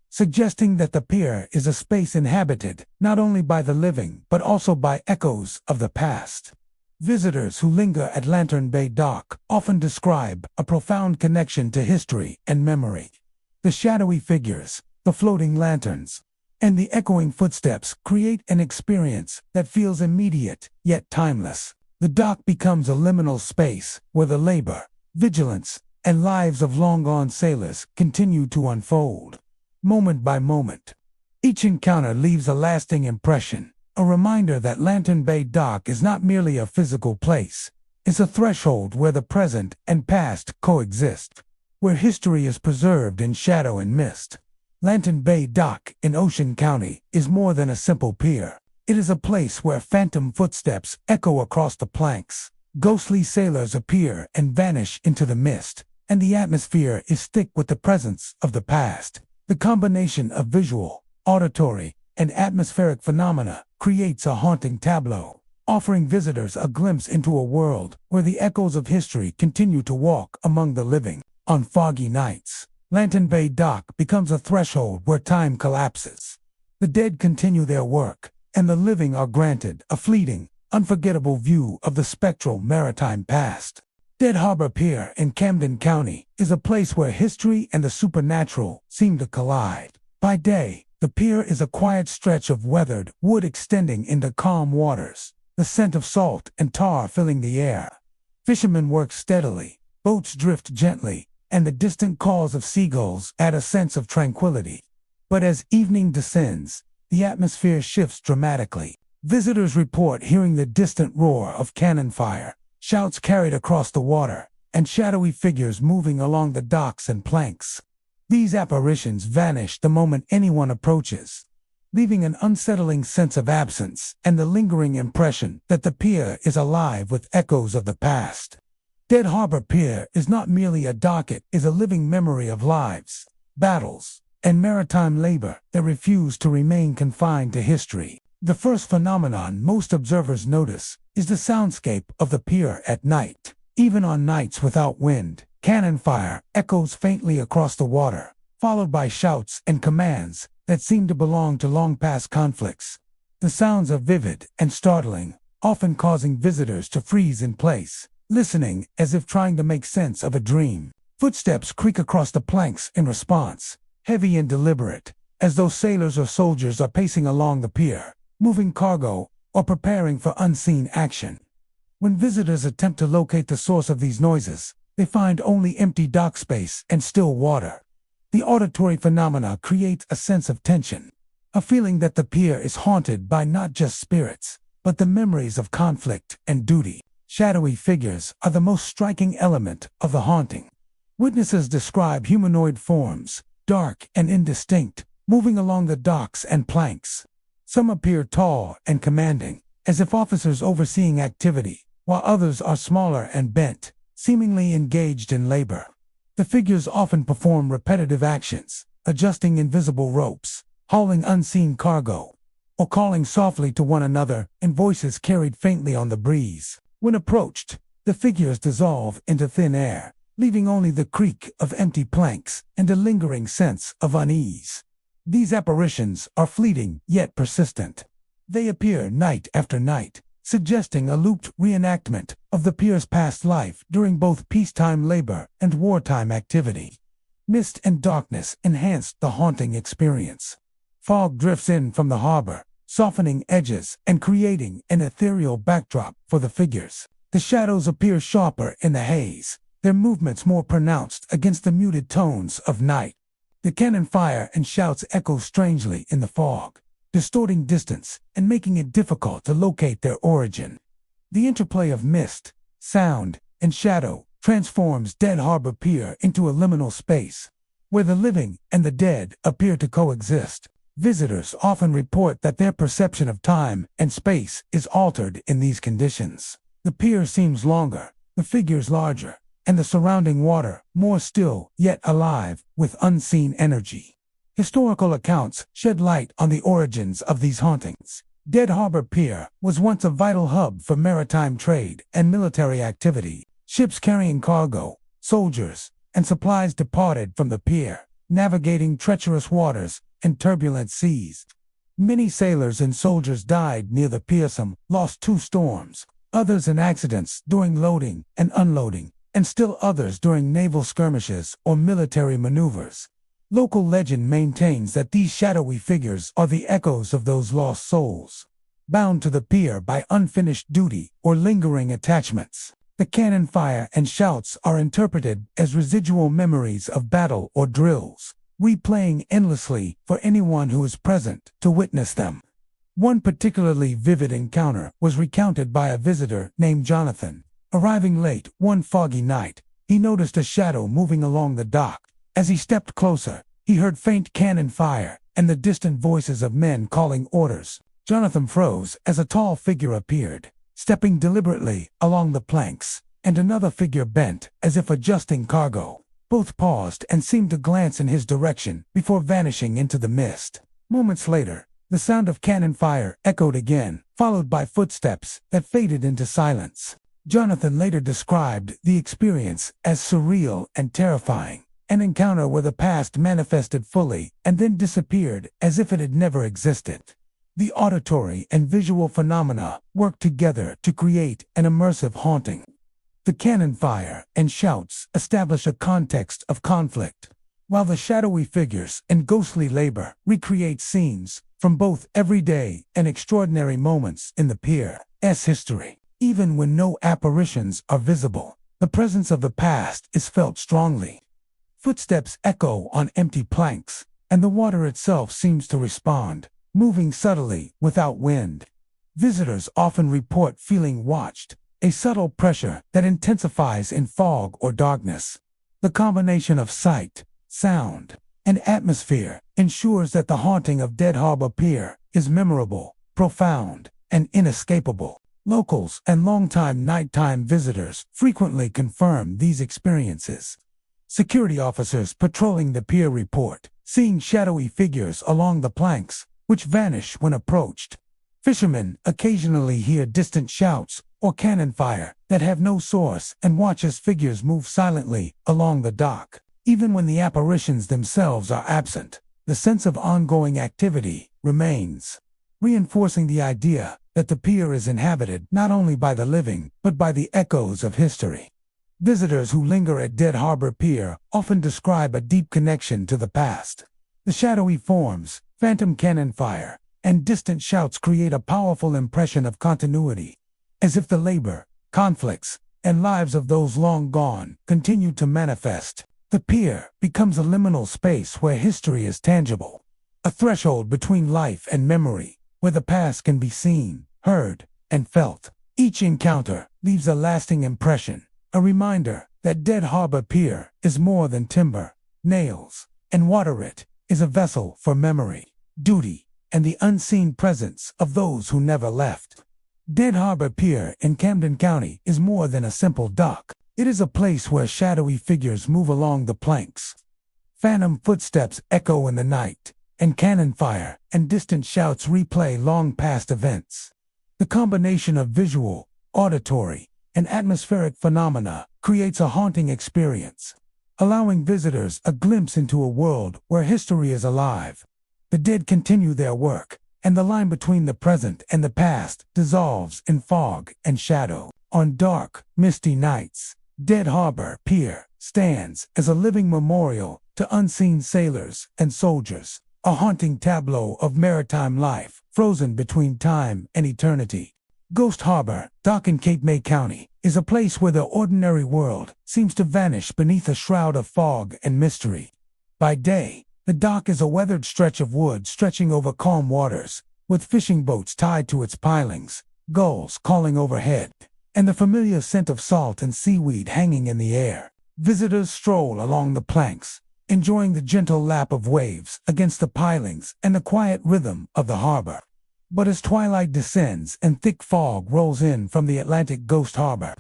suggesting that the pier is a space inhabited not only by the living but also by echoes of the past. Visitors who linger at Lantern Bay Dock often describe a profound connection to history and memory. The shadowy figures, the floating lanterns, and the echoing footsteps create an experience that feels immediate yet timeless. The dock becomes a liminal space where the labor, vigilance, and lives of long-gone sailors continue to unfold, moment by moment. Each encounter leaves a lasting impression, a reminder that Lantern Bay Dock is not merely a physical place. It's a threshold where the present and past coexist, where history is preserved in shadow and mist. Lantern Bay Dock in Ocean County is more than a simple pier. It is a place where phantom footsteps echo across the planks, ghostly sailors appear and vanish into the mist, and the atmosphere is thick with the presence of the past. The combination of visual, auditory, and atmospheric phenomena creates a haunting tableau, offering visitors a glimpse into a world where the echoes of history continue to walk among the living. On foggy nights, Lantern Bay Dock becomes a threshold where time collapses. The dead continue their work, and the living are granted a fleeting, unforgettable view of the spectral maritime past. Dead Harbor Pier in Camden County is a place where history and the supernatural seem to collide. By day, the pier is a quiet stretch of weathered wood extending into calm waters, the scent of salt and tar filling the air. Fishermen work steadily, boats drift gently, and the distant calls of seagulls add a sense of tranquility. But as evening descends, the atmosphere shifts dramatically. Visitors report hearing the distant roar of cannon fire, shouts carried across the water, and shadowy figures moving along the docks and planks. These apparitions vanish the moment anyone approaches, leaving an unsettling sense of absence and the lingering impression that the pier is alive with echoes of the past. Dead Harbor Pier is not merely a dock, it is a living memory of lives, battles, and maritime labor that refuse to remain confined to history. The first phenomenon most observers notice is the soundscape of the pier at night. Even on nights without wind, cannon fire echoes faintly across the water, followed by shouts and commands that seem to belong to long-past conflicts. The sounds are vivid and startling, often causing visitors to freeze in place, listening as if trying to make sense of a dream. Footsteps creak across the planks in response, heavy and deliberate, as though sailors or soldiers are pacing along the pier, moving cargo or preparing for unseen action. When visitors attempt to locate the source of these noises, they find only empty dock space and still water. The auditory phenomena create a sense of tension, a feeling that the pier is haunted by not just spirits, but the memories of conflict and duty. Shadowy figures are the most striking element of the haunting. Witnesses describe humanoid forms, dark and indistinct, moving along the docks and planks. Some appear tall and commanding, as if officers overseeing activity, while others are smaller and bent, seemingly engaged in labor. The figures often perform repetitive actions, adjusting invisible ropes, hauling unseen cargo, or calling softly to one another in voices carried faintly on the breeze. When approached, the figures dissolve into thin air, leaving only the creak of empty planks and a lingering sense of unease. These apparitions are fleeting yet persistent. They appear night after night, suggesting a looped reenactment of the pier's past life during both peacetime labor and wartime activity. Mist and darkness enhance the haunting experience. Fog drifts in from the harbor, softening edges and creating an ethereal backdrop for the figures. The shadows appear sharper in the haze, their movements more pronounced against the muted tones of night. The cannon fire and shouts echo strangely in the fog, distorting distance and making it difficult to locate their origin. The interplay of mist, sound, and shadow transforms Dead Harbor Pier into a liminal space, where the living and the dead appear to coexist. Visitors often report that their perception of time and space is altered in these conditions. The pier seems longer, the figures larger, and the surrounding water more still yet alive with unseen energy. Historical accounts shed light on the origins of these hauntings. Dead Harbor Pier was once a vital hub for maritime trade and military activity. Ships carrying cargo, soldiers, and supplies departed from the pier, navigating treacherous waters and turbulent seas. Many sailors and soldiers died near the pier, some lost to storms, others in accidents during loading and unloading, and still others during naval skirmishes or military maneuvers. Local legend maintains that these shadowy figures are the echoes of those lost souls. bound to the pier by unfinished duty or lingering attachments. The cannon fire and shouts are interpreted as residual memories of battle or drills, replaying endlessly for anyone who is present to witness them. One particularly vivid encounter was recounted by a visitor named Jonathan. Arriving late one foggy night, he noticed a shadow moving along the dock. As he stepped closer, he heard faint cannon fire and the distant voices of men calling orders. Jonathan froze as a tall figure appeared, stepping deliberately along the planks, and another figure bent as if adjusting cargo. Both paused and seemed to glance in his direction before vanishing into the mist. Moments later, the sound of cannon fire echoed again, followed by footsteps that faded into silence. Jonathan later described the experience as surreal and terrifying, an encounter where the past manifested fully and then disappeared as if it had never existed. The auditory and visual phenomena worked together to create an immersive haunting. The cannon fire and shouts establish a context of conflict, while the shadowy figures and ghostly labor recreate scenes from both everyday and extraordinary moments in the pier's history. Even when no apparitions are visible, the presence of the past is felt strongly. Footsteps echo on empty planks, and the water itself seems to respond, moving subtly without wind. Visitors often report feeling watched, a subtle pressure that intensifies in fog or darkness. The combination of sight, sound, and atmosphere ensures that the haunting of Dead Harbor Pier is memorable, profound, and inescapable. Locals and longtime nighttime visitors frequently confirm these experiences. Security officers patrolling the pier report seeing shadowy figures along the planks, which vanish when approached. Fishermen occasionally hear distant shouts or cannon fire that have no source and watch as figures move silently along the dock. Even when the apparitions themselves are absent, the sense of ongoing activity remains, reinforcing the idea that the pier is inhabited not only by the living, but by the echoes of history. Visitors who linger at Dead Harbor Pier often describe a deep connection to the past. The shadowy forms, phantom cannon fire, and distant shouts create a powerful impression of continuity, as if the labor, conflicts, and lives of those long gone continue to manifest. The pier becomes a liminal space where history is tangible, a threshold between life and memory, where the past can be seen, heard, and felt. Each encounter leaves a lasting impression, a reminder that Dead Harbor Pier is more than timber, nails, and water. It is a vessel for memory, duty, and the unseen presence of those who never left. Dead Harbor Pier in Camden County is more than a simple dock. It is a place where shadowy figures move along the planks. Phantom footsteps echo in the night, and cannon fire and distant shouts replay long past events. The combination of visual, auditory, and atmospheric phenomena creates a haunting experience, allowing visitors a glimpse into a world where history is alive. The dead continue their work, and the line between the present and the past dissolves in fog and shadow. On dark, misty nights, Dead Harbor Pier stands as a living memorial to unseen sailors and soldiers, a haunting tableau of maritime life frozen between time and eternity. Ghost Harbor, dock in Cape May County, is a place where the ordinary world seems to vanish beneath a shroud of fog and mystery. By day, the dock is a weathered stretch of wood stretching over calm waters, with fishing boats tied to its pilings, gulls calling overhead, and the familiar scent of salt and seaweed hanging in the air. Visitors stroll along the planks, enjoying the gentle lap of waves against the pilings and the quiet rhythm of the harbor. But as twilight descends and thick fog rolls in from the Atlantic Ghost Harbor,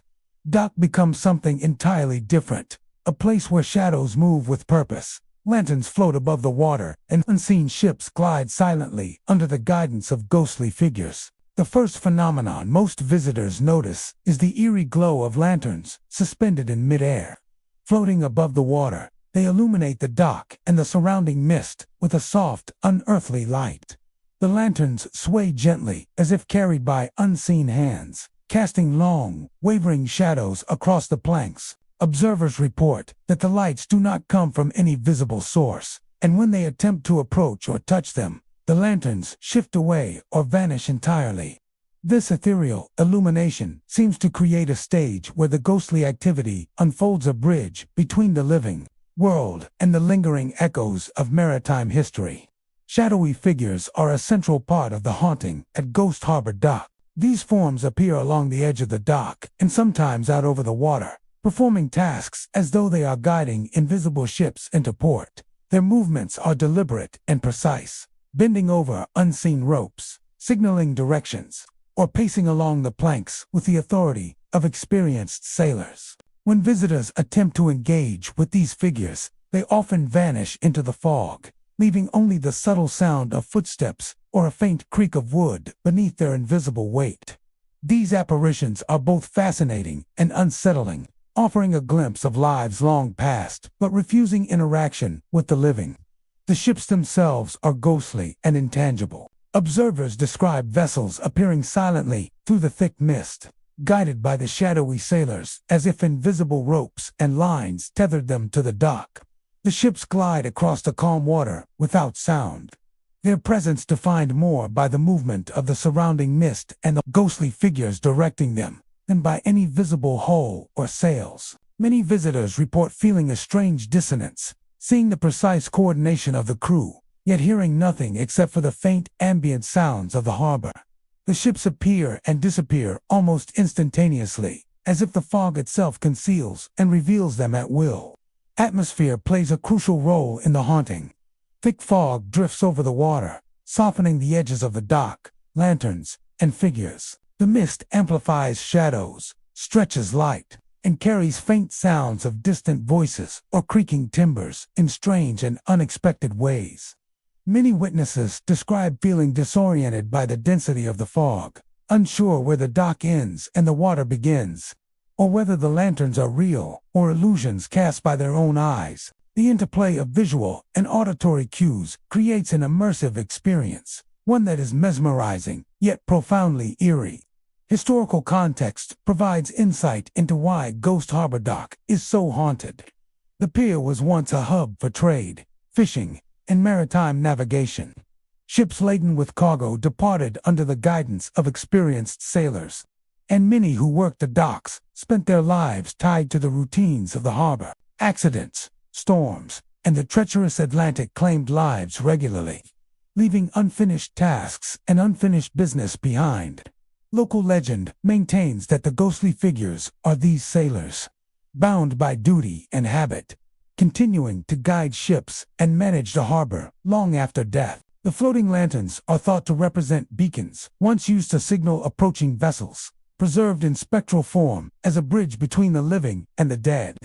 dock becomes something entirely different, a place where shadows move with purpose, lanterns float above the water, and unseen ships glide silently under the guidance of ghostly figures. The first phenomenon most visitors notice is the eerie glow of lanterns suspended in midair. Floating above the water, they illuminate the dock and the surrounding mist with a soft, unearthly light. The lanterns sway gently as if carried by unseen hands, casting long, wavering shadows across the planks. Observers report that the lights do not come from any visible source, and when they attempt to approach or touch them, the lanterns shift away or vanish entirely. This ethereal illumination seems to create a stage where the ghostly activity unfolds, a bridge between the living world and the lingering echoes of maritime history. Shadowy figures are a central part of the haunting at Ghost Harbor Dock. These forms appear along the edge of the dock and sometimes out over the water, performing tasks as though they are guiding invisible ships into port. Their movements are deliberate and precise, bending over unseen ropes, signaling directions, or pacing along the planks with the authority of experienced sailors. When visitors attempt to engage with these figures, they often vanish into the fog, leaving only the subtle sound of footsteps or a faint creak of wood beneath their invisible weight. These apparitions are both fascinating and unsettling, offering a glimpse of lives long past but refusing interaction with the living. The ships themselves are ghostly and intangible. Observers describe vessels appearing silently through the thick mist, guided by the shadowy sailors as if invisible ropes and lines tethered them to the dock. The ships glide across the calm water without sound, their presence defined more by the movement of the surrounding mist and the ghostly figures directing them than by any visible hull or sails. Many visitors report feeling a strange dissonance, seeing the precise coordination of the crew, yet hearing nothing except for the faint ambient sounds of the harbor. The ships appear and disappear almost instantaneously, as if the fog itself conceals and reveals them at will. Atmosphere plays a crucial role in the haunting. Thick fog drifts over the water, softening the edges of the dock, lanterns, and figures. The mist amplifies shadows, stretches light, and carries faint sounds of distant voices or creaking timbers in strange and unexpected ways. Many witnesses describe feeling disoriented by the density of the fog, unsure where the dock ends and the water begins, or whether the lanterns are real or illusions cast by their own eyes. The interplay of visual and auditory cues creates an immersive experience, one that is mesmerizing yet profoundly eerie. Historical context provides insight into why Ghost Harbor Dock is so haunted. The pier was once a hub for trade, fishing, and maritime navigation. Ships laden with cargo departed under the guidance of experienced sailors, and many who worked the docks spent their lives tied to the routines of the harbor. Accidents, storms, and the treacherous Atlantic claimed lives regularly, leaving unfinished tasks and unfinished business behind. Local legend maintains that the ghostly figures are these sailors, bound by duty and habit, continuing to guide ships and manage the harbor long after death. The floating lanterns are thought to represent beacons, once used to signal approaching vessels, preserved in spectral form as a bridge between the living and the dead.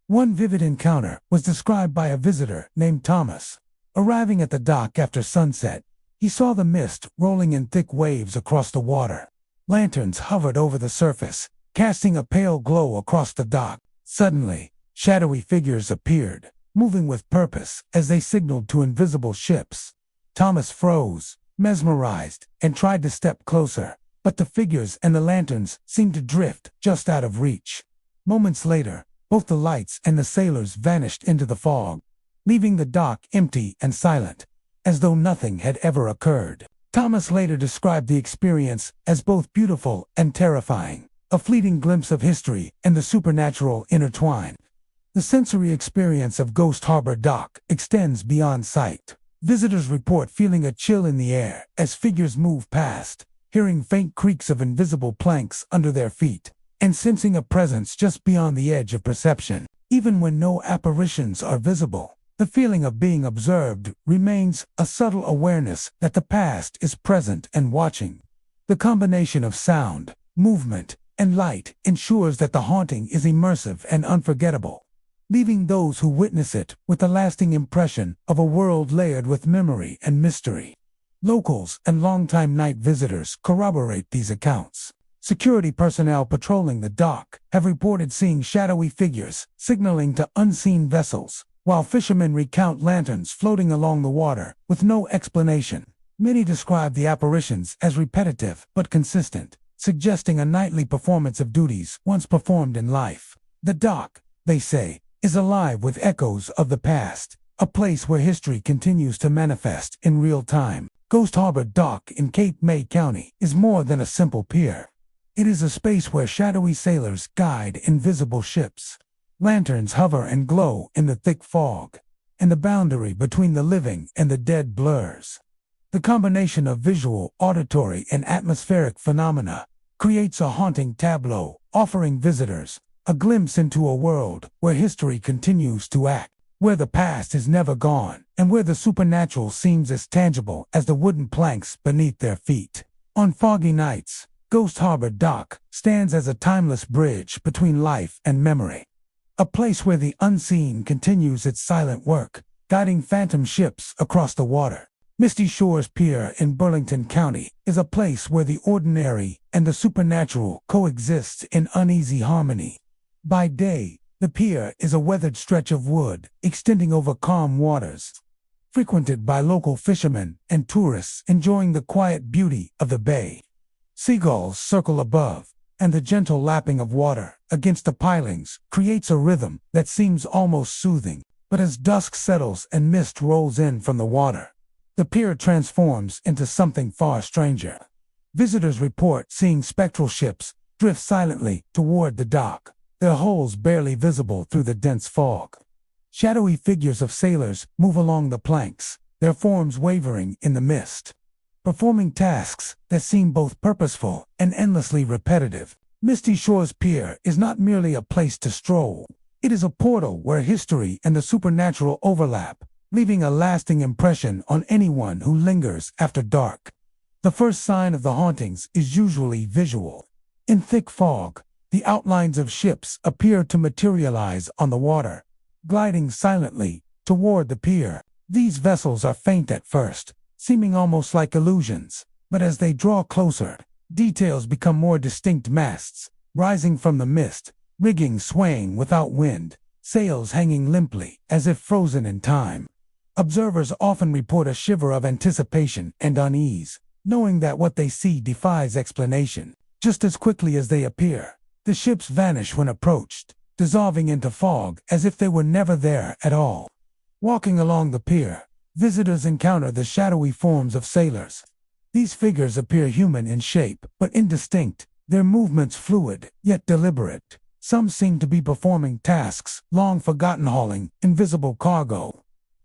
One vivid encounter was described by a visitor named Thomas. Arriving at the dock after sunset, he saw the mist rolling in thick waves across the water. Lanterns hovered over the surface, casting a pale glow across the dock. Suddenly, shadowy figures appeared, moving with purpose as they signaled to invisible ships. Thomas froze, mesmerized, and tried to step closer, but the figures and the lanterns seemed to drift just out of reach. Moments later, both the lights and the sailors vanished into the fog, leaving the dock empty and silent, as though nothing had ever occurred. Thomas later described the experience as both beautiful and terrifying, a fleeting glimpse of history and the supernatural intertwined. The sensory experience of Ghost Harbor Dock extends beyond sight. Visitors report feeling a chill in the air as figures move past, hearing faint creaks of invisible planks under their feet, and sensing a presence just beyond the edge of perception. Even when no apparitions are visible, the feeling of being observed remains, a subtle awareness that the past is present and watching. The combination of sound, movement, and light ensures that the haunting is immersive and unforgettable, leaving those who witness it with a lasting impression of a world layered with memory and mystery. Locals and longtime night visitors corroborate these accounts. Security personnel patrolling the dock have reported seeing shadowy figures signaling to unseen vessels, while fishermen recount lanterns floating along the water with no explanation. Many describe the apparitions as repetitive but consistent, suggesting a nightly performance of duties once performed in life. The dock, they say, is alive with echoes of the past, a place where history continues to manifest in real time. Ghost Harbor Dock in Cape May County is more than a simple pier. It is a space where shadowy sailors guide invisible ships. Lanterns hover and glow in the thick fog, and the boundary between the living and the dead blurs. The combination of visual, auditory, and atmospheric phenomena creates a haunting tableau, offering visitors a glimpse into a world where history continues to act, where the past is never gone, and where the supernatural seems as tangible as the wooden planks beneath their feet. On foggy nights, Ghost Harbor Dock stands as a timeless bridge between life and memory. A place where the unseen continues its silent work, guiding phantom ships across the water. Misty Shores Pier in Burlington County is a place where the ordinary and the supernatural coexist in uneasy harmony. By day, the pier is a weathered stretch of wood extending over calm waters, frequented by local fishermen and tourists enjoying the quiet beauty of the bay. Seagulls circle above, and the gentle lapping of water against the pilings creates a rhythm that seems almost soothing. But as dusk settles and mist rolls in from the water, the pier transforms into something far stranger. Visitors report seeing spectral ships drift silently toward the dock, their hulls barely visible through the dense fog. Shadowy figures of sailors move along the planks, their forms wavering in the mist, performing tasks that seem both purposeful and endlessly repetitive. Misty Shores Pier is not merely a place to stroll. It is a portal where history and the supernatural overlap, leaving a lasting impression on anyone who lingers after dark. The first sign of the hauntings is usually visual. In thick fog, the outlines of ships appear to materialize on the water, gliding silently toward the pier. These vessels are faint at first, seeming almost like illusions, but as they draw closer, details become more distinct: masts rising from the mist, rigging swaying without wind, sails hanging limply as if frozen in time. Observers often report a shiver of anticipation and unease, knowing that what they see defies explanation. Just as quickly as they appear, the ships vanish when approached, dissolving into fog as if they were never there at all. Walking along the pier, visitors encounter the shadowy forms of sailors. These figures appear human in shape, but indistinct, their movements fluid, yet deliberate. Some seem to be performing tasks long forgotten, hauling invisible cargo,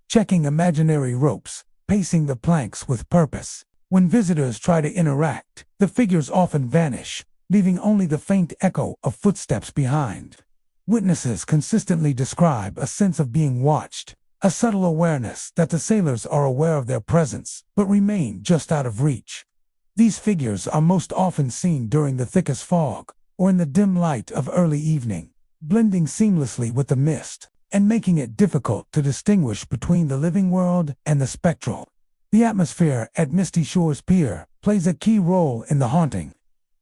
checking imaginary ropes, pacing the planks with purpose. When visitors try to interact, the figures often vanish, leaving only the faint echo of footsteps behind. Witnesses consistently describe a sense of being watched, a subtle awareness that the sailors are aware of their presence, but remain just out of reach. These figures are most often seen during the thickest fog, or in the dim light of early evening, blending seamlessly with the mist, and making it difficult to distinguish between the living world and the spectral. The atmosphere at Misty Shores Pier plays a key role in the haunting.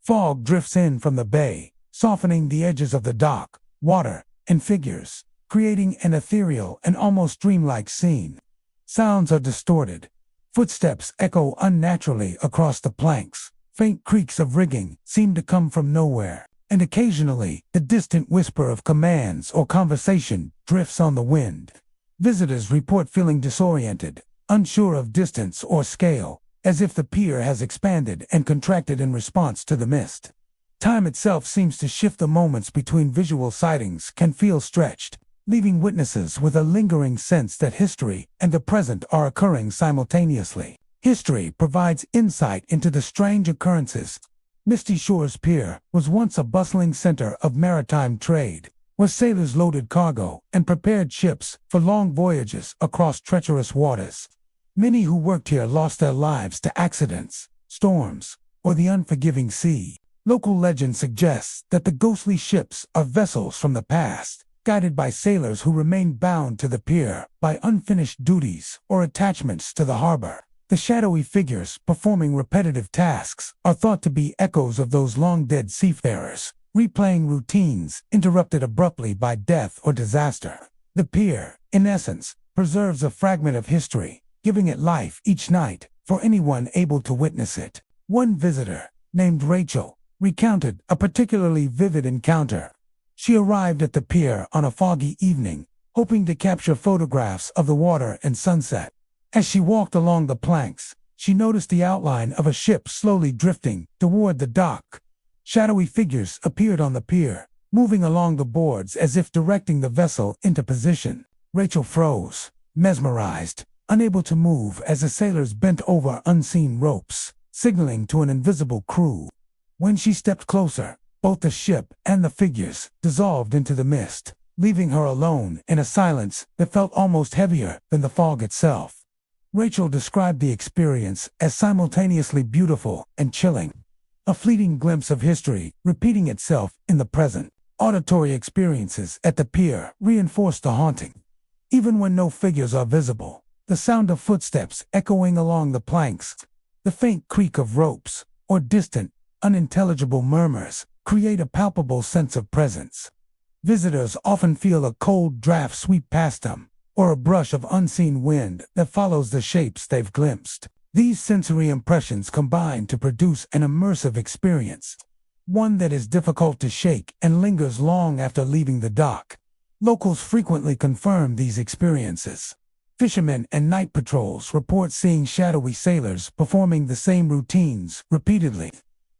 Fog drifts in from the bay, softening the edges of the dock, water, and figures, creating an ethereal and almost dreamlike scene. Sounds are distorted. Footsteps echo unnaturally across the planks. Faint creaks of rigging seem to come from nowhere, and occasionally the distant whisper of commands or conversation drifts on the wind. Visitors report feeling disoriented, unsure of distance or scale, as if the pier has expanded and contracted in response to the mist. Time itself seems to shift. The moments between visual sightings can feel stretched, leaving witnesses with a lingering sense that history and the present are occurring simultaneously. History provides insight into the strange occurrences. Misty Shores Pier was once a bustling center of maritime trade, where sailors loaded cargo and prepared ships for long voyages across treacherous waters. Many who worked here lost their lives to accidents, storms, or the unforgiving sea. Local legend suggests that the ghostly ships are vessels from the past, guided by sailors who remain bound to the pier by unfinished duties or attachments to the harbor. The shadowy figures performing repetitive tasks are thought to be echoes of those long-dead seafarers, replaying routines interrupted abruptly by death or disaster. The pier, in essence, preserves a fragment of history, giving it life each night for anyone able to witness it. One visitor, named Rachel, recounted a particularly vivid encounter. She arrived at the pier on a foggy evening, hoping to capture photographs of the water and sunset. As she walked along the planks, she noticed the outline of a ship slowly drifting toward the dock. Shadowy figures appeared on the pier, moving along the boards as if directing the vessel into position. Rachel froze, mesmerized, unable to move as the sailors bent over unseen ropes, signaling to an invisible crew. When she stepped closer, both the ship and the figures dissolved into the mist, leaving her alone in a silence that felt almost heavier than the fog itself. Rachel described the experience as simultaneously beautiful and chilling. A fleeting glimpse of history repeating itself in the present. Auditory experiences at the pier reinforced the haunting. Even when no figures are visible, the sound of footsteps echoing along the planks, the faint creak of ropes, or distant, unintelligible murmurs create a palpable sense of presence. Visitors often feel a cold draft sweep past them, or a brush of unseen wind that follows the shapes they've glimpsed. These sensory impressions combine to produce an immersive experience, one that is difficult to shake and lingers long after leaving the dock. Locals frequently confirm these experiences. Fishermen and night patrols report seeing shadowy sailors performing the same routines repeatedly,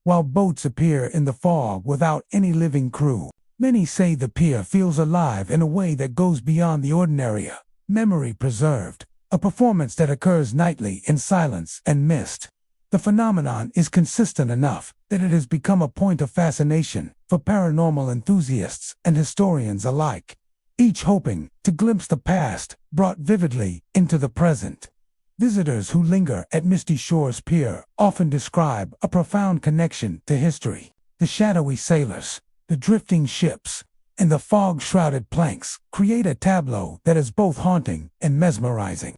while boats appear in the fog without any living crew. Many say the pier feels alive in a way that goes beyond the ordinary. Memory preserved, a performance that occurs nightly in silence and mist. The phenomenon is consistent enough that it has become a point of fascination for paranormal enthusiasts and historians alike, each hoping to glimpse the past brought vividly into the present. Visitors who linger at Misty Shores Pier often describe a profound connection to history. The shadowy sailors, the drifting ships, and the fog-shrouded planks create a tableau that is both haunting and mesmerizing.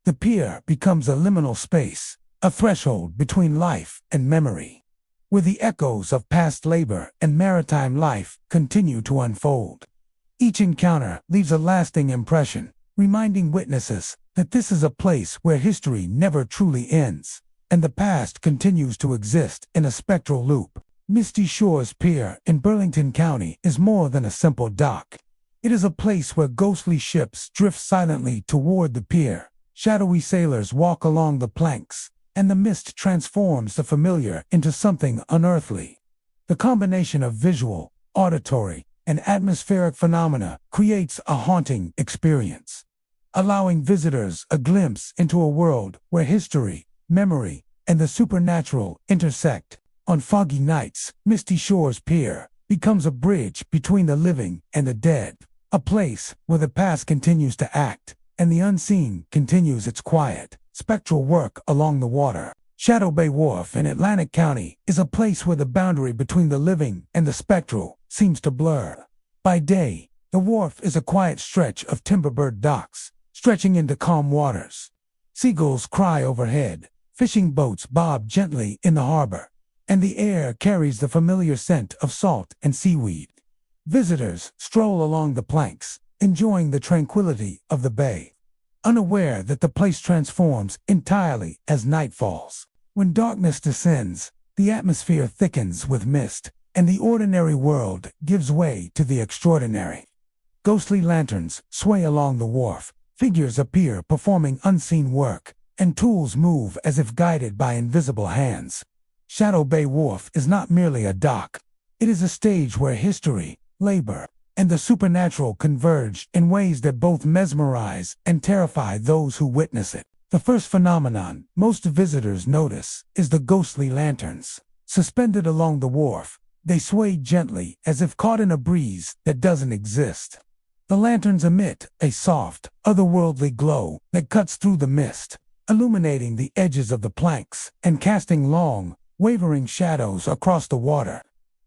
The pier becomes a liminal space, a threshold between life and memory, where the echoes of past labor and maritime life continue to unfold. Each encounter leaves a lasting impression, reminding witnesses that this is a place where history never truly ends, and the past continues to exist in a spectral loop. Misty Shores Pier in Burlington County is more than a simple dock. It is a place where ghostly ships drift silently toward the pier, shadowy sailors walk along the planks, and the mist transforms the familiar into something unearthly. The combination of visual, auditory, and atmospheric phenomena creates a haunting experience, allowing visitors a glimpse into a world where history, memory, and the supernatural intersect. On foggy nights, Misty Shores Pier becomes a bridge between the living and the dead, a place where the past continues to act and the unseen continues its quiet, spectral work along the water. Shadow Bay Wharf in Atlantic County is a place where the boundary between the living and the spectral seems to blur. By day, the wharf is a quiet stretch of timberbird docks, stretching into calm waters. Seagulls cry overhead, fishing boats bob gently in the harbor, and the air carries the familiar scent of salt and seaweed. Visitors stroll along the planks, enjoying the tranquility of the bay, unaware that the place transforms entirely as night falls. When darkness descends, the atmosphere thickens with mist, and the ordinary world gives way to the extraordinary. Ghostly lanterns sway along the wharf, figures appear performing unseen work, and tools move as if guided by invisible hands. Shadow Bay Wharf is not merely a dock. It is a stage where history, labor, and the supernatural converge in ways that both mesmerize and terrify those who witness it. The first phenomenon most visitors notice is the ghostly lanterns. Suspended along the wharf, they sway gently as if caught in a breeze that doesn't exist. The lanterns emit a soft, otherworldly glow that cuts through the mist, illuminating the edges of the planks and casting long, wavering shadows across the water.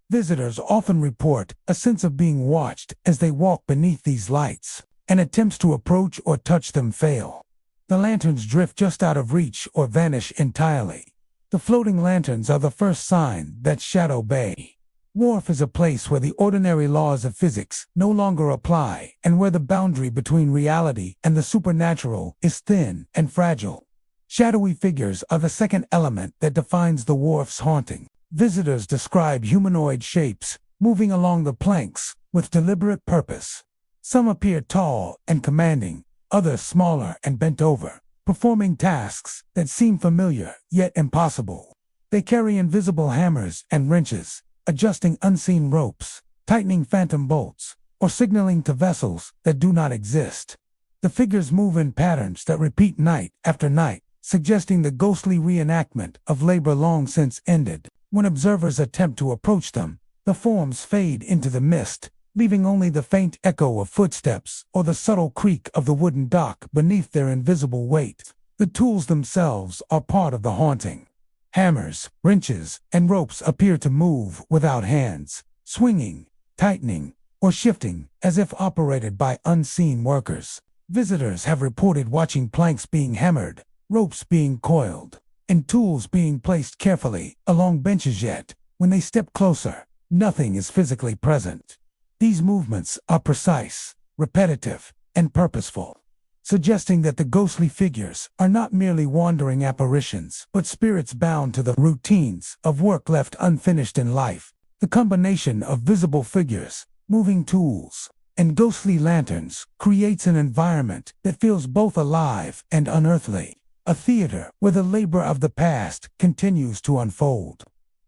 Visitors often report a sense of being watched as they walk beneath these lights, and attempts to approach or touch them fail. The lanterns drift just out of reach or vanish entirely. The floating lanterns are the first sign that Shadow Bay Wharf is a place where the ordinary laws of physics no longer apply, and where the boundary between reality and the supernatural is thin and fragile. Shadowy figures are the second element that defines the wharf's haunting. Visitors describe humanoid shapes moving along the planks with deliberate purpose. Some appear tall and commanding, others smaller and bent over, performing tasks that seem familiar yet impossible. They carry invisible hammers and wrenches, adjusting unseen ropes, tightening phantom bolts, or signaling to vessels that do not exist. The figures move in patterns that repeat night after night, suggesting the ghostly reenactment of labor long since ended. When observers attempt to approach them, the forms fade into the mist, leaving only the faint echo of footsteps or the subtle creak of the wooden dock beneath their invisible weight. The tools themselves are part of the haunting. Hammers, wrenches, and ropes appear to move without hands, swinging, tightening, or shifting as if operated by unseen workers. Visitors have reported watching planks being hammered, ropes being coiled, and tools being placed carefully along benches, yet, when they step closer, nothing is physically present. These movements are precise, repetitive, and purposeful, suggesting that the ghostly figures are not merely wandering apparitions, but spirits bound to the routines of work left unfinished in life. The combination of visible figures, moving tools, and ghostly lanterns creates an environment that feels both alive and unearthly, a theater where the labor of the past continues to unfold.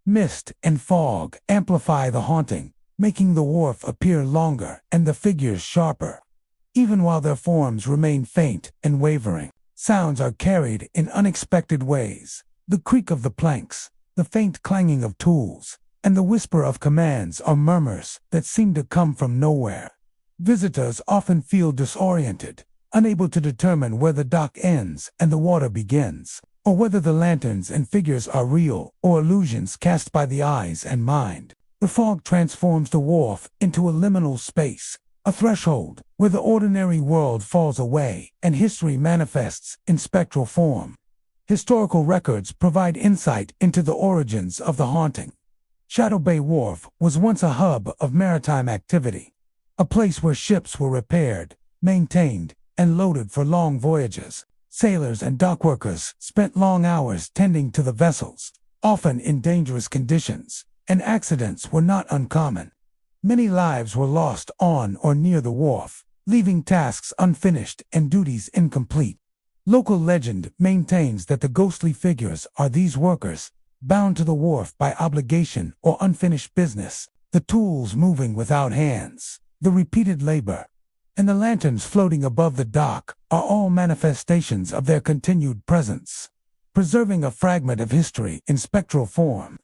Mist and fog amplify the haunting, making the wharf appear longer and the figures sharper. Even while their forms remain faint and wavering, sounds are carried in unexpected ways. The creak of the planks, the faint clanging of tools, and the whisper of commands are murmurs that seem to come from nowhere. Visitors often feel disoriented, unable to determine where the dock ends and the water begins, or whether the lanterns and figures are real or illusions cast by the eyes and mind. The fog transforms the wharf into a liminal space, a threshold where the ordinary world falls away and history manifests in spectral form. Historical records provide insight into the origins of the haunting. Shadow Bay Wharf was once a hub of maritime activity, a place where ships were repaired, maintained, and loaded for long voyages. Sailors and dockworkers spent long hours tending to the vessels, often in dangerous conditions, and accidents were not uncommon. Many lives were lost on or near the wharf, leaving tasks unfinished and duties incomplete. Local legend maintains that the ghostly figures are these workers, bound to the wharf by obligation or unfinished business, the tools moving without hands, the repeated labor, and the lanterns floating above the dock are all manifestations of their continued presence, preserving a fragment of history in spectral form.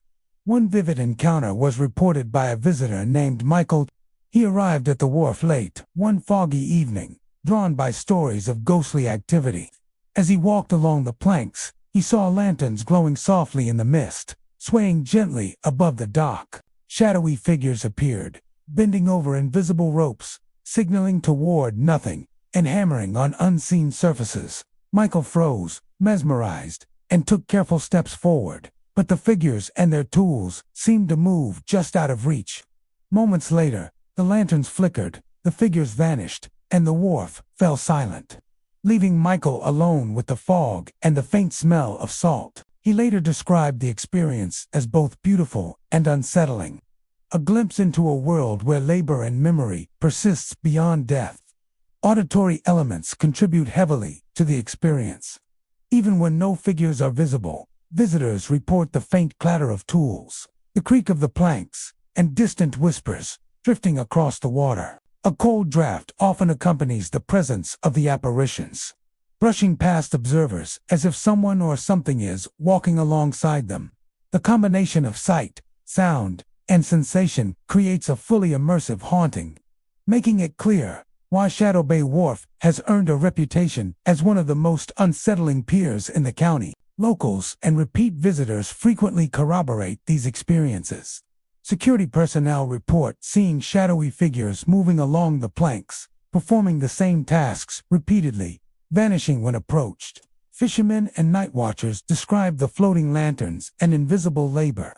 One vivid encounter was reported by a visitor named Michael. He arrived at the wharf late one foggy evening, drawn by stories of ghostly activity. As he walked along the planks, he saw lanterns glowing softly in the mist, swaying gently above the dock. Shadowy figures appeared, bending over invisible ropes, signaling toward nothing, and hammering on unseen surfaces. Michael froze, mesmerized, and took careful steps forward, but the figures and their tools seemed to move just out of reach. Moments later, the lanterns flickered, the figures vanished, and the wharf fell silent, leaving Michael alone with the fog and the faint smell of salt. He later described the experience as both beautiful and unsettling, a glimpse into a world where labor and memory persists beyond death. Auditory elements contribute heavily to the experience. Even when no figures are visible, visitors report the faint clatter of tools, the creak of the planks, and distant whispers drifting across the water. A cold draft often accompanies the presence of the apparitions, brushing past observers as if someone or something is walking alongside them. The combination of sight, sound, and sensation creates a fully immersive haunting, making it clear why Shadow Bay Wharf has earned a reputation as one of the most unsettling piers in the county. Locals and repeat visitors frequently corroborate these experiences. Security personnel report seeing shadowy figures moving along the planks, performing the same tasks repeatedly, vanishing when approached. Fishermen and night watchers describe the floating lanterns and invisible labor,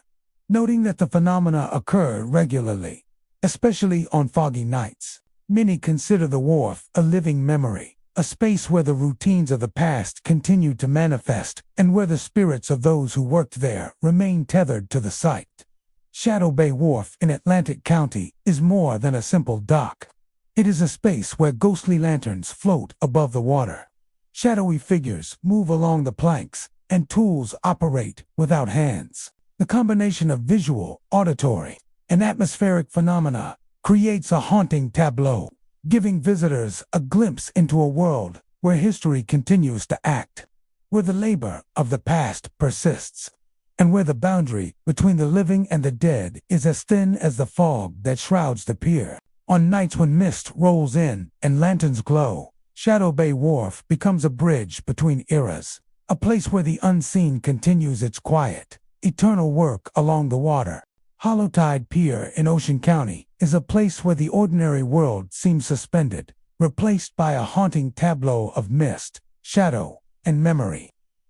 noting that the phenomena occur regularly, especially on foggy nights. Many consider the wharf a living memory, a space where the routines of the past continue to manifest and where the spirits of those who worked there remain tethered to the site. Shadow Bay Wharf in Atlantic County is more than a simple dock. It is a space where ghostly lanterns float above the water, Shadowy figures move along the planks, and tools operate without hands. The combination of visual, auditory, and atmospheric phenomena creates a haunting tableau, giving visitors a glimpse into a world where history continues to act, where the labor of the past persists, and where the boundary between the living and the dead is as thin as the fog that shrouds the pier. On nights when mist rolls in and lanterns glow, Shadow Bay Wharf becomes a bridge between eras, a place where the unseen continues its quiet, eternal work along the water. Hollowtide Pier in Ocean County is a place where the ordinary world seems suspended, replaced by a haunting tableau of mist, shadow, and memory.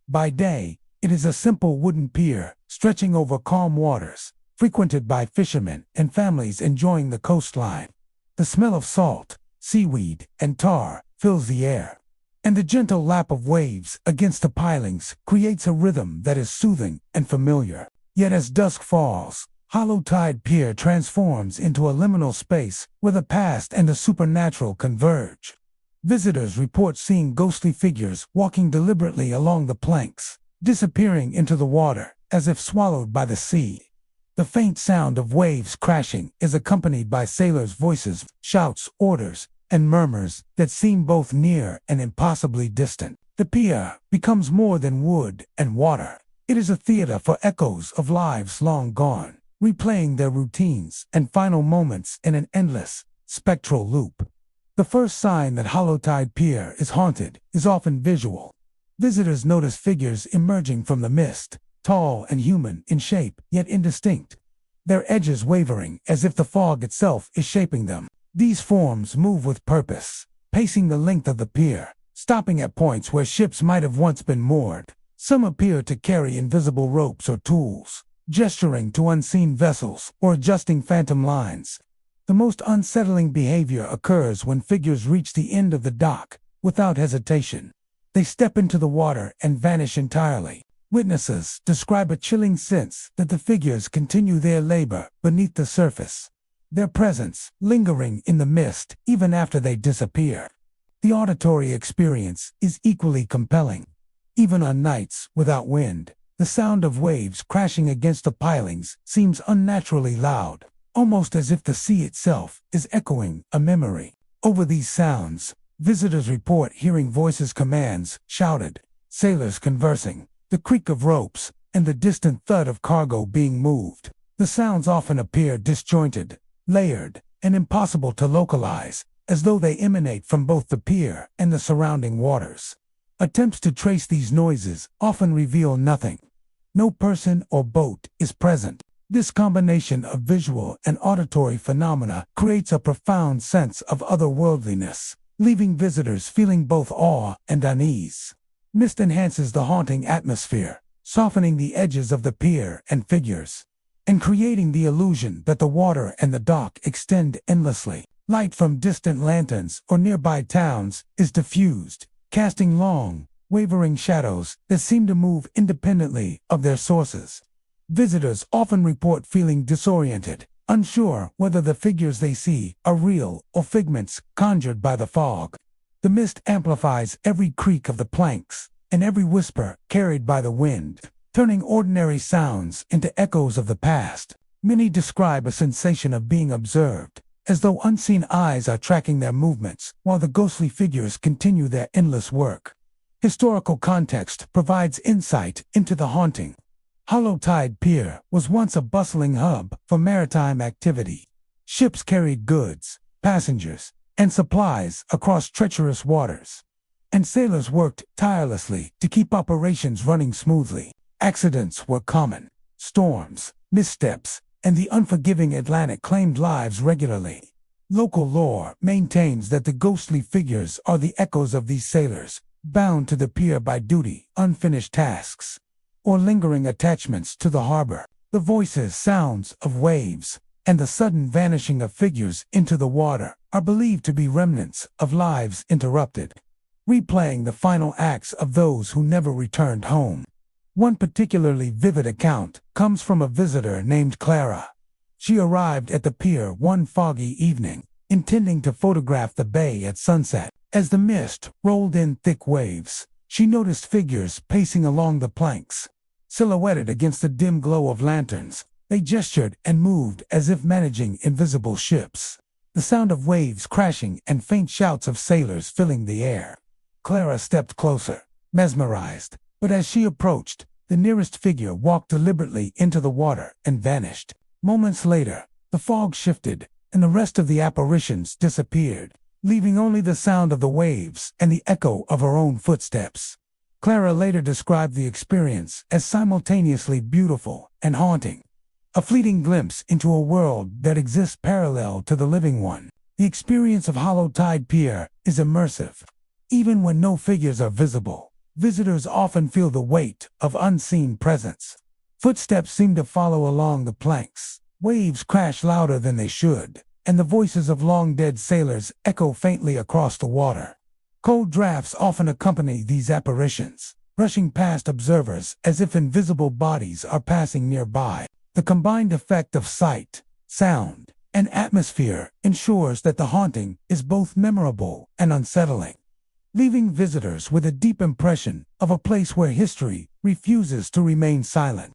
By day, it is a simple wooden pier stretching over calm waters, frequented by fishermen and families enjoying the coastline. The smell of salt, seaweed, and tar fills the air, and the gentle lap of waves against the pilings creates a rhythm that is soothing and familiar. Yet as dusk falls, Hollowtide Pier transforms into a liminal space where the past and the supernatural converge. Visitors report seeing ghostly figures walking deliberately along the planks, disappearing into the water as if swallowed by the sea. The faint sound of waves crashing is accompanied by sailors' voices, shouts, orders, and murmurs that seem both near and impossibly distant. The pier becomes more than wood and water. It is a theater for echoes of lives long gone, replaying their routines and final moments in an endless, spectral loop. The first sign that Hollowtide Pier is haunted is often visual. Visitors notice figures emerging from the mist, tall and human in shape, yet indistinct, their edges wavering as if the fog itself is shaping them. These forms move with purpose, pacing the length of the pier, stopping at points where ships might have once been moored. Some appear to carry invisible ropes or tools, gesturing to unseen vessels or adjusting phantom lines. The most unsettling behavior occurs when figures reach the end of the dock without hesitation. They step into the water and vanish entirely. Witnesses describe a chilling sense that the figures continue their labor beneath the surface, their presence lingering in the mist even after they disappear. The auditory experience is equally compelling. Even on nights without wind, the sound of waves crashing against the pilings seems unnaturally loud, almost as if the sea itself is echoing a memory. Over these sounds, visitors report hearing voices, commands shouted, sailors conversing, the creak of ropes, and the distant thud of cargo being moved. The sounds often appear disjointed, layered, and impossible to localize, as though they emanate from both the pier and the surrounding waters. Attempts to trace these noises often reveal nothing. No person or boat is present. This combination of visual and auditory phenomena creates a profound sense of otherworldliness, leaving visitors feeling both awe and unease. Mist enhances the haunting atmosphere, softening the edges of the pier and figures, and creating the illusion that the water and the dock extend endlessly. Light from distant lanterns or nearby towns is diffused, casting long, wavering shadows that seem to move independently of their sources. Visitors often report feeling disoriented, unsure whether the figures they see are real or figments conjured by the fog. The mist amplifies every creak of the planks and every whisper carried by the wind, turning ordinary sounds into echoes of the past. Many describe a sensation of being observed, as though unseen eyes are tracking their movements while the ghostly figures continue their endless work. Historical context provides insight into the haunting. Hollowtide Pier was once a bustling hub for maritime activity. Ships carried goods, passengers, and supplies across treacherous waters, and sailors worked tirelessly to keep operations running smoothly. Accidents were common. Storms, missteps, and the unforgiving Atlantic claimed lives regularly. Local lore maintains that the ghostly figures are the echoes of these sailors, bound to the pier by duty, unfinished tasks, or lingering attachments to the harbor. The voices, sounds of waves, and the sudden vanishing of figures into the water are believed to be remnants of lives interrupted, replaying the final acts of those who never returned home. One particularly vivid account comes from a visitor named Clara. She arrived at the pier one foggy evening, intending to photograph the bay at sunset. As the mist rolled in thick waves, she noticed figures pacing along the planks. Silhouetted against the dim glow of lanterns, they gestured and moved as if managing invisible ships. The sound of waves crashing and faint shouts of sailors filling the air. Clara stepped closer, mesmerized, but as she approached, the nearest figure walked deliberately into the water and vanished. Moments later, the fog shifted, and the rest of the apparitions disappeared, leaving only the sound of the waves and the echo of her own footsteps. Clara later described the experience as simultaneously beautiful and haunting. A fleeting glimpse into a world that exists parallel to the living one. The experience of Hollow Tide Pier is immersive. Even when no figures are visible, visitors often feel the weight of unseen presence. Footsteps seem to follow along the planks. Waves crash louder than they should, and the voices of long-dead sailors echo faintly across the water. Cold drafts often accompany these apparitions, rushing past observers as if invisible bodies are passing nearby. The combined effect of sight, sound, and atmosphere ensures that the haunting is both memorable and unsettling, leaving visitors with a deep impression of a place where history refuses to remain silent.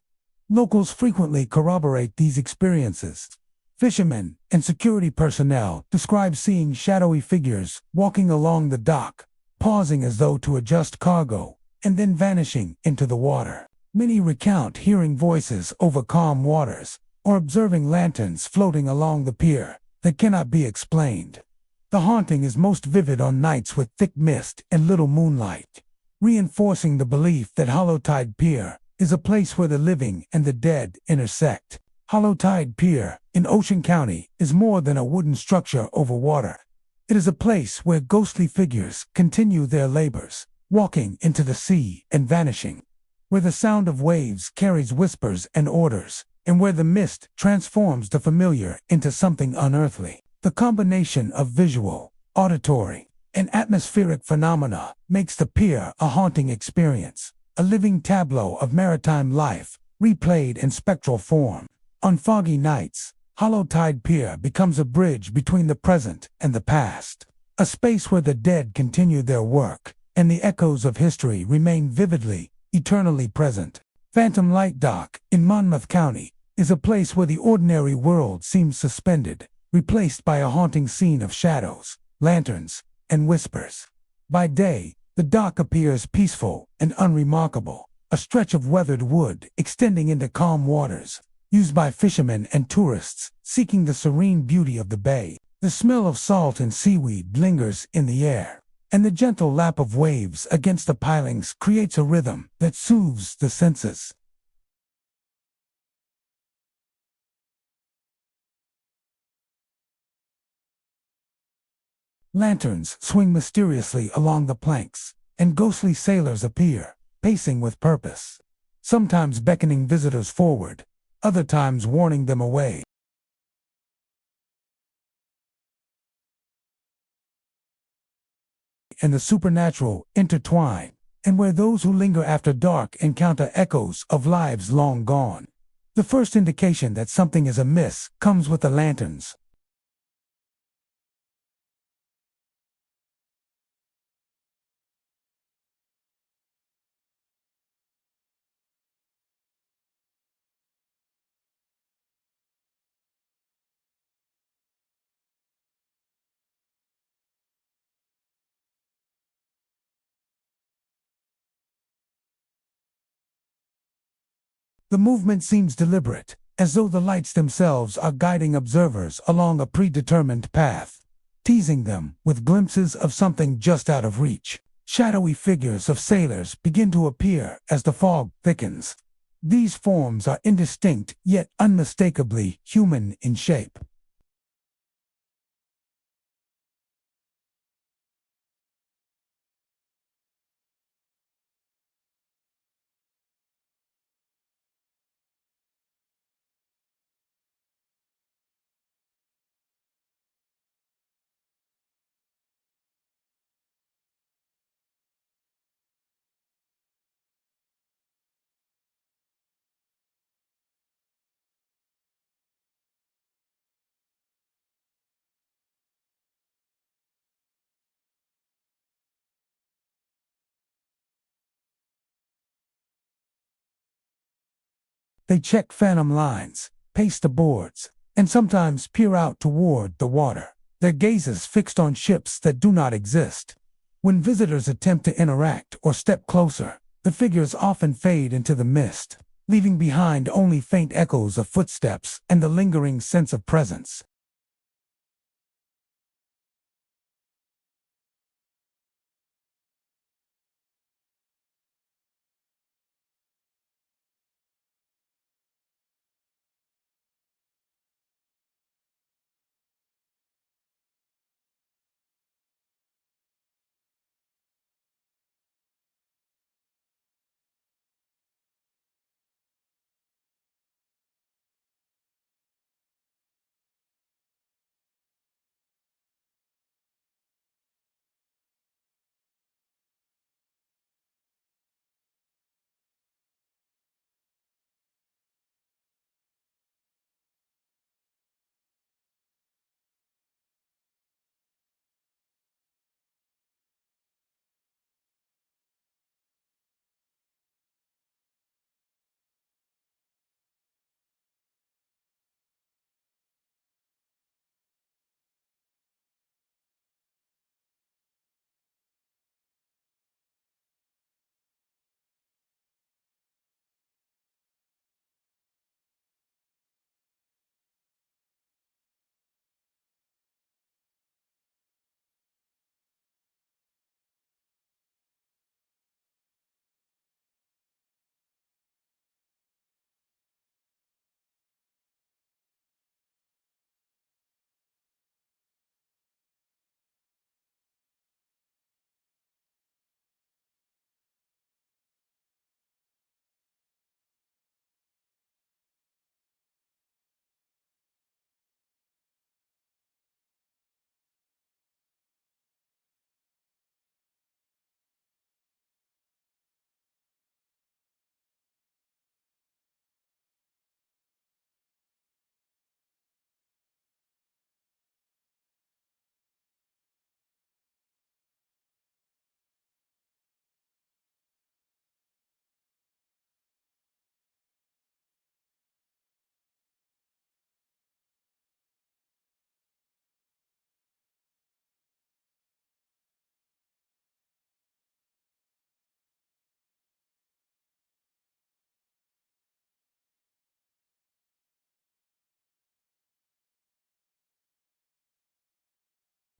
Locals frequently corroborate these experiences. Fishermen and security personnel describe seeing shadowy figures walking along the dock, pausing as though to adjust cargo, and then vanishing into the water. Many recount hearing voices over calm waters, or observing lanterns floating along the pier that cannot be explained. The haunting is most vivid on nights with thick mist and little moonlight, reinforcing the belief that Hollow Tide Pier is a place where the living and the dead intersect. Hollow Tide Pier in Ocean County is more than a wooden structure over water. It is a place where ghostly figures continue their labors, walking into the sea and vanishing, where the sound of waves carries whispers and orders, and where the mist transforms the familiar into something unearthly. The combination of visual, auditory, and atmospheric phenomena makes the pier a haunting experience, a living tableau of maritime life, replayed in spectral form. On foggy nights, Hollow Tide Pier becomes a bridge between the present and the past, a space where the dead continue their work, and the echoes of history remain vividly, eternally present. Phantom Light Dock in Monmouth County is a place where the ordinary world seems suspended, replaced by a haunting scene of shadows, lanterns, and whispers. By day, the dock appears peaceful and unremarkable, a stretch of weathered wood extending into calm waters, used by fishermen and tourists seeking the serene beauty of the bay. The smell of salt and seaweed lingers in the air, and the gentle lap of waves against the pilings creates a rhythm that soothes the senses. Lanterns swing mysteriously along the planks, and ghostly sailors appear, pacing with purpose, sometimes beckoning visitors forward, other times warning them away. And the supernatural intertwine, and where those who linger after dark encounter echoes of lives long gone. The first indication that something is amiss comes with the lanterns. The movement seems deliberate, as though the lights themselves are guiding observers along a predetermined path, teasing them with glimpses of something just out of reach. Shadowy figures of sailors begin to appear as the fog thickens. These forms are indistinct yet unmistakably human in shape. They check phantom lines, pace the boards, and sometimes peer out toward the water, their gazes fixed on ships that do not exist. When visitors attempt to interact or step closer, the figures often fade into the mist, leaving behind only faint echoes of footsteps and the lingering sense of presence.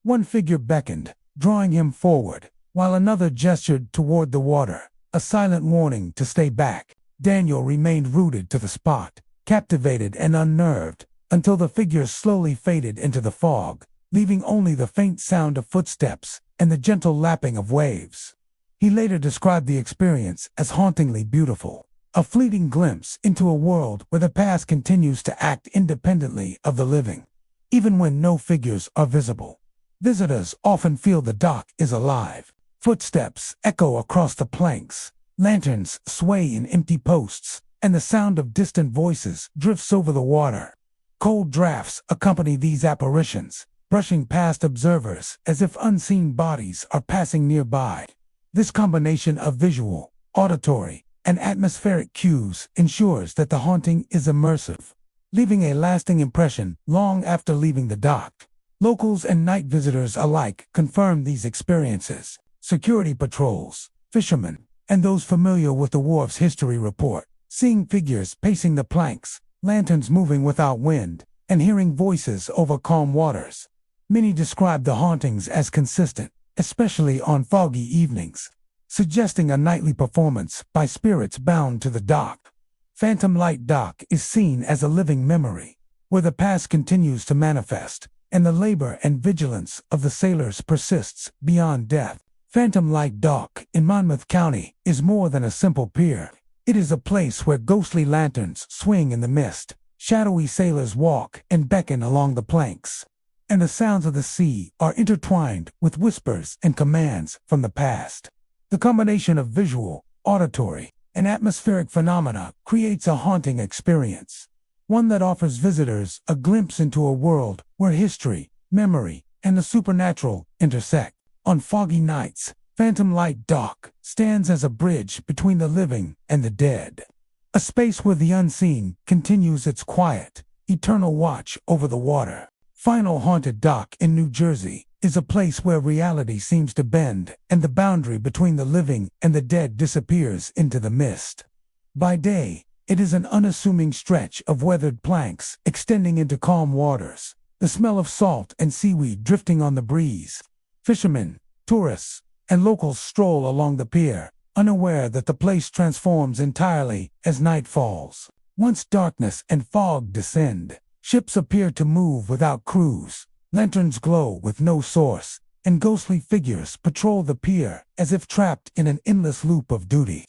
One figure beckoned, drawing him forward, while another gestured toward the water, a silent warning to stay back. Daniel remained rooted to the spot, captivated and unnerved, until the figures slowly faded into the fog, leaving only the faint sound of footsteps and the gentle lapping of waves. He later described the experience as hauntingly beautiful, a fleeting glimpse into a world where the past continues to act independently of the living, even when no figures are visible. Visitors often feel the dock is alive. Footsteps echo across the planks, lanterns sway in empty posts, and the sound of distant voices drifts over the water. Cold drafts accompany these apparitions, brushing past observers as if unseen bodies are passing nearby. This combination of visual, auditory, and atmospheric cues ensures that the haunting is immersive, leaving a lasting impression long after leaving the dock. Locals and night visitors alike confirm these experiences. Security patrols, fishermen, and those familiar with the wharf's history report, seeing figures pacing the planks, lanterns moving without wind, and hearing voices over calm waters. Many describe the hauntings as consistent, especially on foggy evenings, suggesting a nightly performance by spirits bound to the dock. Phantom Light Dock is seen as a living memory, where the past continues to manifest, and the labor and vigilance of the sailors persists beyond death. Phantom Light Dock in Monmouth County is more than a simple pier. It is a place where ghostly lanterns swing in the mist, shadowy sailors walk and beckon along the planks, and the sounds of the sea are intertwined with whispers and commands from the past. The combination of visual, auditory, and atmospheric phenomena creates a haunting experience, one that offers visitors a glimpse into a world where history, memory, and the supernatural intersect. On foggy nights, Phantom Light Dock stands as a bridge between the living and the dead. a space where the unseen continues its quiet, eternal watch over the water. Final Haunted Dock in New Jersey is a place where reality seems to bend and the boundary between the living and the dead disappears into the mist. By day, it is an unassuming stretch of weathered planks extending into calm waters, the smell of salt and seaweed drifting on the breeze. Fishermen, tourists, and locals stroll along the pier, unaware that the place transforms entirely as night falls. Once darkness and fog descend, ships appear to move without crews, lanterns glow with no source, and ghostly figures patrol the pier as if trapped in an endless loop of duty.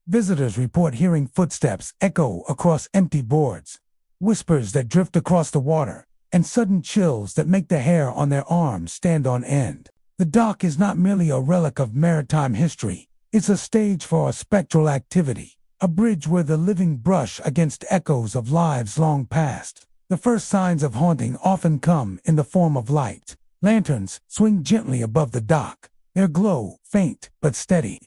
Visitors report hearing footsteps echo across empty boards, whispers that drift across the water, and sudden chills that make the hair on their arms stand on end. The dock is not merely a relic of maritime history, it's a stage for a spectral activity, a bridge where the living brush against echoes of lives long past. The first signs of haunting often come in the form of light. Lanterns swing gently above the dock, their glow faint but steady,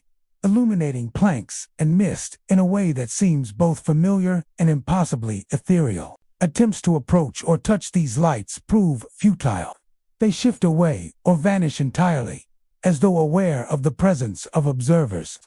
illuminating planks and mist in a way that seems both familiar and impossibly ethereal. Attempts to approach or touch these lights prove futile. They shift away or vanish entirely, as though aware of the presence of observers.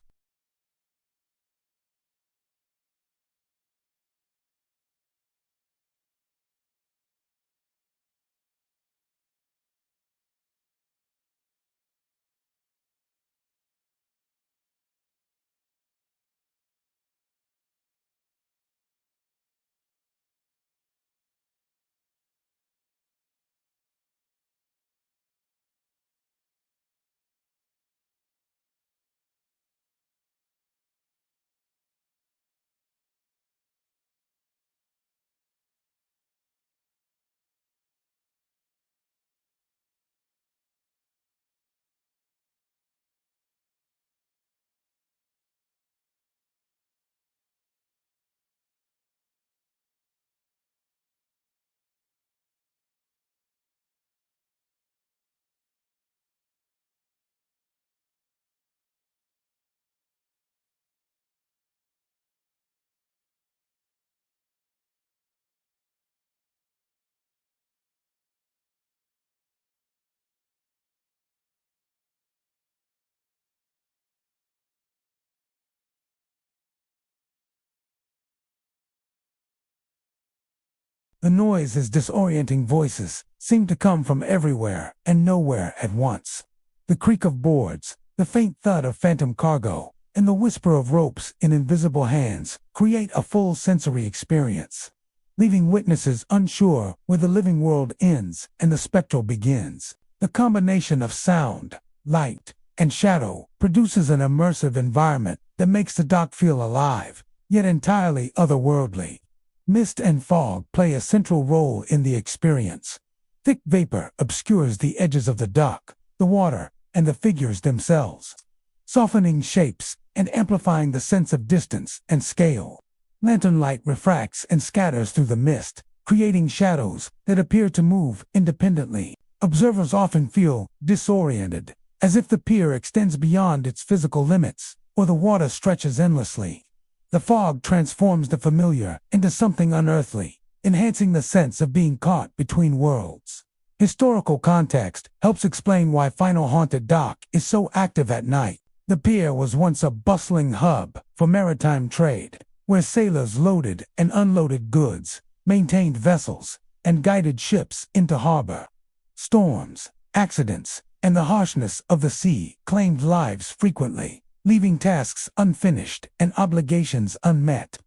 The noise is disorienting. Voices seem to come from everywhere and nowhere at once. The creak of boards, the faint thud of phantom cargo, and the whisper of ropes in invisible hands create a full sensory experience, leaving witnesses unsure where the living world ends and the spectral begins. The combination of sound, light, and shadow produces an immersive environment that makes the dock feel alive, yet entirely otherworldly. Mist and fog play a central role in the experience. Thick vapor obscures the edges of the dock, the water, and the figures themselves, softening shapes and amplifying the sense of distance and scale. Lantern light refracts and scatters through the mist, creating shadows that appear to move independently. Observers often feel disoriented, as if the pier extends beyond its physical limits, or the water stretches endlessly. The fog transforms the familiar into something unearthly, enhancing the sense of being caught between worlds. Historical context helps explain why Final Haunted Dock is so active at night. The pier was once a bustling hub for maritime trade, where sailors loaded and unloaded goods, maintained vessels, and guided ships into harbor. Storms, accidents, and the harshness of the sea claimed lives frequently, leaving tasks unfinished and obligations unmet.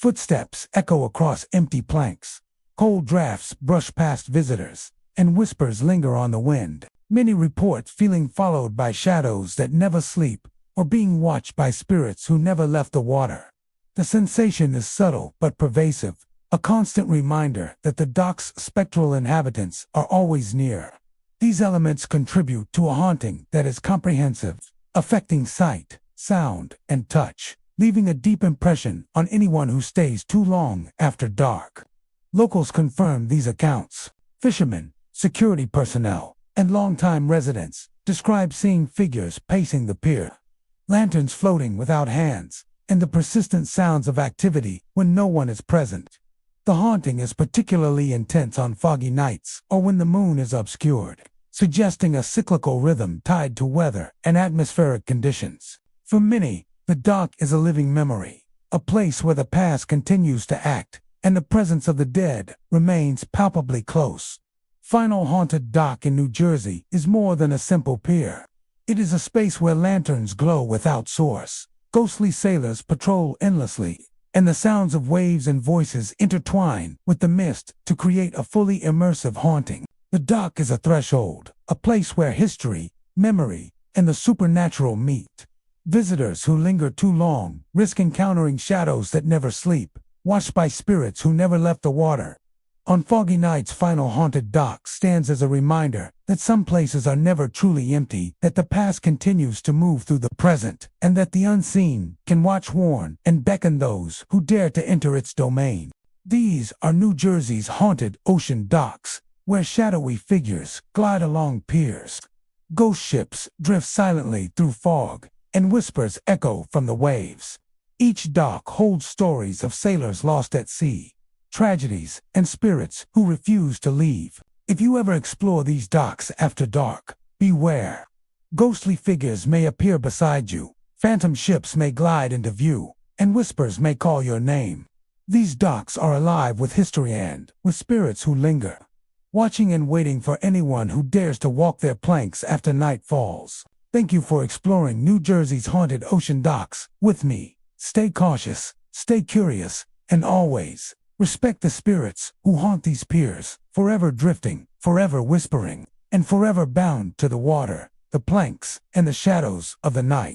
Footsteps echo across empty planks. Cold drafts brush past visitors, and whispers linger on the wind. Many report feeling followed by shadows that never sleep, or being watched by spirits who never left the water. The sensation is subtle but pervasive, a constant reminder that the dock's spectral inhabitants are always near. These elements contribute to a haunting that is comprehensive, affecting sight, sound, and touch, leaving a deep impression on anyone who stays too long after dark. Locals confirm these accounts. Fishermen, security personnel, and longtime residents describe seeing figures pacing the pier, lanterns floating without hands, and the persistent sounds of activity when no one is present. The haunting is particularly intense on foggy nights or when the moon is obscured, suggesting a cyclical rhythm tied to weather and atmospheric conditions. For many, the dock is a living memory, a place where the past continues to act, and the presence of the dead remains palpably close. Final Haunted Dock in New Jersey is more than a simple pier. It is a space where lanterns glow without source, ghostly sailors patrol endlessly, and the sounds of waves and voices intertwine with the mist to create a fully immersive haunting. The dock is a threshold, a place where history, memory, and the supernatural meet. Visitors who linger too long risk encountering shadows that never sleep, watched by spirits who never left the water. On foggy nights, Final Haunted Dock stands as a reminder that some places are never truly empty, that the past continues to move through the present, and that the unseen can watch, warn, and beckon those who dare to enter its domain. These are New Jersey's haunted ocean docks, where shadowy figures glide along piers. Ghost ships drift silently through fog, and whispers echo from the waves. Each dock holds stories of sailors lost at sea, tragedies, and spirits who refuse to leave. If you ever explore these docks after dark, beware. Ghostly figures may appear beside you, phantom ships may glide into view, and whispers may call your name. These docks are alive with history and with spirits who linger, watching and waiting for anyone who dares to walk their planks after night falls. Thank you for exploring New Jersey's haunted ocean docks with me. Stay cautious, stay curious, and always respect the spirits who haunt these piers, forever drifting, forever whispering, and forever bound to the water, the planks, and the shadows of the night.